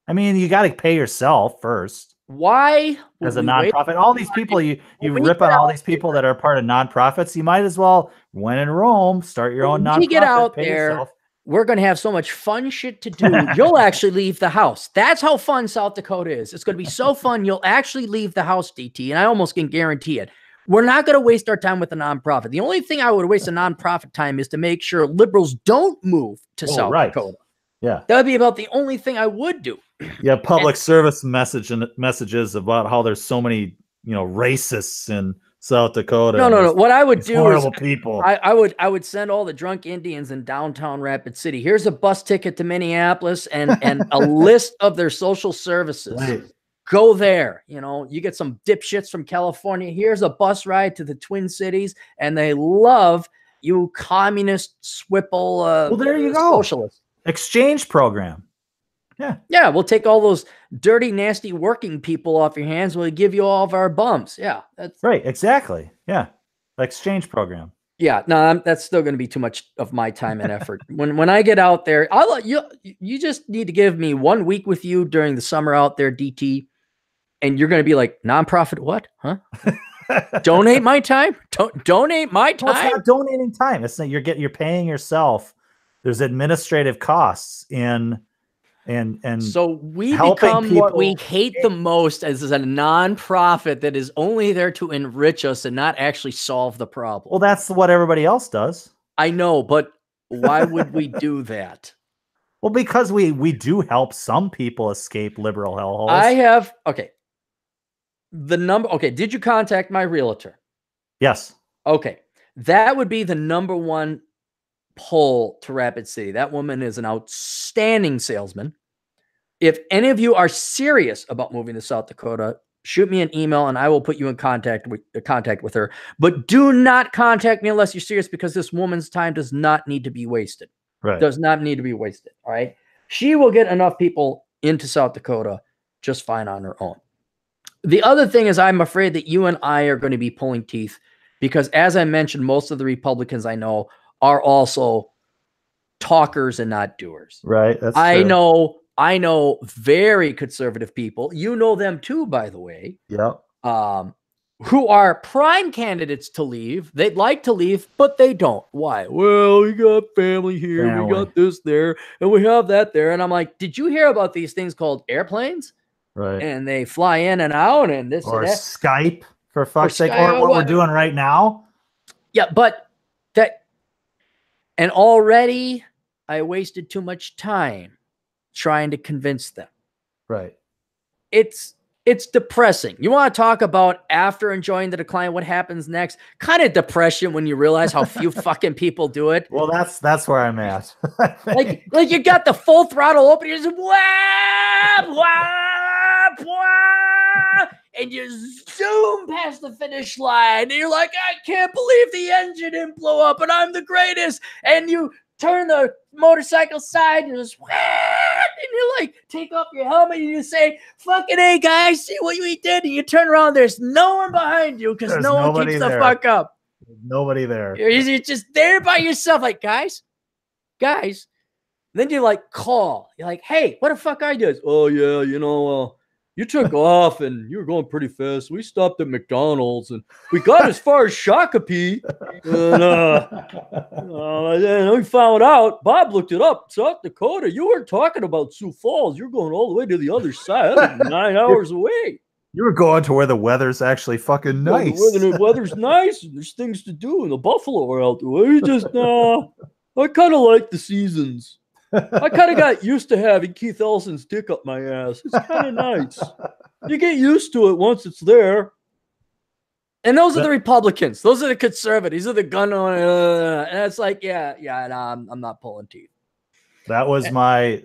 I mean, you got to pay yourself first. Why? As a nonprofit, all these people you rip on all these people that are part of nonprofits. You might as well, when in Rome, start your own nonprofit. You get out there. We're going to have so much fun shit to do. You'll actually leave the house. That's how fun South Dakota is. It's going to be so fun. You'll actually leave the house, DT, and I almost can guarantee it. We're not going to waste our time with a nonprofit. The only thing I would waste a nonprofit time is to make sure liberals don't move to South Dakota. Yeah. That would be about the only thing I would do. Yeah. Public service messages about how there's so many, racists in South Dakota. No. What I would do is people. I would send all the drunk Indians in downtown Rapid City. Here's a bus ticket to Minneapolis and a list of their social services. Right. Go there. You get some dipshits from California. Here's a bus ride to the Twin Cities, and they love you, communist swipple. Well, there you go. Socialist exchange program. Yeah. We'll take all those dirty, nasty working people off your hands. We'll give you all of our bums. Yeah, that's right. Exactly. Yeah, exchange program. Yeah, no, that's still going to be too much of my time and effort. When I get out there, I'll let you. You just need to give me 1 week with you during the summer out there, DT, and you're going to be like, nonprofit what? Huh? Donate my time? Donate my time? Well, it's not donating time. It's not, you're paying yourself. There's administrative costs in and so we become what we hate the most as a nonprofit that is only there to enrich us and not actually solve the problem. Well, that's what everybody else does. I know, but why would we do that? Well, because we do help some people escape liberal hellholes. Did you contact my realtor? Yes. Okay. That would be the number one pull to Rapid City. That woman is an outstanding salesman. If any of you are serious about moving to South Dakota, shoot me an email and I will put you in contact with her. But do not contact me unless you're serious, because this woman's time does not need to be wasted. Right. Does not need to be wasted. All right. She will get enough people into South Dakota just fine on her own. The other thing is, I'm afraid that you and I are going to be pulling teeth because, as I mentioned, most of the Republicans I know are also talkers and not doers. Right. That's true. I know very conservative people. You know them too, by the way. Yep. who are prime candidates to leave. They'd like to leave, but they don't. Why? Well, we got family here, we got this there, and we have that there. And I'm like, did you hear about these things called airplanes? Right. And they fly in and out and this or and that. Skype, for fuck's sake, or what we're doing right now. Yeah, but that, and already I wasted too much time trying to convince them. Right. It's depressing. You want to talk about after enjoying the decline, what happens next? Kind of depression when you realize how few fucking people do it. Well, that's where I'm at. like you got the full throttle open, you just whap, whap, whap, and you zoom past the finish line, and you're like, I can't believe the engine didn't blow up, and I'm the greatest. And you turn the motorcycle side, and you just whap, and you like take off your helmet, and you say, fucking hey guys, see what we did, and you turn around, there's no one behind you because no one keeps the fuck up. There's nobody there. You're just there by yourself, like guys. Then you like call. You're like, hey, what the fuck are you doing? Oh yeah, you took off and you were going pretty fast. We stopped at McDonald's and we got as far as Shakopee. And we found out, Bob looked it up, South Dakota. You weren't talking about Sioux Falls. You're going all the way to the other side. That was 9 hours away. You were going to where the weather's actually fucking nice. Where the weather's nice and there's things to do and the buffalo are out there. You just, I kind of like the seasons. I kind of got used to having Keith Ellison's dick up my ass. It's kind of nice. You get used to it once it's there. And those are the Republicans. Those are the conservatives. These are the gun on. And it's like, I'm not pulling teeth. That was my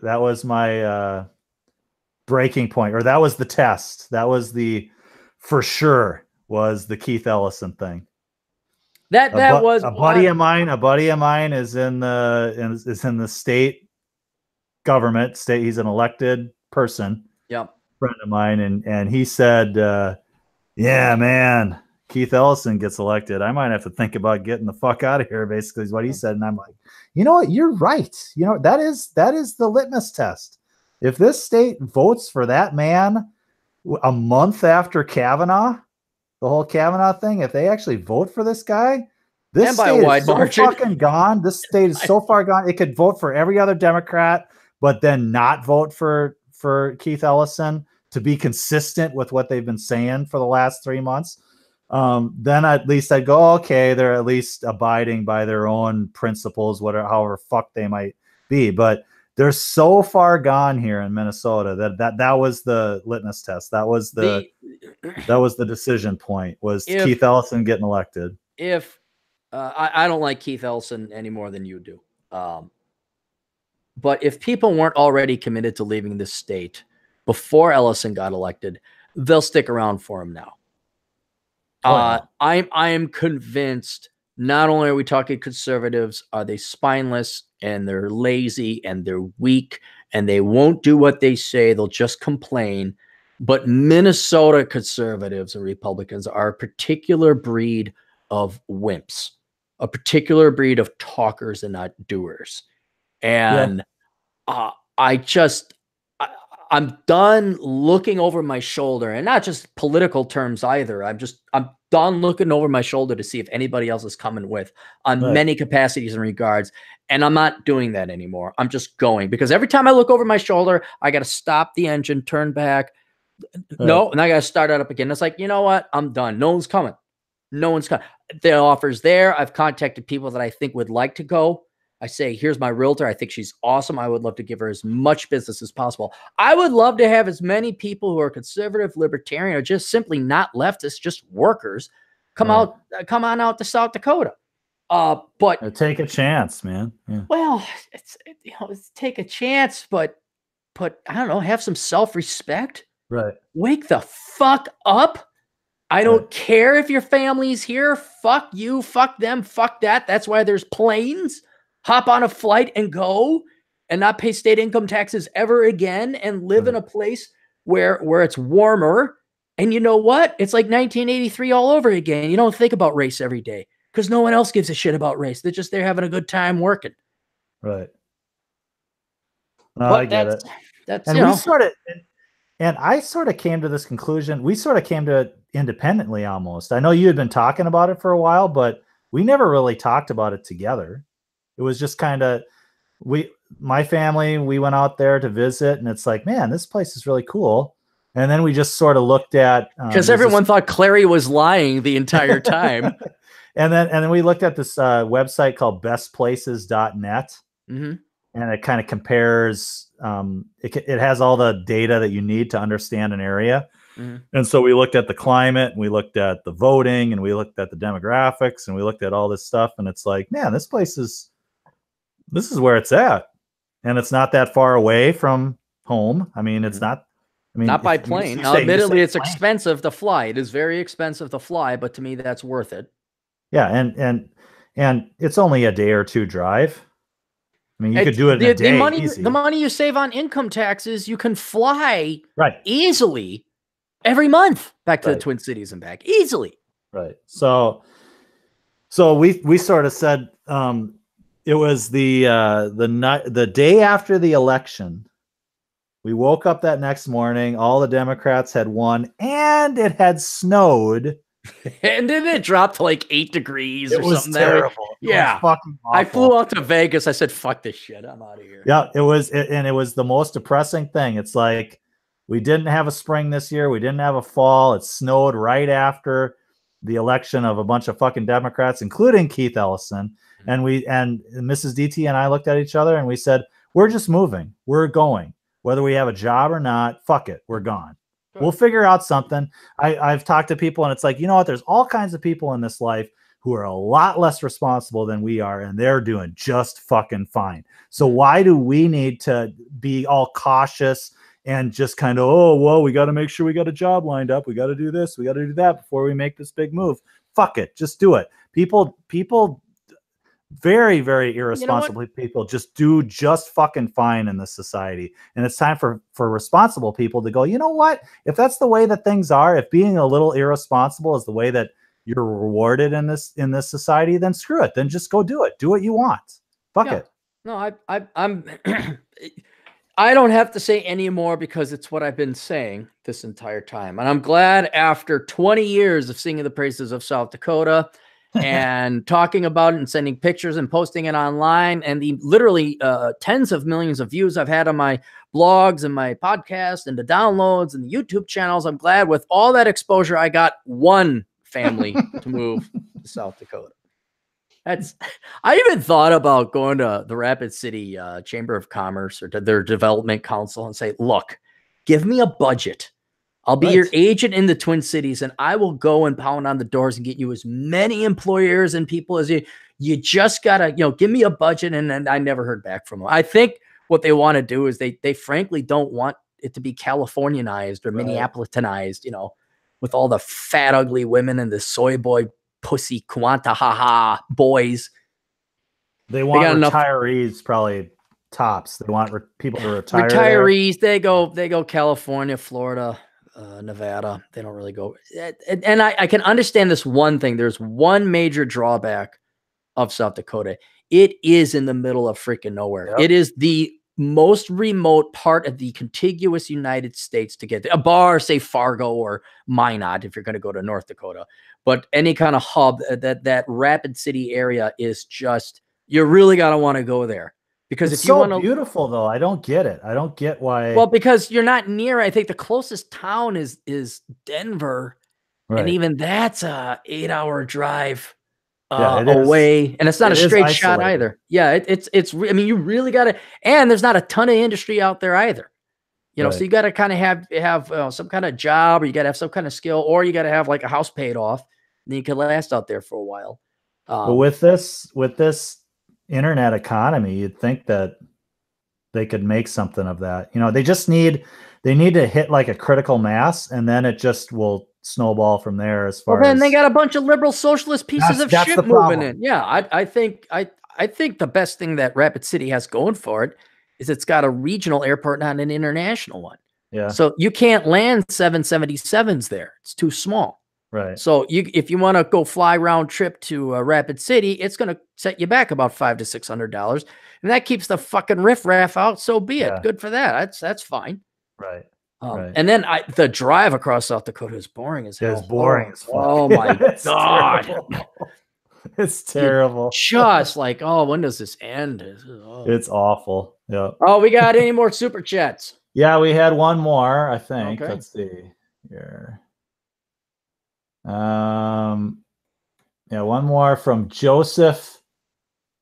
breaking point, or that was the test. That was for sure was the Keith Ellison thing. That was a buddy of mine. A buddy of mine is in the state government. He's an elected person. Yep. Friend of mine, and he said, yeah, man, Keith Ellison gets elected, I might have to think about getting the fuck out of here, basically is what he said. And I'm like, you know what, you're right. That is the litmus test. If this state votes for that man a month after Kavanaugh, the whole Kavanaugh thing, if they actually vote for this guy, this state is so fucking gone. This state is so far gone. It could vote for every other Democrat, but then not vote for Keith Ellison to be consistent with what they've been saying for the last 3 months. Then at least I'd go, okay, they're at least abiding by their own principles, however fuck they might be. But they're so far gone here in Minnesota that was the litmus test. That was the decision point, was Keith Ellison getting elected. If I don't like Keith Ellison any more than you do. But if people weren't already committed to leaving this state before Ellison got elected, they'll stick around for him now. I am convinced, not only are we talking conservatives, are they spineless and they're lazy and they're weak and they won't do what they say. They'll just complain. But Minnesota conservatives and Republicans are a particular breed of wimps, a particular breed of talkers and not doers. And I'm done looking over my shoulder, and not just political terms either. I'm done looking over my shoulder to see if anybody else is coming with on many capacities and regards. And I'm not doing that anymore. I'm just going, because every time I look over my shoulder, I got to stop the engine, turn back. No, and I got to start it up again. It's like, you know what? I'm done. No one's coming. No one's coming. The offer's there. I've contacted people that I think would like to go. I say, here's my realtor. I think she's awesome. I would love to give her as much business as possible. I would love to have as many people who are conservative, libertarian, or just simply not leftists, just workers, come on out to South Dakota. But take a chance, man. Yeah. Well, it's take a chance, but I don't know, have some self-respect. Right. Wake the fuck up. I don't care if your family's here. Fuck you. Fuck them. Fuck that. That's why there's planes. Hop on a flight and go and not pay state income taxes ever again and live in a place where it's warmer. And you know what? It's like 1983 all over again. You don't think about race every day because no one else gives a shit about race. They're having a good time working. Right. No, I get it. That's, and we sort of, And I sort of came to this conclusion. We sort of came to it independently almost. I know you had been talking about it for a while, but we never really talked about it together. It was just kind of my family, we went out there to visit, and it's like, man, this place is really cool. And then we just sort of looked at because everyone thought Clarey was lying the entire time. and then we looked at this website called bestplaces.net. Mm-hmm. And it kind of compares. It has all the data that you need to understand an area. Mm-hmm. And so we looked at the climate, and we looked at the voting, and we looked at the demographics, and we looked at all this stuff. And it's like, man, this is where it's at, and it's not that far away from home. I mean, it's not. I mean, not by plane. Now, admittedly, it's expensive to fly. It is very expensive to fly, but to me, that's worth it. Yeah, and it's only a day or two drive. I mean, you could do it in a day. The money you save on income taxes, you can fly right easily every month back to the Twin Cities and back easily. Right. So we sort of said it was the day after the election. We woke up that next morning. All the Democrats had won, and it had snowed. And then it dropped to like 8 degrees or something. Terrible. Yeah. It was fucking awful. I flew out to Vegas. I said, fuck this shit. I'm out of here. Yeah, it was the most depressing thing. It's like we didn't have a spring this year. We didn't have a fall. It snowed right after the election of a bunch of fucking Democrats, including Keith Ellison. And Mrs. DT and I looked at each other and we said, we're just moving. We're going. Whether we have a job or not, fuck it. We're gone. We'll figure out something. I've talked to people, and it's like, you know what? There's all kinds of people in this life who are a lot less responsible than we are, and they're doing just fucking fine. So why do we need to be all cautious and just kind of, oh, well, we got to make sure we got a job lined up. We got to do this. We got to do that before we make this big move. Fuck it. Just do it. People very, very irresponsible people just do just fucking fine in this society. And it's time for responsible people to go, you know what? If that's the way that things are, if being a little irresponsible is the way that you're rewarded in this society, then screw it. Then just go do it. Do what you want. Fuck it. No, I'm I don't have to say any more because it's what I've been saying this entire time. And I'm glad after 20 years of singing the praises of South Dakota and talking about it and sending pictures and posting it online, and the literally tens of millions of views I've had on my blogs and my podcast and the downloads and the YouTube channels. I'm glad with all that exposure, I got one family to move to South Dakota. I even thought about going to the Rapid City Chamber of Commerce or to their development council and say, look, give me a budget. I'll be your agent in the Twin Cities, and I will go and pound on the doors and get you as many employers and people as you just gotta, give me a budget. And I never heard back from them. I think what they want to do is they frankly don't want it to be Californianized or Minneapolitanized, with all the fat, ugly women and the soy boy pussy quanta haha boys. They want retirees probably tops. They want people to retire. Retirees, they go California, Florida, Nevada. They don't really go. And I can understand this one thing. There's one major drawback of South Dakota. It is in the middle of freaking nowhere. Yep. It is the most remote part of the contiguous United States to get there. A bar, say Fargo or Minot, if you're going to go to North Dakota. But any kind of hub, that Rapid City area is just, you really got to want to go there. Because it's so beautiful, though. I don't get it. I don't get why. Well, because you're not near. I think the closest town is Denver, and even that's a 8-hour drive away, and it's not a straight shot either. Yeah, it's. I mean, you really got to. And there's not a ton of industry out there either. So you got to kind of have some kind of job, or you got to have some kind of skill, or you got to have like a house paid off, and then you can last out there for a while. But with this internet economy, you'd think that they could make something of that. They need to hit like a critical mass, and then it just will snowball from there. As far then they got a bunch of liberal socialist pieces of shit moving in. Yeah, I think the best thing that Rapid City has going for it is it's got a regional airport, not an international one. Yeah. So you can't land 777s there. It's too small. Right. So if you want to go fly round trip to Rapid City, it's going to set you back about $500 to $600, and that keeps the fucking riffraff out. So be it. Good for that. That's fine. Right. Right. And then the drive across South Dakota is boring as hell. It's boring as fuck. Oh my God. Terrible. It's terrible. Just like, oh, when does this end? It's awful. Yeah. Oh, we got any more super chats? Yeah, we had one more, I think. Okay. Let's see here. Yeah, one more from Joseph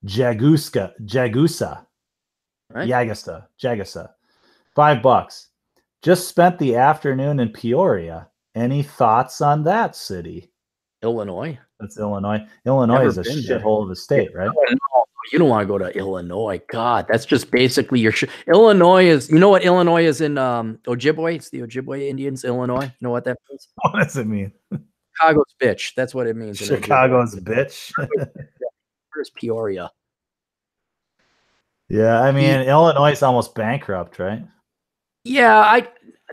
Jagusa. Right. Jagusa. $5. Just spent the afternoon in Peoria. Any thoughts on that city? Illinois. That's Illinois. Illinois is a shithole of a state, right? You don't want to go to Illinois. God, that's just basically your Illinois is, you know what Illinois is in Ojibwe? It's the Ojibwe Indians, Illinois. You know what that means? What does it mean? Chicago's bitch. That's what it means. Chicago's bitch. Where's Peoria? Yeah, I mean, Illinois is almost bankrupt, right? Yeah,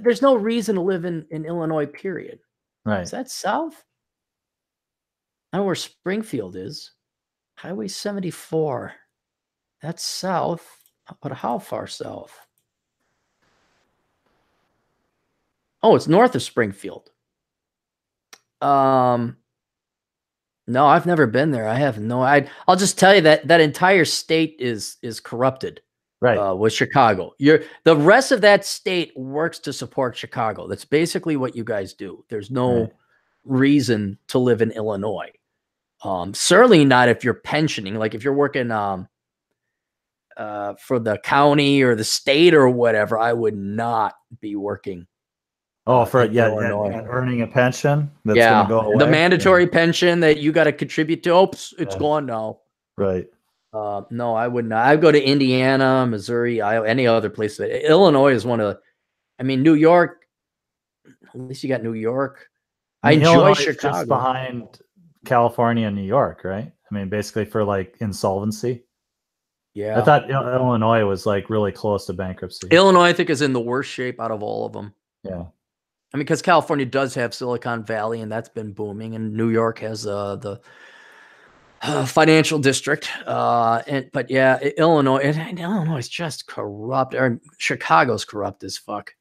there's no reason to live in Illinois, period. Right. Is that south? I know where Springfield is. Highway 74. That's south, but how far south? Oh, it's north of Springfield. No, I've never been there. I have no. I'll just tell you that entire state is corrupted. Right. With Chicago. The rest of that state works to support Chicago. That's basically what you guys do. There's no reason to live in Illinois. Certainly not if you're pensioning. Like if you're working for the county or the state or whatever, I would not be working. Earning a pension that's gonna go away. The mandatory pension that you got to contribute to. Oops, it's gone now. Right. No, I would not. I'd go to Indiana, Missouri, Iowa, any other place. Illinois is one of, I mean, New York. At least you got New York. I enjoy Illinois Chicago. Just behind California and New York, right? I mean, basically for like insolvency. Yeah. I thought Illinois was like really close to bankruptcy. Illinois, I think, is in the worst shape out of all of them. Yeah. I mean, because California does have Silicon Valley, and that's been booming, and New York has the financial district. But yeah, Illinois is just corrupt. Or Chicago's corrupt as fuck.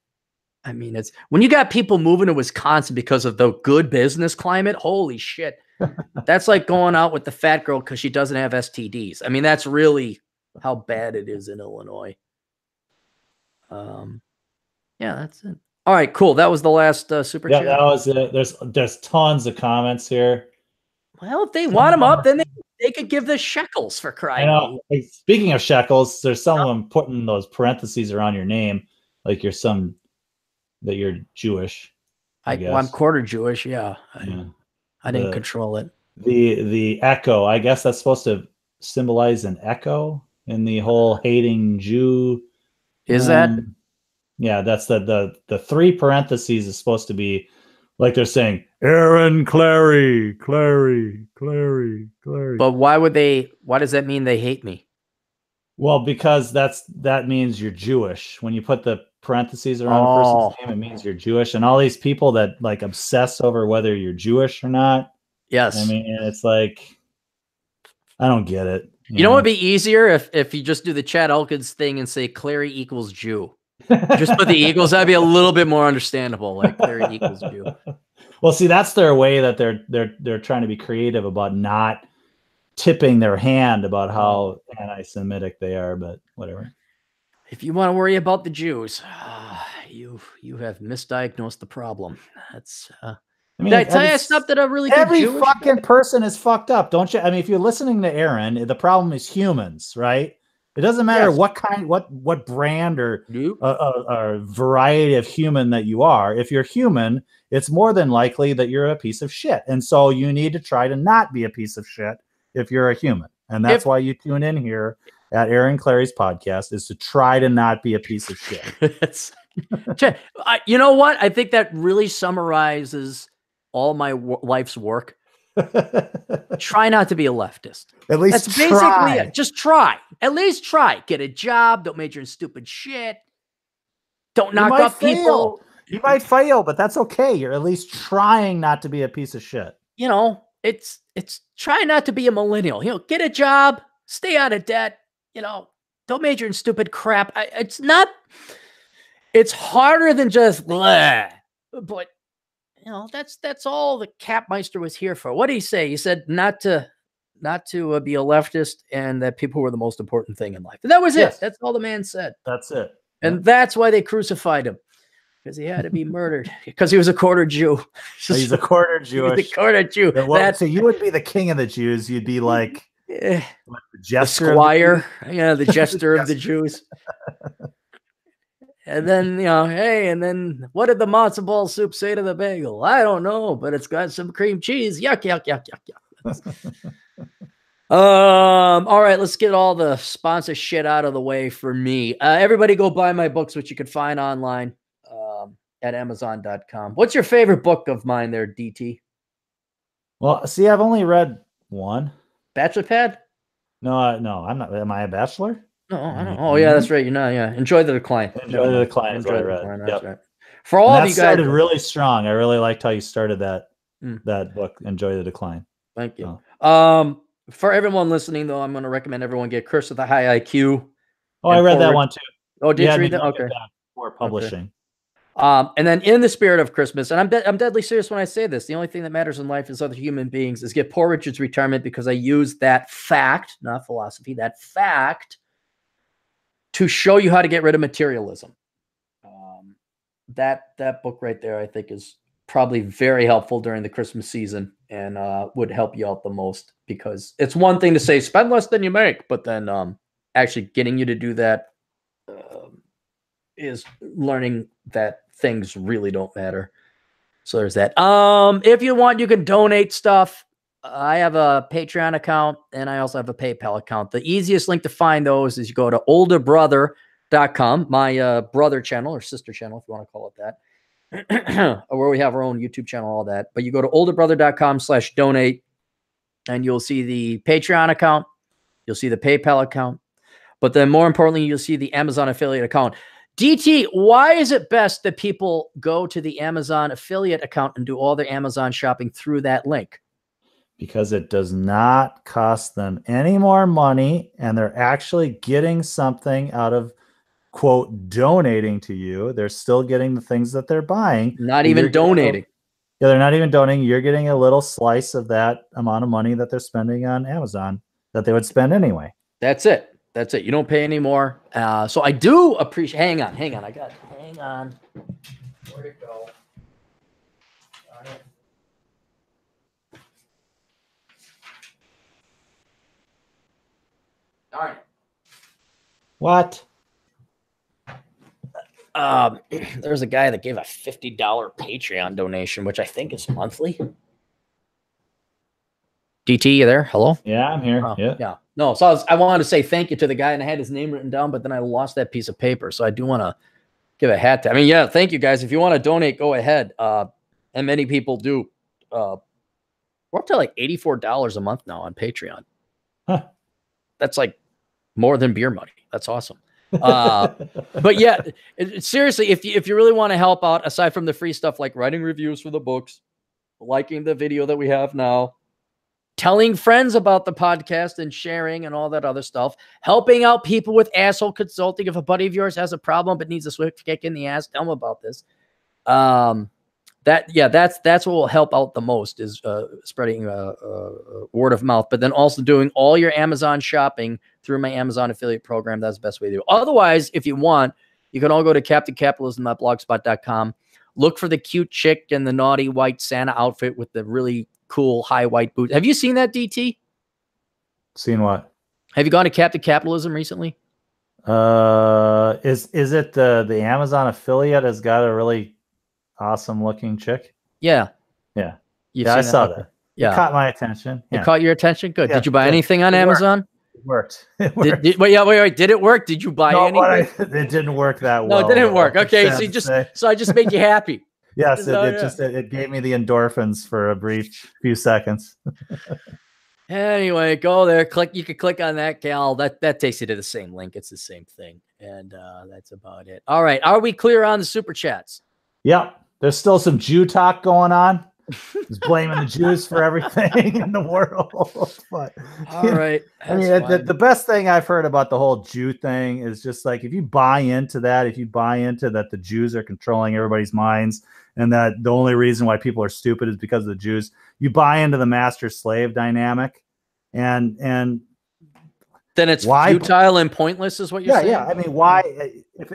I mean, it's when you got people moving to Wisconsin because of the good business climate. Holy shit. That's like going out with the fat girl because she doesn't have STDs. I mean, that's really how bad it is in Illinois. Yeah, that's it. All right, cool. That was the last super chat. Yeah, that was it. There's tons of comments here. Well, if they want them up, then they could give the shekels for crying out loud. Like, speaking of shekels, there's someone putting those parentheses around your name, like that you're Jewish. Well, I'm quarter Jewish. Yeah, I didn't control it. The echo, I guess that's supposed to symbolize an echo in the whole hating Jew. Is that? Yeah, that's the three parentheses is supposed to be like they're saying Aaron Clarey. But why does that mean they hate me? Well, because that means you're Jewish. When you put the parentheses around a person's name, it means you're Jewish. And all these people that like obsess over whether you're Jewish or not. Yes. I mean, it's like, I don't get it. You know what would be easier if you just do the Chad Elkins thing and say Clarey equals Jew. Just put the equals. That'd be a little bit more understandable. Like Clarey equals Jew. Well, see, that's their way that they're trying to be creative about not tipping their hand about how anti-Semitic they are, but whatever. If you want to worry about the Jews, you have misdiagnosed the problem. That's I mean, did I tell you stuff that are really good? Every fucking person is fucked up, don't you? I mean, if you're listening to Aaron, the problem is humans, right? It doesn't matter what kind, what brand or variety of human that you are. If you're human, it's more than likely that you're a piece of shit. And so you need to try to not be a piece of shit if you're a human. And that's why you tune in here at Aaron Clarey's podcast, is to try to not be a piece of shit. You know what? I think that really summarizes all my life's work. Try not to be a leftist. At least that's basically it. Just try. At least try. Get a job. Don't major in stupid shit. Don't knock up people. You might fail, but that's okay. You're at least trying not to be a piece of shit. You know, it's try not to be a millennial. You know, get a job, stay out of debt. You know, don't major in stupid crap. It's not. It's harder than just bleh. But you know, that's all the Capmeister was here for. What did he say? He said not to be a leftist, and that people were the most important thing in life. And that was it. That's all the man said. That's it. And that's why they crucified him, because he had to be murdered because he was a quarter Jew. He's a quarter Jewish. He's a quarter Jew. So you would be the king of the Jews. You'd be like the squire. The jester of the Jews. And then, hey, and then what did the matzo ball soup say to the bagel? I don't know, but it's got some cream cheese. Yuck, yuck, yuck, yuck, yuck. All right, let's get all the sponsor shit out of the way for me. Everybody go buy my books, which you can find online at Amazon.com. What's your favorite book of mine there, DT? Well, see, I've only read one. Bachelor Pad? No, I'm not. Am I a bachelor? No, I don't. Oh, yeah, that's right. You're not. Yeah, Enjoy the Decline. Enjoy the Decline is what I read. That's right. For all of you guys, started really strong. I really liked how you started that book. Enjoy the Decline. Thank you. Oh. For everyone listening, though, I'm going to recommend everyone get Curse with a High IQ. Oh, I read that one too. Oh, did you read that? Okay. For publishing. Okay. And then, in the spirit of Christmas, and I'm deadly serious when I say this, the only thing that matters in life is other human beings, is get Poor Richard's Retirement, because I use that fact, not philosophy, that fact, to show you how to get rid of materialism. That book right there, I think, is probably very helpful during the Christmas season, and would help you out the most, because it's one thing to say spend less than you make, but then actually getting you to do that is learning that things really don't matter. So there's that. If you want, you can donate stuff. I have a Patreon account, and I also have a PayPal account. The easiest link to find those is you go to olderbrother.com, my brother channel or sister channel, if you want to call it that, where we have our own YouTube channel, all that. But you go to olderbrother.com/donate, and you'll see the Patreon account. You'll see the PayPal account. But then more importantly, you'll see the Amazon affiliate account. DT, why is it best that people go to the Amazon affiliate account and do all their Amazon shopping through that link? Because it does not cost them any more money, and they're actually getting something out of, quote, donating to you. They're still getting the things that they're buying. Not even donating. Yeah, they're not even donating. You're getting a little slice of that amount of money that they're spending on Amazon that they would spend anyway. That's it. That's it. You don't pay any more. So I do appreciate. Hang on. Hang on. Where'd it go? Got it. Darn it. What? There's a guy that gave a $50 Patreon donation, which I think is monthly. DT, you there? Hello? Yeah, I'm here. Oh, yeah. No, so I wanted to say thank you to the guy, and I had his name written down, but then I lost that piece of paper. So I do want to give a hat to. I mean, yeah, thank you guys. If you want to donate, go ahead. And many people do. We're up to like $84 a month now on Patreon. Huh. That's like more than beer money. That's awesome. But yeah, seriously, if you really want to help out, aside from the free stuff like writing reviews for the books, liking the video that we have now, telling friends about the podcast and sharing and all that other stuff, helping out people with asshole consulting. If a buddy of yours has a problem but needs a swift kick in the ass, tell them about this. That's what will help out the most, is spreading word of mouth, but then also doing all your Amazon shopping through my Amazon affiliate program. That's the best way to do it. Otherwise, if you want, you can all go to CaptainCapitalism.blogspot.com. Look for the cute chick in the naughty white Santa outfit with the really cool high white boots. Have you seen that, DT? Seen what? Have you gone to Captain Capitalism recently? Is it the Amazon affiliate has got a really awesome looking chick? Yeah. Yeah. I saw that. Yeah. It caught my attention. Yeah. It caught your attention? Good. Yeah, did you buy anything on Amazon? It worked. Wait. Did it work? Did you buy anything? It didn't work that well. No, it didn't work. Okay. So I just made you happy. Yes, it gave me the endorphins for a brief few seconds. Anyway, go there. You can click on that, Cal. That takes you to the same link. It's the same thing. And that's about it. All right. Are we clear on the super chats? Yep. There's still some Jew talk going on. He's blaming the Jews for everything in the world. But all right, I mean, the best thing I've heard about the whole Jew thing is just like, if you buy into that, if you buy into that the Jews are controlling everybody's minds and that the only reason why people are stupid is because of the Jews, you buy into the master-slave dynamic, and then it's futile and pointless is what you're saying? Yeah. I mean, why,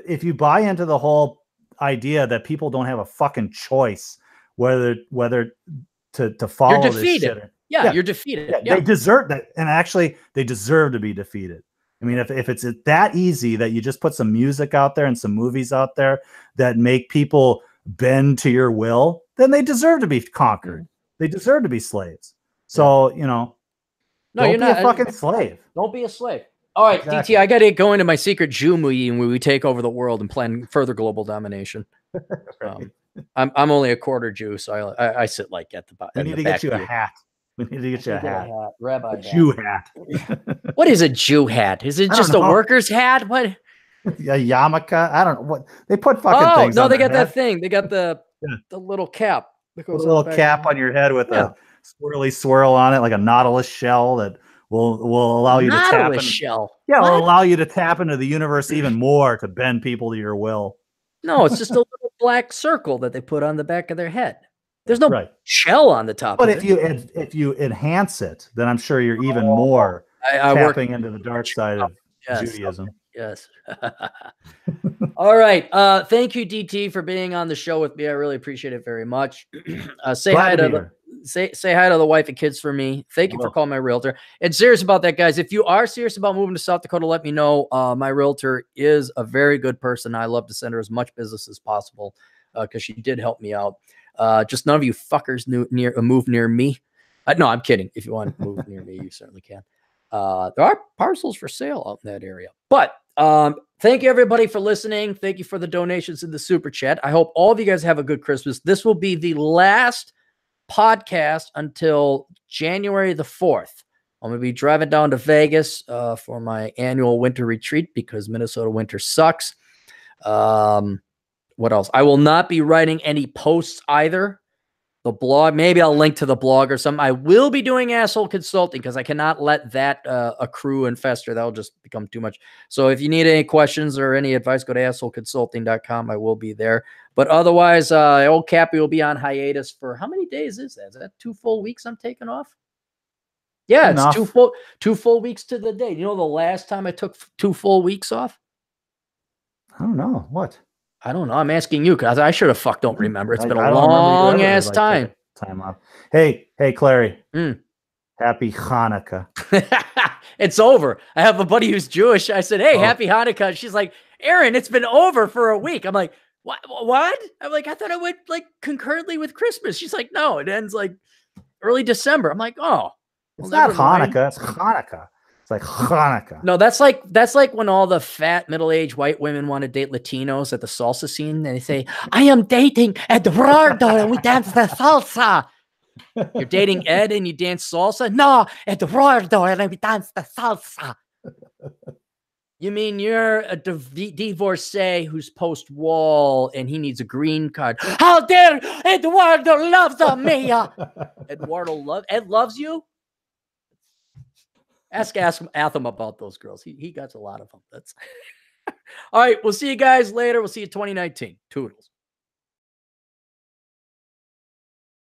if you buy into the whole idea that people don't have a fucking choice whether to follow you're this shit. Yeah, you're defeated. Yeah. They deserve that. And actually, they deserve to be defeated. I mean, if it's that easy that you just put some music out there and some movies out there that make people bend to your will, then they deserve to be conquered. They deserve to be slaves. So, no, don't be a fucking slave. Don't be a slave. All right, exactly. DT, I got to go into my secret Jew meeting where we take over the world and plan further global domination. Right. I'm only a quarter Jew, so I sit like at the bottom. We need to get you a hat. We need to get you a hat. Rabbi hat. Jew hat. What is a Jew hat? Is it just a worker's hat? What? A yarmulke? I don't know what they put fucking things. No, they got that thing. They got the little cap. That goes a little cap on your head with a swirly swirl on it, like a nautilus shell that will allow you to tap into shell. Yeah, will allow you to tap into the universe even more to bend people to your will. No, it's just a little black circle that they put on the back of their head. There's no shell on the top. But if you enhance it, then I'm sure you're even more tapping into the dark side of Judaism. Yes. All right. Thank you, DT, for being on the show with me. I really appreciate it very much. Say hi to the wife and kids for me. Thank you for calling my realtor. And serious about that, guys. If you are serious about moving to South Dakota, let me know. My realtor is a very good person. I love to send her as much business as possible because she did help me out. Just none of you fuckers move near me. No, I'm kidding. If you want to move near me, you certainly can. There are parcels for sale out in that area. But thank you, everybody, for listening. Thank you for the donations in the super chat. I hope all of you guys have a good Christmas. This will be the last podcast until January the 4th. I'm going to be driving down to Vegas for my annual winter retreat because Minnesota winter sucks. What else? I will not be writing any posts either. The blog, maybe I'll link to the blog or something. I will be doing asshole consulting because I cannot let that accrue and fester. That'll just become too much. So if you need any questions or any advice, go to assholeconsulting.com. I will be there. But otherwise, old Cappy will be on hiatus for how many days is that? Is that 2 full weeks I'm taking off? Yeah, it's 2 full weeks to the day. You know the last time I took 2 full weeks off? I don't know. What? I don't know. I'm asking you because I should have don't remember. It's been a long ass time. Time off. Hey, Clarey. Happy Hanukkah. It's over. I have a buddy who's Jewish. I said, hey, happy Hanukkah. She's like, Aaron, it's been over for a week. I'm like, what? I'm like, I thought it went like concurrently with Christmas. She's like, no, it ends like early December. I'm like, oh. It's not Hanukkah. It's Hanukkah. It's like Hanukkah. No, that's like when all the fat middle-aged white women want to date Latinos at the salsa scene, and they say, "I am dating Eduardo, and we dance the salsa." You're dating Ed, and you dance salsa? No, Eduardo, and we dance the salsa. You mean you're a divorcee who's post-wall, and he needs a green card? How dare Eduardo loves me? Ed loves you? Ask Atham about those girls. He got a lot of them. That's all right. We'll see you guys later. We'll see you 2019. Toodles.